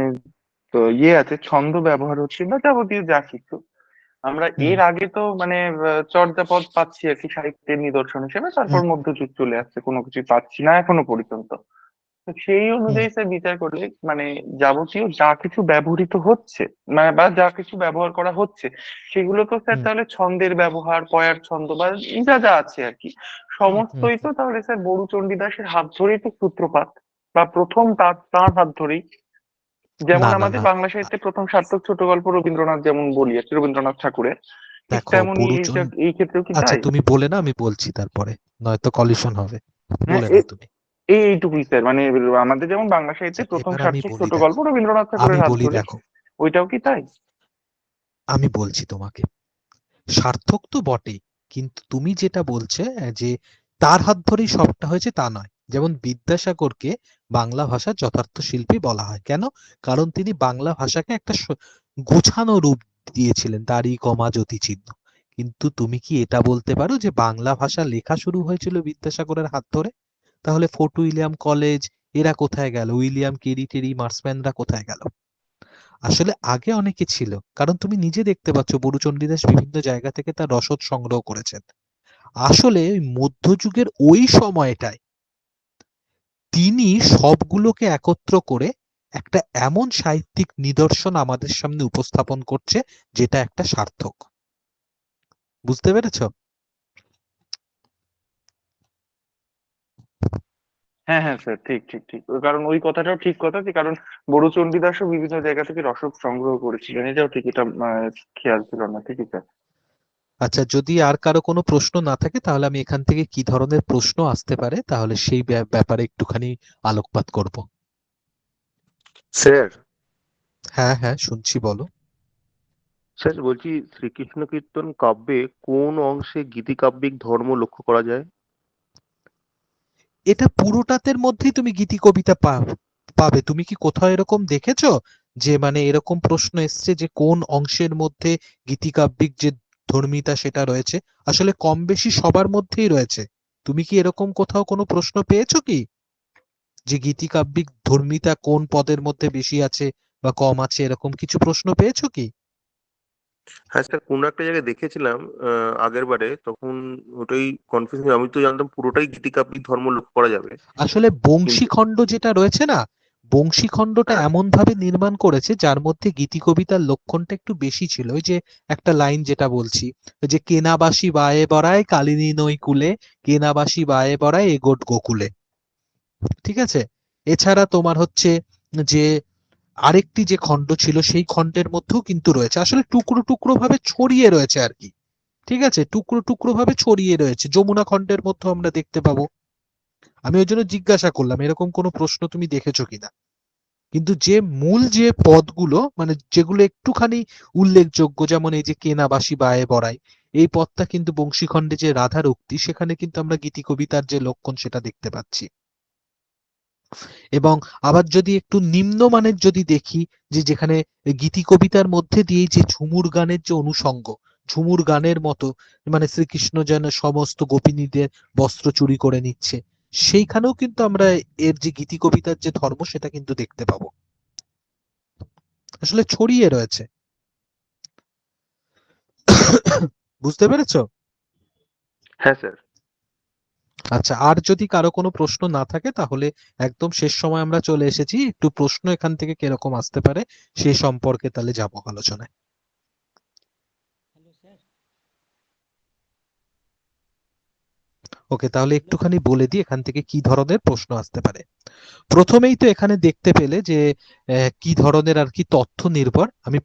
ইয়ে আছে, ছন্দ ব্যবহার হচ্ছে বা যাবতীয় যা কিছু, আমরা হুম এর আগে তো মানে চর্যাপদ পাচ্ছি আর কি সাহিত্যের নিদর্শন হিসেবে, তারপর হুম মধ্যযুগ চলে আসছে, কোনো কিছু পাচ্ছি না এখনো পর্যন্ত। তো সেই হুম অনুযায়ী স্যার বিচার করলে মানে যাবতীয় যা কিছু ব্যবহৃত হচ্ছে, মানে বা যা কিছু ব্যবহার করা হচ্ছে, সেগুলো তো স্যার হুম তাহলে ছন্দের ব্যবহার, পয়ার ছন্দ বা যা যা আছে আর কি, হুম হুম সমস্তই তো তাহলে স্যার বড়ু চণ্ডীদাসের হাত ধরেই তো সূত্রপাত, বা প্রথম তার হাত ধরেই। যেমন না না আমাদের না, বাংলা সাহিত্যে প্রথম সার্থক ছোট গল্প রবীন্দ্রনাথ যেমন বলি আর কি, রবীন্দ্রনাথ ঠাকুরের, ঠিক দেখো তেমনই বড়ুচন, এই ক্ষেত্রেও কি আচ্ছা তাই? তুমি বলে না, আমি বলছি তারপরে, নয়তো কলিশন হবে। হ্যাঁ, বলে নাও তুমি। এইটুকুই স্যার, মানে আমাদের যেমন বাংলা আচ্ছা, সাহিত্যে প্রথম এবার আমি সার্থক বলি, ছোট গল্প দেখো রবীন্দ্রনাথ আমি ঠাকুরের হাত বলি ধরে, দেখো ওইটাও কি তাই? আমি বলছি তোমাকে, সার্থক তো বটেই, কিন্তু তুমি যেটা বলছে যে তার হাত ধরেই সবটা হয়েছে তা নয়। যেমন বিদ্যাসাগরকে বাংলা ভাষার যথার্থ শিল্পী বলা হয় কেন? কারণ তিনি বাংলা ভাষাকে একটা গোছানো রূপ দিয়েছিলেন, দাড়ি কমা যতি চিহ্ন। কিন্তু তুমি কি এটা বলতে পারো যে বাংলা ভাষা লেখা শুরু হয়েছিল বিদ্যাসাগরের হাত ধরে? তাহলে ফোর্ট উইলিয়াম কলেজ এরা কোথায় গেল, উইলিয়াম কেরি টেরি মার্সম্যানরা কোথায় গেল? আসলে আগে অনেকে ছিল, কারণ তুমি নিজে দেখতে পাচ্ছ বড়ুচণ্ডী দাস বিভিন্ন জায়গা থেকে তার রসদ সংগ্রহ করেছেন। আসলে ওই মধ্যযুগের ওই সময়টায় তিনি সবগুলোকে একত্র করে একটা এমন সাহিত্যিক নিদর্শন আমাদের সামনে উপস্থাপন করছে যেটা একটা সার্থক। বুঝতে পেরেছো? হ্যাঁ হ্যাঁ স্যার, ঠিক ঠিক ঠিক, ওই কারণ ওই কথাটাও ঠিক কথা, যে কারণ বড়ু চণ্ডীদাসও বিভিন্ন জায়গা থেকে রসদ সংগ্রহ করেছিলেন, এটাও ঠিক, এটা খেয়াল ছিল না, ঠিকই স্যার। আচ্ছা, যদি আর কারো কোনো প্রশ্ন না থাকে তাহলে আমি এখান থেকে কি ধরনের প্রশ্ন আসতে পারে তাহলে সেই ব্যাপারে একটুখানি আলোকপাত করব। স্যার, হ্যাঁ হ্যাঁ, শুনছি, বলো। স্যার বলছি শ্রীকৃষ্ণ কীর্তন কাব্যে কোন অংশে গীতিকাব্যিক ধর্ম লক্ষ্য করা যায়? এটা পুরোটাতের মধ্যেই তুমি গীতি কবিতা পাবে। তুমি কি কোথাও এরকম দেখেছো যে মানে এরকম প্রশ্ন এসছে যে কোন অংশের মধ্যে গীতিকাব্যিক যে ধর্মিতা সেটা রয়েছে? আসলে কম বেশি সবার মধ্যেই রয়েছে। তুমি কি এরকম কোথাও কোনো প্রশ্ন পেয়েছো কি যে গীতিকাব্যিক ধর্মিতা কোন পদের মধ্যে বেশি আছে বা কম আছে, এরকম কিছু প্রশ্ন পেয়েছো কি? হ্যাঁ স্যার, কোনো একটা জায়গায় দেখেছিলাম আগের বারে, তখন ওটাই কনফিউশন, আমি তো জানতাম পুরোটাই গীতিকাব্যিক ধর্ম লক্ষ্য করা যাবে, আসলে কিন্তু বংশীখণ্ড যেটা রয়েছে না, বংশীখণ্ডটা হ্যাঁ এমন ভাবে নির্মাণ করেছে যার মধ্যে গীতি কবিতার লক্ষণটা একটু বেশি ছিল। ওই যে একটা লাইন যেটা বলছি, ওই যে কেনাবাসী বায়ে বড়ায় কালিনী নই কুলে, কেনাবাসী বায়ে বড়ায় এগোট গোকুলে। ঠিক আছে, এছাড়া তোমার হচ্ছে যে আরেকটি যে খণ্ড ছিল সেই খণ্ডের মধ্যেও কিন্তু রয়েছে, আসলে টুকরো টুকরো ভাবে ছড়িয়ে রয়েছে আর কি। ঠিক আছে, টুকরো টুকরো ভাবে ছড়িয়ে রয়েছে, যমুনা খণ্ডের মধ্যে আমরা দেখতে পাবো। আমি ওই জন্য জিজ্ঞাসা করলাম এরকম কোনো প্রশ্ন তুমি দেখেছো কিনা। কিন্তু যে মূল যে পদগুলো মানে যেগুলো একটুখানি উল্লেখযোগ্য, যেমন এই যে কেনাবাসী বায়ে বড়াই, এই পদটা কিন্তু বংশীখণ্ডে যে রাধার উক্তি সেখানে কিন্তু আমরা গীতি কবিতার যে লক্ষণ সেটা দেখতে পাচ্ছি। এবং আবার যদি একটু নিম্নমানের যদি দেখি, যে যেখানে গীতি কবিতার মধ্যে দিয়ে যে ঝুমুর গানের যে অনুষঙ্গ, ঝুমুর গানের মতো, মানে শ্রীকৃষ্ণ যেন সমস্ত গোপিনীদের বস্ত্র চুরি করে নিচ্ছে, সেইখানেও কিন্তু আমরা এর যে গীতি কবিতার যে ধর্ম সেটা কিন্তু দেখতে পাবো, আসলে ছড়িয়ে রয়েছে। বুঝতে পেরেছো? হ্যাঁ স্যার। আচ্ছা, আর যদি কারো কোনো প্রশ্ন না থাকে তাহলে একদম শেষ সময় আমরা চলে এসেছি, একটু প্রশ্ন এখান থেকে কিরকম আসতে পারে সেই সম্পর্কে তাহলে যাবো আলোচনায়। ওকে, তাহলে একটুখানি বলে দিই এখান থেকে কি ধরনের প্রশ্ন আসতে পারে। প্রথমেই তো এখানে দেখতে পেলে যে কি ধরনের আর কি তথ্য নির্ভর। আমি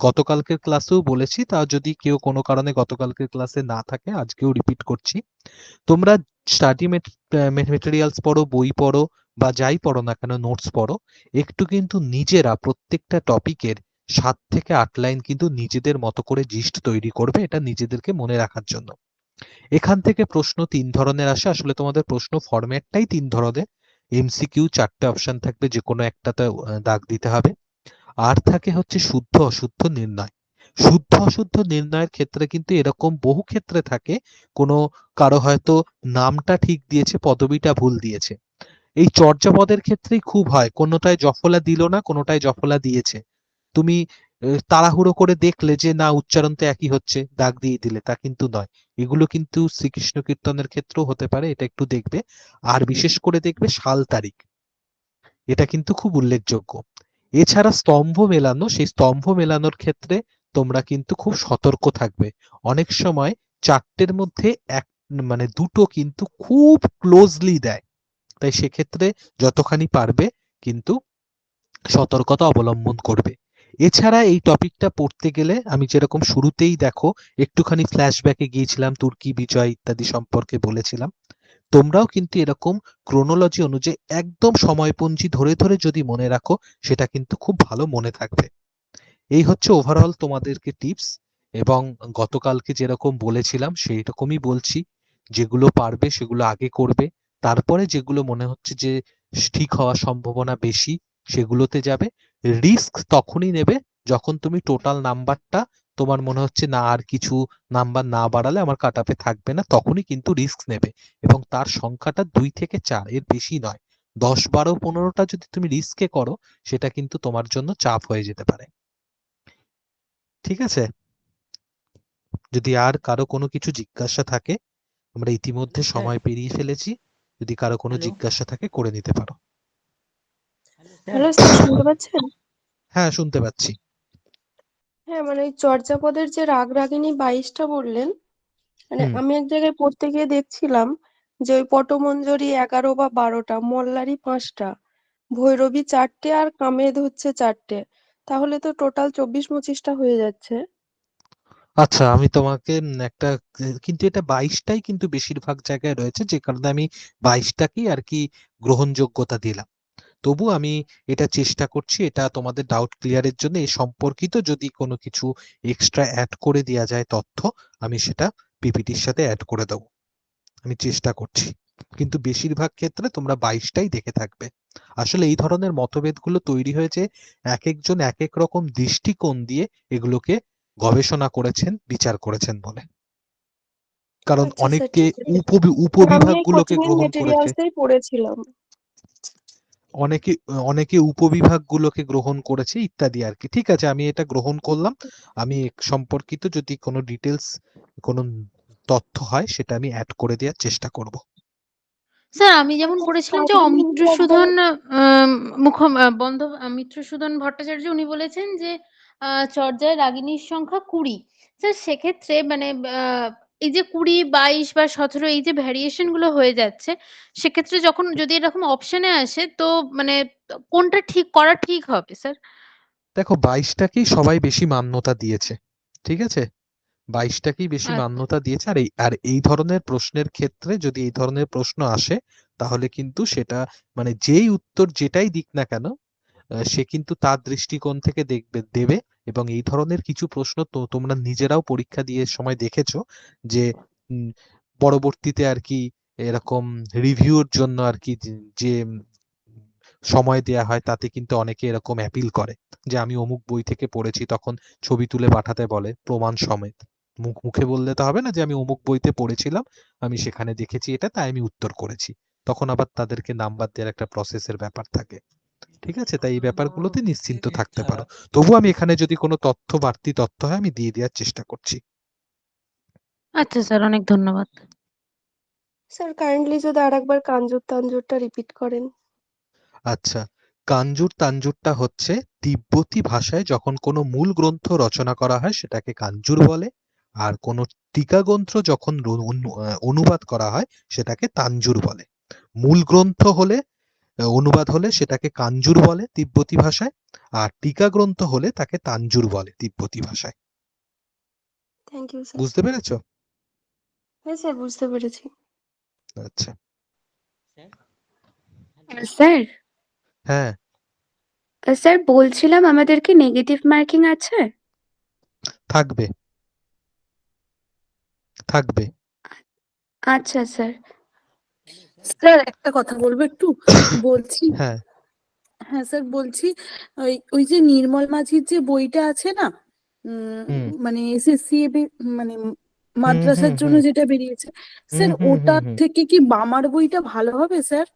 গতকালকের ক্লাসেও বলেছি, তা যদি কেউ কোনো কারণে গতকালকের ক্লাসে না থাকে আজকেও রিপিট করছি। তোমরা স্টাডি মেটেরিয়ালস পড়ো, বই পড়ো বা যাই পড়ো না কেন, নোটস পড়ো, একটু কিন্তু নিজেরা প্রত্যেকটা টপিকের 7 থেকে 8 লাইন কিন্তু নিজেদের মতো করে জিস্ট তৈরি করবে, এটা নিজেদেরকে মনে রাখার জন্য। এখান থেকে প্রশ্ন 3 ধরনের আসে, আসলে তোমাদের প্রশ্ন ফরম্যাটটাই 3 ধরনের। এমসিকিউ 4টে অপশন থাকবে, যে কোনো একটাতে দাগ দিতে হবে। আর থাকে হচ্ছে শুদ্ধ অশুদ্ধ নির্ণয়। শুদ্ধ অশুদ্ধ নির্ণয়ের ক্ষেত্রে কিন্তু এরকম বহু ক্ষেত্রে থাকে, কোনো কারো হয়তো নামটা ঠিক দিয়েছে, পদবিটা ভুল দিয়েছে। এই চর্যাপদের ক্ষেত্রেই খুব হয়, কোনোটায় জফলা দিল না, কোনোটায় জফলা দিয়েছে। তুমি তাড়াহুড়ো করে দেখলে যে না উচ্চারণ তো একই হচ্ছে, দাগ দিয়ে দিলে, তা কিন্তু নয়। এগুলো কিন্তু শ্রীকৃষ্ণ কীর্তনের ক্ষেত্রেও হতে পারে, এটা একটু দেখবে। আর বিশেষ করে দেখবে সাল তারিখ, এটা কিন্তু খুব উল্লেখযোগ্য। এছাড়া স্তম্ভ মেলানো, সেই স্তম্ভ মেলানোর ক্ষেত্রে তোমরা কিন্তু খুব সতর্ক থাকবে। অনেক সময় 4টের মধ্যে মানে 2টো কিন্তু খুব ক্লোজলি দেয়, তাই সেক্ষেত্রে যতখানি পারবে কিন্তু সতর্কতা অবলম্বন করবে। এছাড়া এই টপিকটা পড়তে গেলে আমি যেরকম শুরুতেই দেখো একটুখানি ফ্ল্যাশব্যাকে গিয়েছিলাম, তুর্কি বিজয় ইত্যাদি সম্পর্কে বলেছিলাম, তোমরাও কিন্তু এরকম ক্রোনোলজি অনুযায়ী একদম সময়পঞ্জি ধরে ধরে যদি মনে রাখো, সেটা কিন্তু খুব ভালো মনে থাকবে। এই হচ্ছে ওভারঅল তোমাদেরকে টিপস, এবং গতকালকে যেরকম বলেছিলাম সেই রকমই বলছি। যেগুলো পারবে সেগুলো আগে করবে, তারপরে যেগুলো মনে হচ্ছে যে ঠিক হওয়ার সম্ভাবনা বেশি সেগুলোতে যাবে। রিস্ক তখনই নেবে যখন তুমি টোটাল নাম্বারটা, তোমার মনে হচ্ছে না আর কিছু নাম্বার না বাড়ালে আমার কাট আপে থাকবে না, তখনই কিন্তু রিস্ক নেবে। এবং তার সংখ্যাটা 2 থেকে 4, এর বেশি নয়। 10, 12, 15টা যদি তুমি রিস্কে করো, সেটা কিন্তু তোমার জন্য চাপ হয়ে যেতে পারে। ঠিক আছে? যদি আর কারো কোনো কিছু জিজ্ঞাসা থাকে, আমরা ইতিমধ্যে সময় পেরিয়ে ফেলেছি, যদি কারো কোনো জিজ্ঞাসা থাকে করে নিতে পারো। হ্যালো স্যার, শুনতে পাচ্ছেন? হ্যাঁ, শুনতে পাচ্ছি। হ্যাঁ, মানে ওই চর্যাপদের যে রাগ রাগিনী 22টা বললেন, মানে হুম। আমি এক জায়গায় পড়তে গিয়ে দেখছিলাম যে ওই পটমঞ্জরি 11 বা 12টা, মল্লারি 5টা, ভৈরবী 4টে, আর কামেদ হচ্ছে 4টে। তাহলে তো টোটাল 24-25টা হয়ে যাচ্ছে। আচ্ছা, আমি তোমাকে একটা, কিন্তু এটা 22টাই কিন্তু বেশিরভাগ জায়গায় রয়েছে, যে কারণে আমি 22টাকেই আর কি গ্রহণযোগ্যতা দিলাম। তবু আমি এটা চেষ্টা করছি, এটা তোমাদের ডাউট ক্লিয়ারের জন্য এই সম্পর্কিত যদি কোনো কিছু এক্সট্রা অ্যাড করে দেওয়া যায় তথ্য, আমি সেটা পিপিটির সাথে অ্যাড করে দেবো। আমি চেষ্টা করছি, কিন্তু বেশিরভাগ ক্ষেত্রে তোমরা 22টাই দেখে থাকবে। আসলে এই ধরনের মতভেদগুলো তৈরি হয়েছে এক একজন এক এক রকম দৃষ্টিকোণ দিয়ে এগুলোকে গবেষণা করেছেন, বিচার করেছেন বলে। কারণ আচ্ছা স্যার, অনেকে ঠিক আছে। আমি এই উপবিভাগগুলোকে কোচিং এর গ্রহণ করেছে, মেটেরিয়ালসটাই পড়েছিলাম। অনেকে অনেকে উপবিভাগগুলোকে গ্রহণ করেছে ইত্যাদি আর কি। ঠিক আছে, আমি এটা গ্রহণ করলাম। আমি সম্পর্কিত যদি কোনো ডিটেলস, কোনো তথ্য হয় সেটা আমি অ্যাড করে দেওয়ার চেষ্টা করব। স্যার আমি যেমন আচ্ছা, পড়েছিলাম যে কাইন্ডলি একবার অমিত্রসূদন অমিত্রসূদন ভট্টাচার্য উনি বলেছেন যে চর্যায় রাগিনীর সংখ্যা 20। স্যার সেক্ষেত্রে মানে এই যে 20, 22 বা 17 এই যে ভ্যারিয়েশন গুলো হয়ে যাচ্ছে, সেক্ষেত্রে যখন যদি এরকম অপশনে আসে তো মানে কোনটা ঠিক করা ঠিক হবে স্যার? দেখো, 22টাকেই সবাই বেশি মান্যতা দিয়েছে। ঠিক আছে, 22টাকেই বেশি আচ্ছা মান্যতা দিয়েছে। আর এই ধরনের প্রশ্নের ক্ষেত্রে যদি এই ধরনের প্রশ্ন আসে, তাহলে কিন্তু সেটা মানে যেই উত্তর যেটাই দিক না কেন, সে কিন্তু তার দৃষ্টিকোণ থেকে দেবে। এবং এই ধরনের কিছু প্রশ্ন তো তোমরা নিজেরাও পরীক্ষা দিয়ে সময় দেখেছো যে উম, পরবর্তীতে আর কি এরকম রিভিউর জন্য আর কি যে সময় দেয়া হয়, তাতে কিন্তু অনেকে এরকম অ্যাপিল করে যে আমি অমুক বই থেকে পড়েছি, তখন ছবি তুলে পাঠাতে বলে প্রমাণ সমেত। মুখে বললে তো হবে না যে আমি অমুক বইতে পড়েছিলাম, আমি সেখানে দেখেছি এটা, তাই আমি উত্তর করেছি। তখন আবার তাদেরকে নাম্বার দেওয়ার একটা প্রসেসের ব্যাপার থাকে। ঠিক আছে, তাই এই ব্যাপারগুলোতে নিশ্চিন্ত থাকতে পারো। তবু আমি এখানে যদি কোনো বাড়তি তথ্য হয় আমি দিয়ে দেওয়ার চেষ্টা করছি। আচ্ছা স্যার, অনেক ধন্যবাদ। স্যার কাইন্ডলি যদি আরেকবার কাঞ্জুর তাঞ্জুরটা রিপিট করেন। আচ্ছা, কাঞ্জুর তাঞ্জুরটা হচ্ছে তিব্বতী ভাষায় যখন কোনো মূল গ্রন্থ রচনা করা হয় সেটাকে কাঞ্জুর বলে, আর কোনো টিকা গ্রন্থ যখন অনুবাদ করা হয় সেটাকে তাঞ্জুর বলে। মূল গ্রন্থ হলে, অনুবাদ হলে সেটাকে কাঞ্জুর বলে তিব্বতী ভাষায়, আর টিকা গ্রন্থ হলে তাকে তাঞ্জুর বলে তিব্বতী ভাষায়। Thank you sir. বুঝতে পেরেছো? হ্যাঁ স্যার, বুঝতে পেরেছি। আচ্ছা, স্যার হ্যাঁ স্যার বলছিলাম আমাদের কি নেগেটিভ মার্কিং আছে? থাকবে, থাকবে। আচ্ছা স্যার। স্যার একটা কথা বলবো একটু, বলছি। হ্যাঁ হ্যাঁ স্যার বলছি, ওই ওই যে নির্মল মাঝির যে বইটা আছে না, হুম মানে এসএসসি মানে হুম হুম মাদ্রাসার জন্য হুম যেটা বেরিয়েছে, হুম স্যার হুম হুম ওটার হুম। থেকে কি বামার বইটা ভালো হবে স্যার?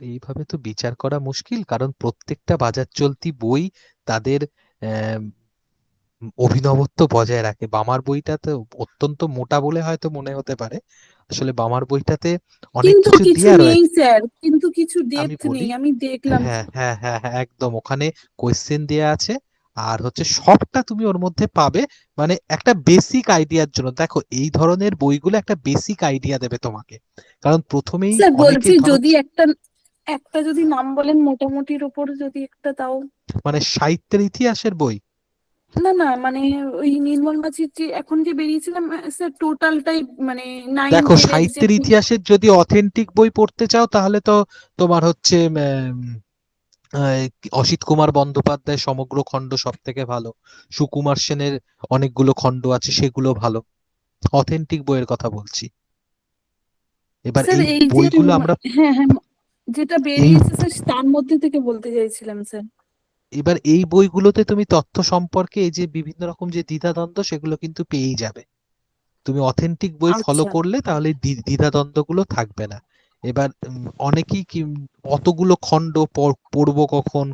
এইভাবে তো বিচার করা মুশকিল, কারণ প্রত্যেকটা বাজার চলতি বই তাদের আহ, অভিনবত্ব বজায় রাখে। বামার বইটাতে অত্যন্ত মোটা বলে হয়তো মনে হতে পারে, আসলে বামার বইটাতে অনেক কিন্তু কিছু কিছু দেয়া নেই রয়েছে। স্যার, কিন্তু কিছু আমি ডেপথ নেই, বলি, আমি দেখলাম হ্যাঁ স্যার। হ্যাঁ হ্যাঁ হ্যাঁ একদম, ওখানে কোয়েশ্চেন দেয়া আছে, আর হচ্ছে সবটা তুমি ওর মধ্যে পাবে। মানে একটা বেসিক আইডিয়ার জন্য, দেখো এই ধরনের বইগুলো একটা বেসিক আইডিয়া দেবে তোমাকে, কারণ প্রথমেই স্যার বলছি অনেকেই ধরো যদি একটা একটা যদি নাম বলেন মোটামুটির উপর যদি একটা তাও। মানে সাহিত্যের ইতিহাসের বই। না না, মানে ওই নির্মল মাঝির যে এখন যে বেরিয়েছিলাম স্যার, টোটালটাই মানে নাইন দেখো টেনের যে সাহিত্যের ইতিহাসের যদি অথেন্টিক বই পড়তে চাও তাহলে তো তোমার হচ্ছে অসিত কুমার বন্দ্যোপাধ্যায় সমগ্র খণ্ড সব থেকে ভালো, সুকুমার সেনের অনেকগুলো খণ্ড আছে সেগুলো ভালো, অথেন্টিক বইয়ের কথা বলছি। এবার স্যার এই এই যে বইগুলো আমরা হ্যাঁ হ্যাঁ, যেটা এই বেরিয়েছে স্যার তার মধ্যে থেকে বলতে চাইছিলাম স্যার। এবার এই বইগুলোতে তুমি তথ্য সম্পর্কে এই যে বিভিন্ন রকম যে দ্বিধাদ্বন্দ্ব সেগুলো কিন্তু পেয়েই যাবে। তুমি অথেন্টিক বই ফলো আচ্ছা করলে তাহলে দ্বিধাদ্বন্দ্বগুলো থাকবে না। এবার অনেকেই কি অতগুলো খণ্ড পড়বো কখন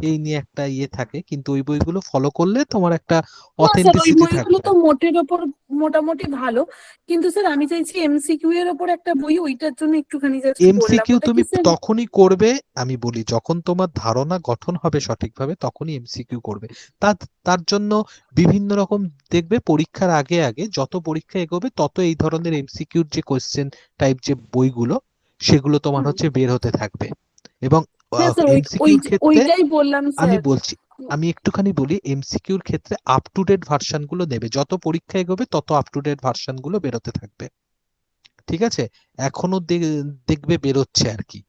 এই নিয়ে একটা ইয়ে থাকে, কিন্তু ওই বইগুলো ফলো করলে তোমার একটা না স্যার, ওই অথেন্টিসিটি বইগুলো থাকবে। তো মোটের ওপর মোটামুটি ভালো, কিন্তু স্যার আমি চাইছি এমসিকিউ এর ওপর একটা বই, ওইটার জন্য একটুখানি জাস্ট বললাম, এমসিকিউ ওটা কি তুমি স্যার? তখনই করবে, আমি বলি যখন তোমার ধারণা গঠন হবে সঠিকভাবে তখনই এমসিকিউ করবে। তার তার জন্য বিভিন্ন রকম দেখবে, পরীক্ষার আগে আগে যত পরীক্ষা এগোবে তত এই ধরনের এমসিকিউর যে কোশ্চেন টাইপ যে বইগুলো সেগুলো তোমার হুম। হচ্ছে বের হতে থাকবে। এবং হ্যাঁ স্যার, ওই ওই এমসিকিউর ক্ষেত্রে ওইটাই বললাম আমি স্যার। বলছি, আমি একটুখানি বলি, এমসিকিউর ক্ষেত্রে আপ টু ডেট ভার্সন গুলো নেবে, যত পরীক্ষা এগোবে তত আপ টু ডেট ভার্সন গুলো বেরোতে থাকবে। ঠিক আছে, এখনো দেখবে বেরোচ্ছে আর কি।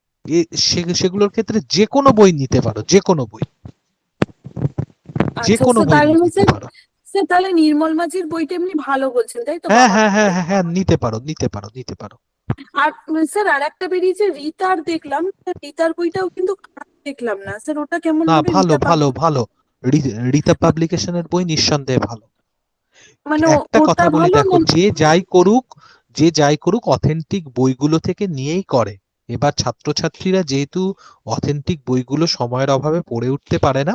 সেগুলোর ক্ষেত্রে যে কোনো বই নিতে পারো, যে কোনো বই, যে আচ্ছা কোনো স্যার, বই তাহলে নিতে স্যার, পারো। স্যার তাহলে নির্মল মাঝির বইটা এমনি ভালো বলছেন তাই তো, হ্যাঁ বামার হ্যাঁ হ্যাঁ থেকে? হ্যাঁ হ্যাঁ নিতে পারো, নিতে পারো, নিতে পারো। আর স্যার আর একটা বেরিয়েছে রীতার, দেখলাম রীতার বইটাও কিন্তু খারাপ দেখলাম না স্যার, ওটা কেমন না হবে ভালো রীতা ভালো ভালো, রীতা পাবলিকেশনের বই নিঃসন্দেহে ভালো। মানে একটা ওটা কথা বলি, ভালো দেখো না? যে যাই করুক অথেন্টিক বইগুলো থেকে নিয়েই করে। এবার ছাত্রছাত্রীরা যেহেতু অথেন্টিক বইগুলো সময়ের অভাবে পড়ে উঠতে পারে না,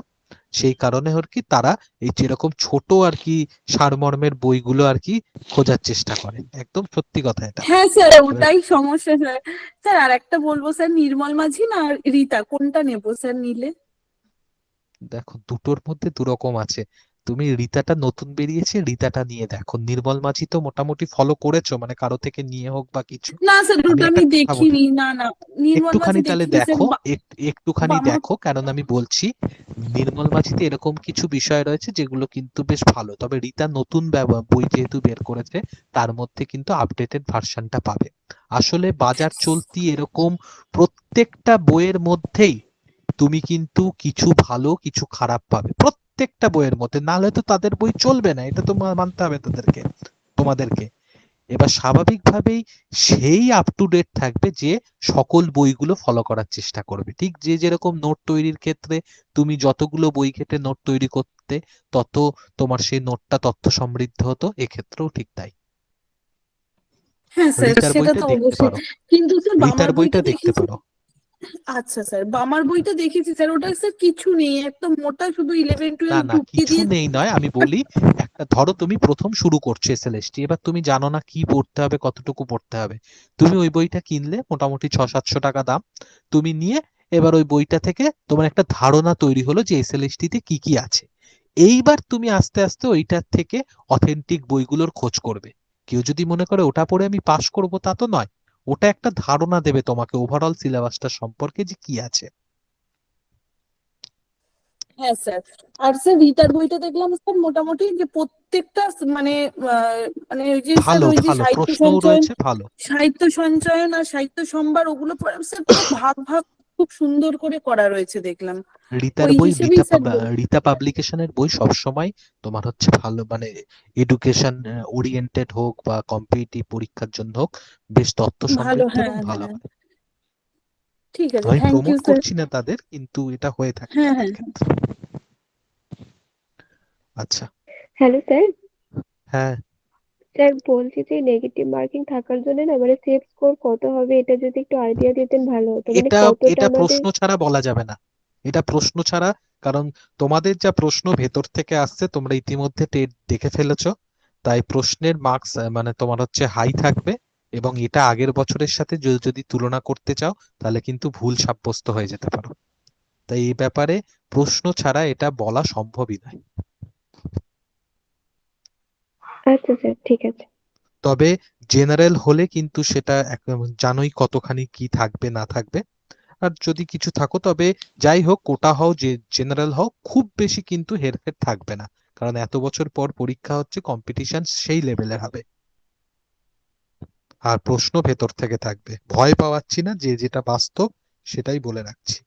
সেই কারণে আর কি তারা এই যেরকম ছোট আর কি সারমর্মের বইগুলো আর কি খোঁজার চেষ্টা করে, একদম সত্যি কথা এটা। হ্যাঁ স্যার, এবার ওটাই সমস্যা স্যার। স্যার আর একটা বলবো স্যার, নির্মল মাঝি না রীতা, কোনটা নেবো স্যার নিলে? দেখো দুটোর মধ্যে দুরকম আছে, তুমি রীতাটা নতুন বেরিয়েছে, রীতাটা নিয়ে দেখো। নির্মল মাঝি তো মোটামুটি ফলো করেছো, মানে কারো থেকে নিয়ে হোক বা কিছু। না স্যার, আমি ওটা একটা আমি কথা বলি, দেখিনি, না না, নির্মল মাঝি একটুখানি তাহলে দেখিনি স্যার। দেখো, একটুখানি বামা দেখো, কারণ আমি বলছি নির্মল মাঝিতে এরকম কিছু বিষয় রয়েছে যেগুলো কিন্তু বেশ ভালো, তবে রীতা নতুন বই যেহেতু বের করেছে তার মধ্যে কিন্তু আপডেটেড ভার্সনটা পাবে। আসলে বাজার চলতি এরকম প্রত্যেকটা বইয়ের মধ্যেই তুমি কিন্তু কিছু ভালো কিছু খারাপ পাবে, প্রত্যেকটা বইয়ের মধ্যে, নাহলে তো তাদের বই চলবে না, এটা তো মানতে হবে তাদেরকে, তোমাদেরকে। এবার স্বাভাবিকভাবেই সেই আপ টু ডেট থাকবে যে সকল বইগুলো ফলো করার চেষ্টা করবে। ঠিক যে যেরকম নোট তৈরির ক্ষেত্রে তুমি যতগুলো বই ঘেটে নোট তৈরি করতে তত তোমার সেই নোটটা তথ্য সমৃদ্ধ হতো, এক্ষেত্রেও ঠিক তাই। হ্যাঁ স্যার, রিতার সেটা বইটা তো দেখতে অবশ্যই, পারো, কিন্তু স্যার রিতার বামার বইটা বইটা দেখতে দেখেছি। পারো। আচ্ছা স্যার, বামার বইটা দেখেছি স্যার, ওটা স্যার কিছু নেই, একদম মোটা, শুধু 11 না 12 না ঢুকিয়ে কিছু দিয়ে। নেই নয়, আমি বলি একটা ধরো তুমি প্রথম শুরু করছো এসএলএসটি, এবার তুমি জানো না কি পড়তে হবে কতটুকু পড়তে হবে, তুমি ওই বইটা কিনলে মোটামুটি 600-700 টাকা দাম, তুমি নিয়ে এবার ওই বইটা থেকে তোমার একটা ধারণা তৈরি হলো যে এসএলএসটি তে কি কি আছে। এইবার তুমি আস্তে আস্তে ওইটার থেকে অথেন্টিক বইগুলোর খোঁজ করবে। কেউ যদি মনে করে ওটা পড়ে আমি পাস করব তা তো নয়, ওটা একটা ধারণা দেবে তোমাকে ওভারঅল সিলেবাসটা সম্পর্কে যে কি আছে। হ্যাঁ স্যার। আর স্যার রিটার বইটা দেখলাম স্যার মোটামুটি যে প্রত্যেকটা মানে মানে ওই যে স্যার ভালো ওই যে ভালো সাহিত্য প্রশ্নও সঞ্চয়ন রয়েছে, ভালো। আর সাহিত্য সম্ভার ওগুলো স্যার পুরো ভাগ ভাগ খুব সুন্দর করে করা রয়েছে দেখলাম। রিতার ওই বই, হিসেবেই স্যার রিতা পাবলিকেশনের বই সবসময় তোমার হচ্ছে ভালো, মানে এডুকেশন ওরিয়েন্টেড হোক বা কম্পিটিটিভ পরীক্ষার জন্য হোক, বেশ তথ্য ভালো। সমৃদ্ধ হ্যাঁ এবং ভালো হ্যাঁ হয়। ঠিক আছে, আমি থ্যাংক ইউ প্রমোট স্যার। করছি না তাদের, কিন্তু এটা হয়ে থাকে হ্যাঁ তাদের হ্যাঁ ক্ষেত্রে। আচ্ছা। Hello sir. হ্যাঁ, স্যার বলছি যে নেগেটিভ মার্কিং থাকার জন্য না মানে সেভ স্কোর কত হবে এটা যদি একটু আইডিয়া দিতেন ভালো হতো, মানে এটা কতটা এটা আমাদের। প্রশ্ন ছাড়া বলা যাবে না। এটা প্রশ্ন ছাড়া, কারণ তোমাদের যা প্রশ্ন ভেতর থেকে আসছে তোমরা ইতিমধ্যে টেট দেখে ফেলেছো, তাই প্রশ্নের মার্কস মানে তোমার হচ্ছে হাই থাকবে, এবং এটা আগের বছরের সাথে যদি তুলনা করতে চাও তাহলে কিন্তু ভুল সাব্যস্ত হয়ে যেতে পারো। তাই এই ব্যাপারে প্রশ্ন ছাড়া এটা বলা সম্ভবই নয়। আচ্ছা স্যার, ঠিক আছে। তবে জেনারেল হলে কিন্তু সেটা জানোই কতখানি কি থাকবে না থাকবে। আর যদি কিছু থাকো, তবে যাই হোক, কোটা হও যে জেনারেল হও, খুব বেশি কিন্তু হেরফের থাকবে না, কারণ এত বছর পর পরীক্ষা হচ্ছে, কম্পিটিশন সেই লেভেলের হবে। আর প্রশ্ন ভেতর থেকে থাকবে, ভয় পাওয়াচ্ছি না, যে যেটা বাস্তব সেটাই বলে রাখছি।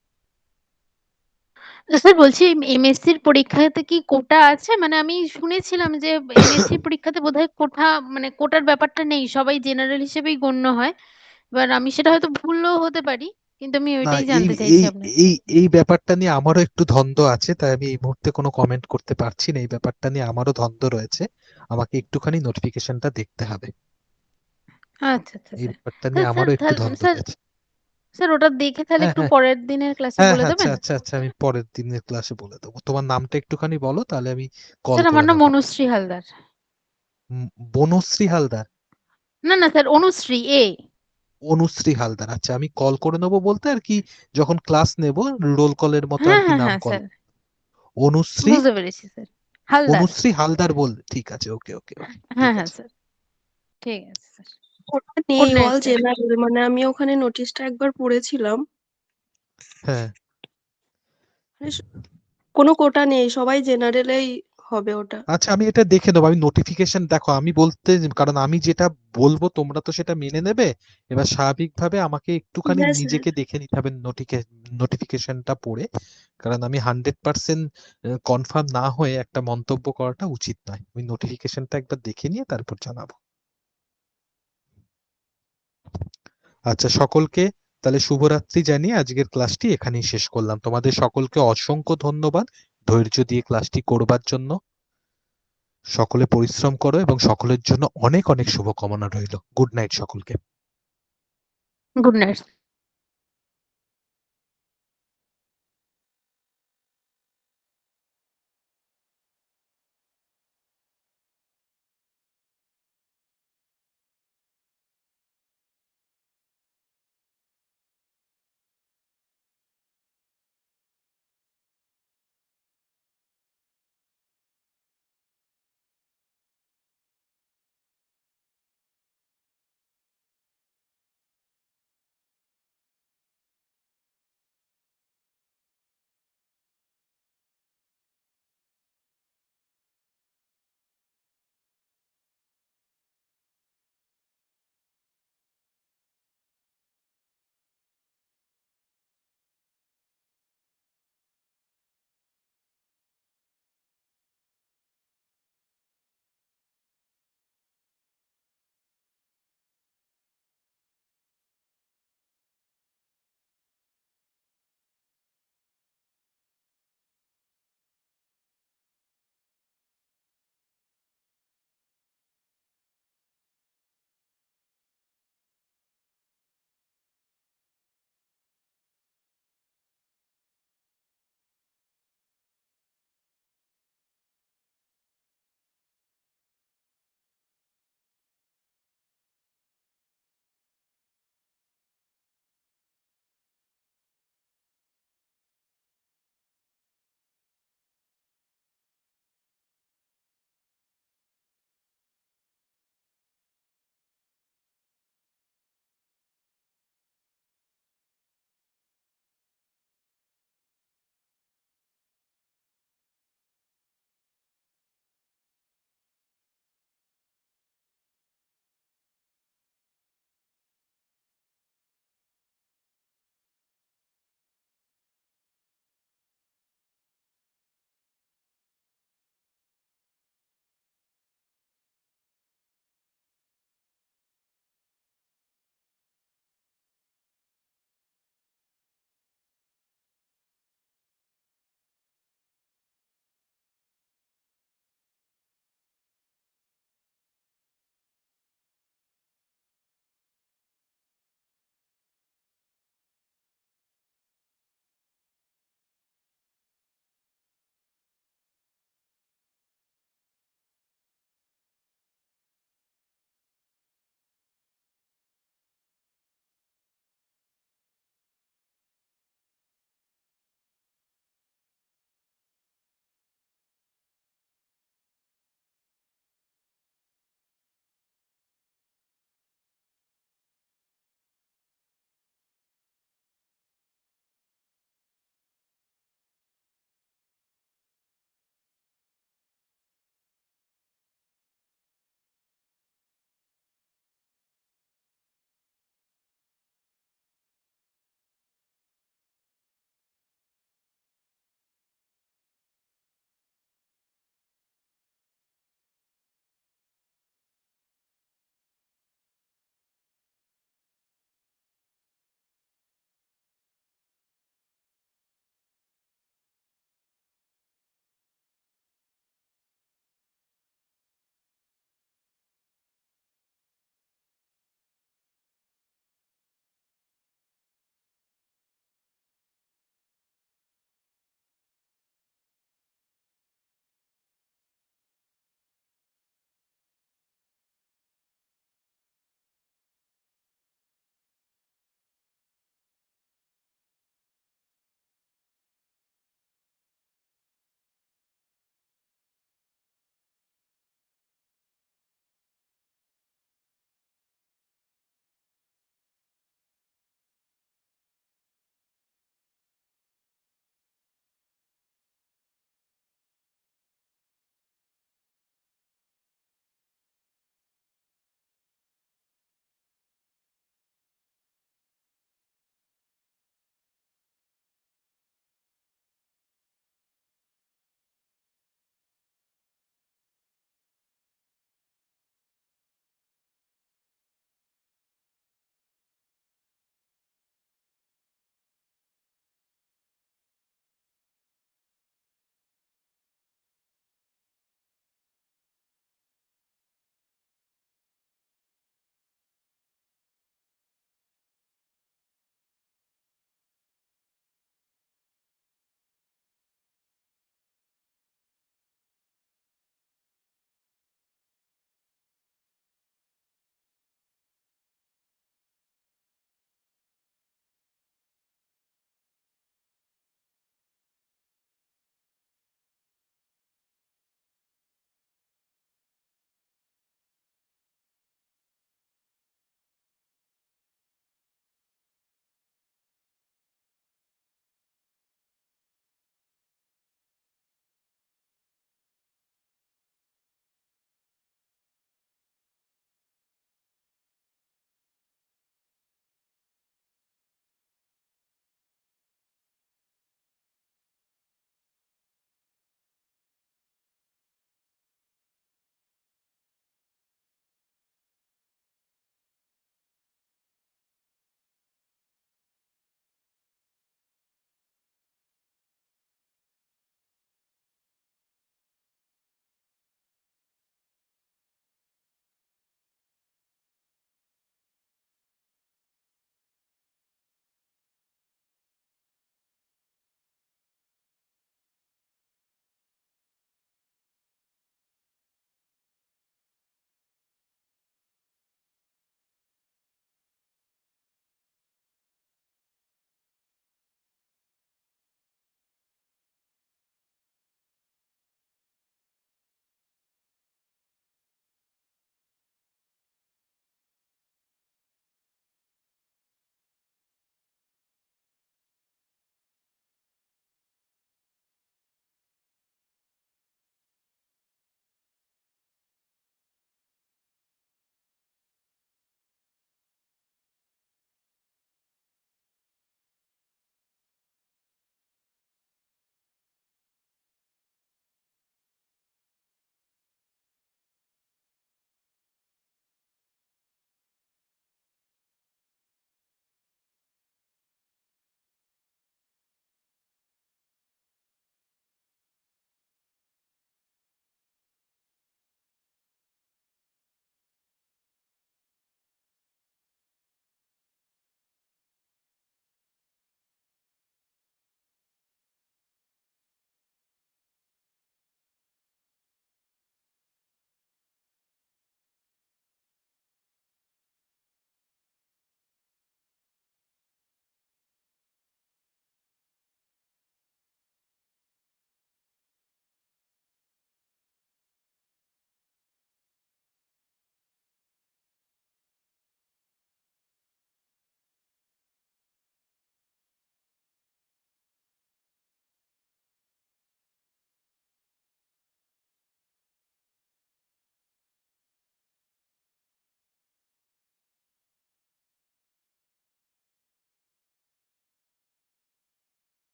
স্যার বলছি এমএসসির পরীক্ষাতে কি কোটা আছে? মানে আমি শুনেছিলাম যে এমএসসির পরীক্ষাতে বোধহয় কোটা মানে কোটার ব্যাপারটা নেই, সবাই জেনারেল হিসেবেই গণ্য হয়। এবার আমি সেটা হয়তো ভুলও হতে পারি, কিন্তু আমি না, ওইটাই এই জানতে চাইছি এই আপনার। এই এই ব্যাপারটা নিয়ে আমারও একটু দ্বন্দ্ব আছে, তাই আমি এই মুহূর্তে কোনো কমেন্ট করতে পারছি না। এই ব্যাপারটা নিয়ে আমারও দ্বন্দ্ব রয়েছে, আমাকে একটুখানি নোটিফিকেশনটা দেখতে হবে। আচ্ছা আচ্ছা এই স্যার। ব্যাপারটা নিয়ে আমারও একটু দ্বন্দ্ব স্যার রয়েছে। স্যার ওটা দেখে তাহলে হ্যাঁ একটু হ্যাঁ পরের দিনের ক্লাসে হ্যাঁ বলে হ্যাঁ, আচ্ছা দেবেন। আচ্ছা আচ্ছা, আমি পরের দিনের ক্লাসে বলে দেবো। তোমার নামটা একটুখানি বলো, তাহলে আমি কল স্যার আমার করে নাম নেবো। অনুশ্রী হালদার। বনশ্রী হালদার? না না স্যার, অনুশ্রী এ। অনুশ্রী হালদার, আচ্ছা, আমি কল করে নেবো বলতে আর কি, যখন ক্লাস নেব রোল কলের মতো আর হ্যাঁ কি হ্যাঁ নাম হ্যাঁ কল। স্যার, অনুশ্রী, বুঝতে পেরেছি স্যার। হালদার। অনুশ্রী হালদার বল, ঠিক আছে, ওকে ওকে ওকে, ঠিক হ্যাঁ হ্যাঁ আছে। স্যার, ঠিক আছে স্যার। ওটা গুড নেই, নাইট অল স্যার। জেনারেল, মানে আমি ওখানে নোটিশটা একবার পড়েছিলাম, হ্যাঁ, মানে কোনো কোটা নেই, সবাই জেনারেলেই হবে ওটা। আচ্ছা, আমি এটা দেখে নেবো। আমি নোটিফিকেশন, দেখো আমি বলতে, কারণ আমি যেটা বলবো তোমরা তো সেটা মেনে নেবে, এবার স্বাভাবিকভাবে আমাকে একটুখানি হ্যাঁ স্যার। নিজেকে দেখে নিতে হবে নোটিফিকেশনটা পড়ে, কারণ আমি 100% কনফার্ম না হয়ে একটা মন্তব্য করাটা উচিত নয়। আমি নোটিফিকেশনটা একবার দেখে নিয়ে তারপর জানাবো। আচ্ছা, সকলকে তাহলে শুভরাত্রি জানিয়ে আজকের ক্লাসটি এখানেই শেষ করলাম। তোমাদের সকলকে অসংখ্য ধন্যবাদ ধৈর্য দিয়ে ক্লাসটি করবার জন্য। সকলে পরিশ্রম করো এবং সকলের জন্য অনেক অনেক শুভকামনা রইল। গুড নাইট সকলকে। Good night.